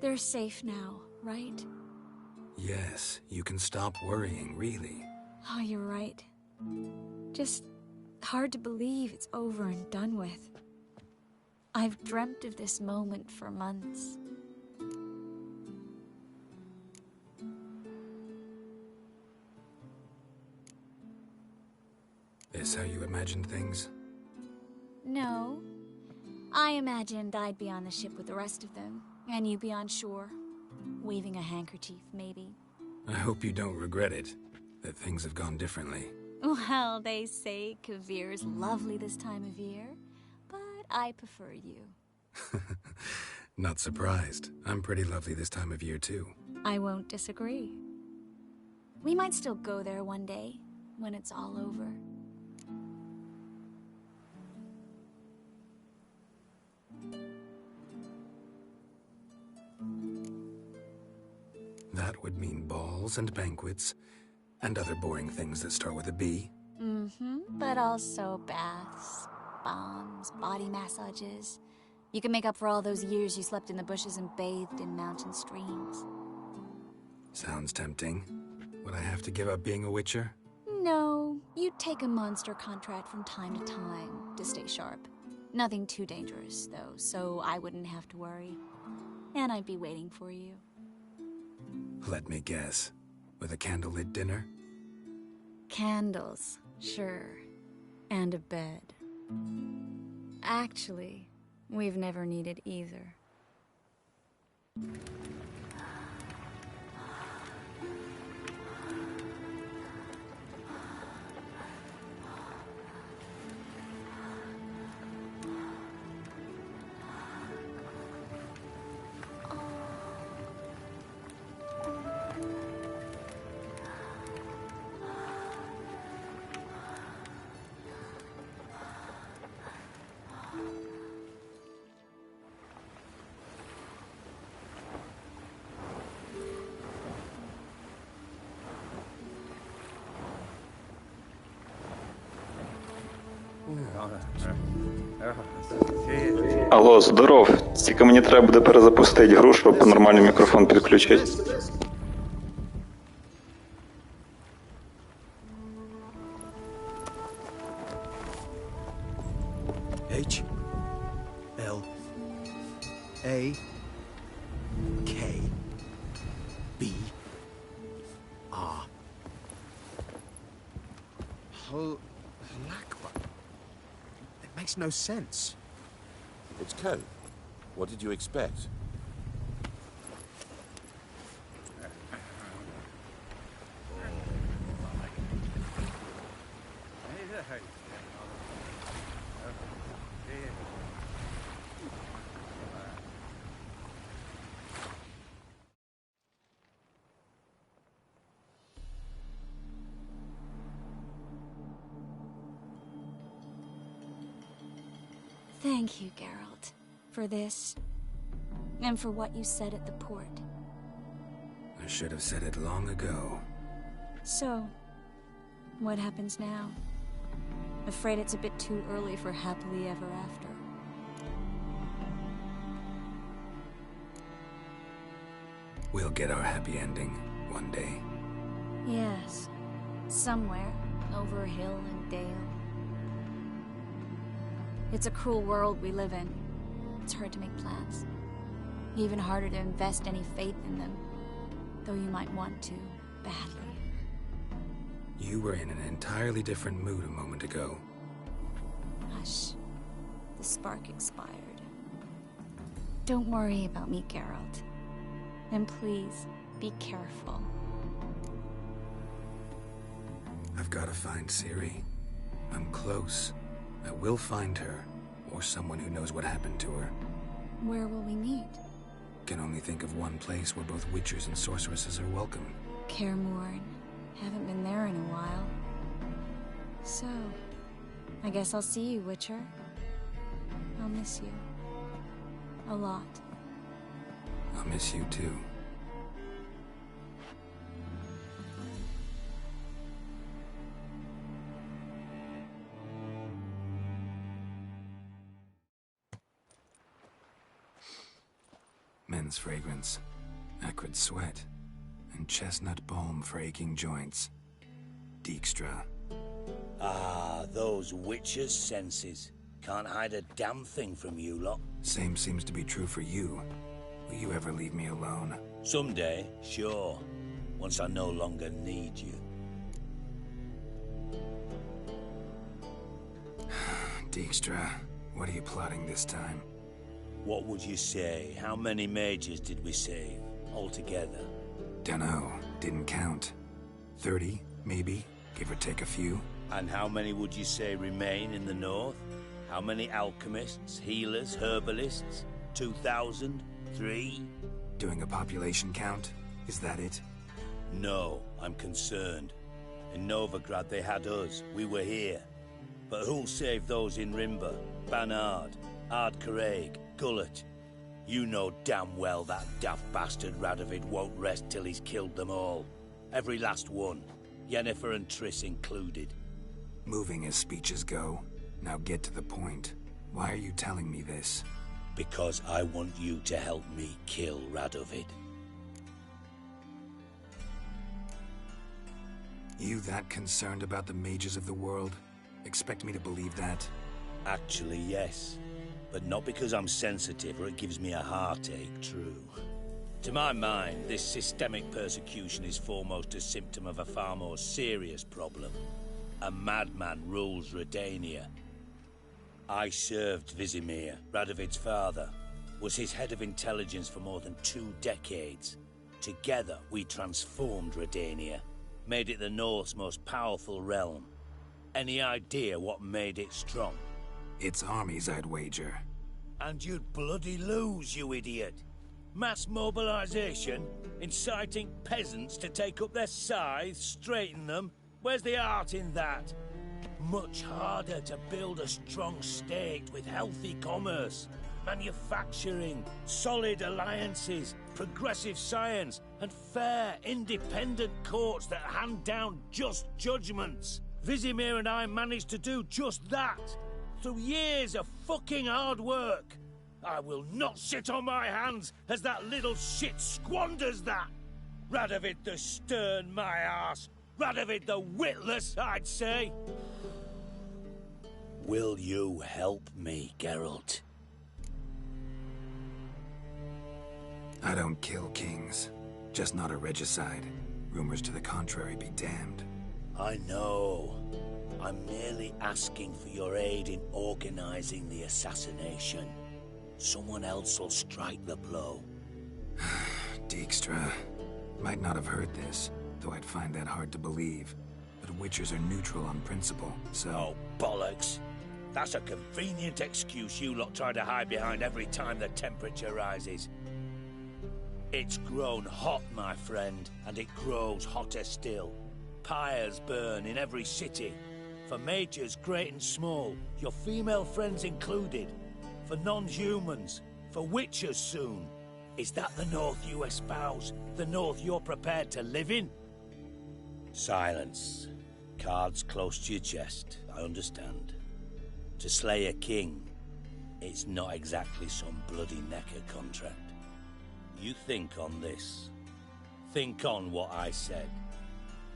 They're safe now, right? Yes, you can stop worrying, really. Oh, you're right. Just hard to believe it's over and done with. I've dreamt of this moment for months. This how you imagined things? No. I imagined I'd be on the ship with the rest of them, and you be on shore. Waving a handkerchief, maybe. I hope you don't regret it, that things have gone differently. Well, they say Kavir's lovely this time of year, but I prefer you. Not surprised. I'm pretty lovely this time of year, too. I won't disagree. We might still go there one day, when it's all over. That would mean balls and banquets, and other boring things that start with a B. Mm-hmm, but also baths, bombs, body massages. You can make up for all those years you slept in the bushes and bathed in mountain streams. Sounds tempting. Would I have to give up being a Witcher? No, you'd take a monster contract from time to time to stay sharp. Nothing too dangerous, though, so I wouldn't have to worry. And I'd be waiting for you. Let me guess. With a candlelit dinner? Candles, sure. And a bed. Actually, we've never needed either. Алло, здоров. Тільки мені треба буде перезапустити гру, щоб по нормальний мікрофон підключити. H L A K B R Halakba. It makes no sense. It's code. What did you expect? Thank you, Geralt, for this, and for what you said at the port. I should have said it long ago. So, what happens now? Afraid it's a bit too early for happily ever after. We'll get our happy ending one day. Yes, somewhere, over hill and dale. It's a cruel world we live in. It's hard to make plans. Even harder to invest any faith in them. Though you might want to, badly. You were in an entirely different mood a moment ago. Hush. The spark expired. Don't worry about me, Geralt. And please, be careful. I've got to find Ciri. I'm close. I will find her, or someone who knows what happened to her. Where will we meet? Can only think of one place where both witchers and sorceresses are welcome. Kaer Morhen. Haven't been there in a while. So, I guess I'll see you, Witcher. I'll miss you. A lot. I'll miss you too. Men's fragrance, acrid sweat, and chestnut balm for aching joints. Dijkstra. Ah, those witches' senses. Can't hide a damn thing from you lot. Same seems to be true for you. Will you ever leave me alone? Someday, sure. Once I no longer need you. Dijkstra, what are you plotting this time? What would you say? How many mages did we save, altogether? Dunno. Didn't count. 30, maybe, give or take a few. And how many would you say remain in the north? How many alchemists, healers, herbalists? 2,000? 3? Doing a population count? Is that it? No, I'm concerned. In Novigrad they had us, we were here. But who'll save those in Rimba? Banard, Ardcaraig, Gullet? You know damn well that daft bastard Radovid won't rest till he's killed them all. Every last one. Yennefer and Triss included. Moving as speeches go. Now get to the point. Why are you telling me this? Because I want you to help me kill Radovid. You that concerned about the mages of the world? Expect me to believe that? Actually, yes. But not because I'm sensitive or it gives me a heartache, true. To my mind, this systemic persecution is foremost a symptom of a far more serious problem. A madman rules Redania. I served Vizimir, Radovid's father, was his head of intelligence for more than 2 decades. Together, we transformed Redania, made it the North's most powerful realm. Any idea what made it strong? Its armies, I'd wager. And you'd bloody lose, you idiot. Mass mobilization, inciting peasants to take up their scythes, straighten them. Where's the art in that? Much harder to build a strong state with healthy commerce, manufacturing, solid alliances, progressive science, and fair, independent courts that hand down just judgments. Vizimir and I managed to do just that, through years of fucking hard work. I will not sit on my hands as that little shit squanders that. Radovid the stern, my ass. Radovid the witless, I'd say. Will you help me, Geralt? I don't kill kings. Just not a regicide. Rumors to the contrary be damned. I know. I'm merely asking for your aid in organizing the assassination. Someone else will strike the blow. Dijkstra. Might not have heard this, though I'd find that hard to believe. But Witchers are neutral on principle, so... Oh, bollocks. That's a convenient excuse you lot try to hide behind every time the temperature rises. It's grown hot, my friend, and it grows hotter still. Pyres burn in every city. For mages great and small, your female friends included. For non-humans, for Witchers soon. Is that the North you espouse? The North you're prepared to live in? Silence. Cards close to your chest, I understand. To slay a king, it's not exactly some bloody necker contract. You think on this. Think on what I said.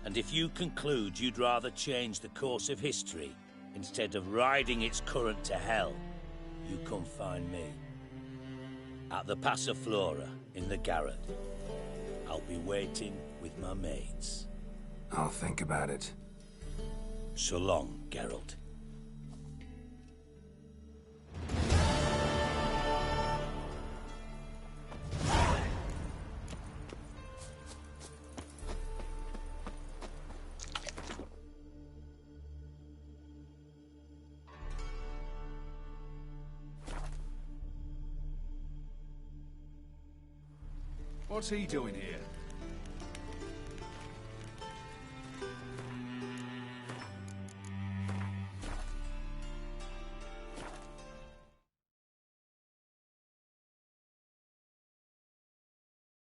And if you conclude you'd rather change the course of history instead of riding its current to hell, you come find me. At the Passiflora in the Garrett. I'll be waiting with my mates. I'll think about it. So long, Geralt. What's he doing here?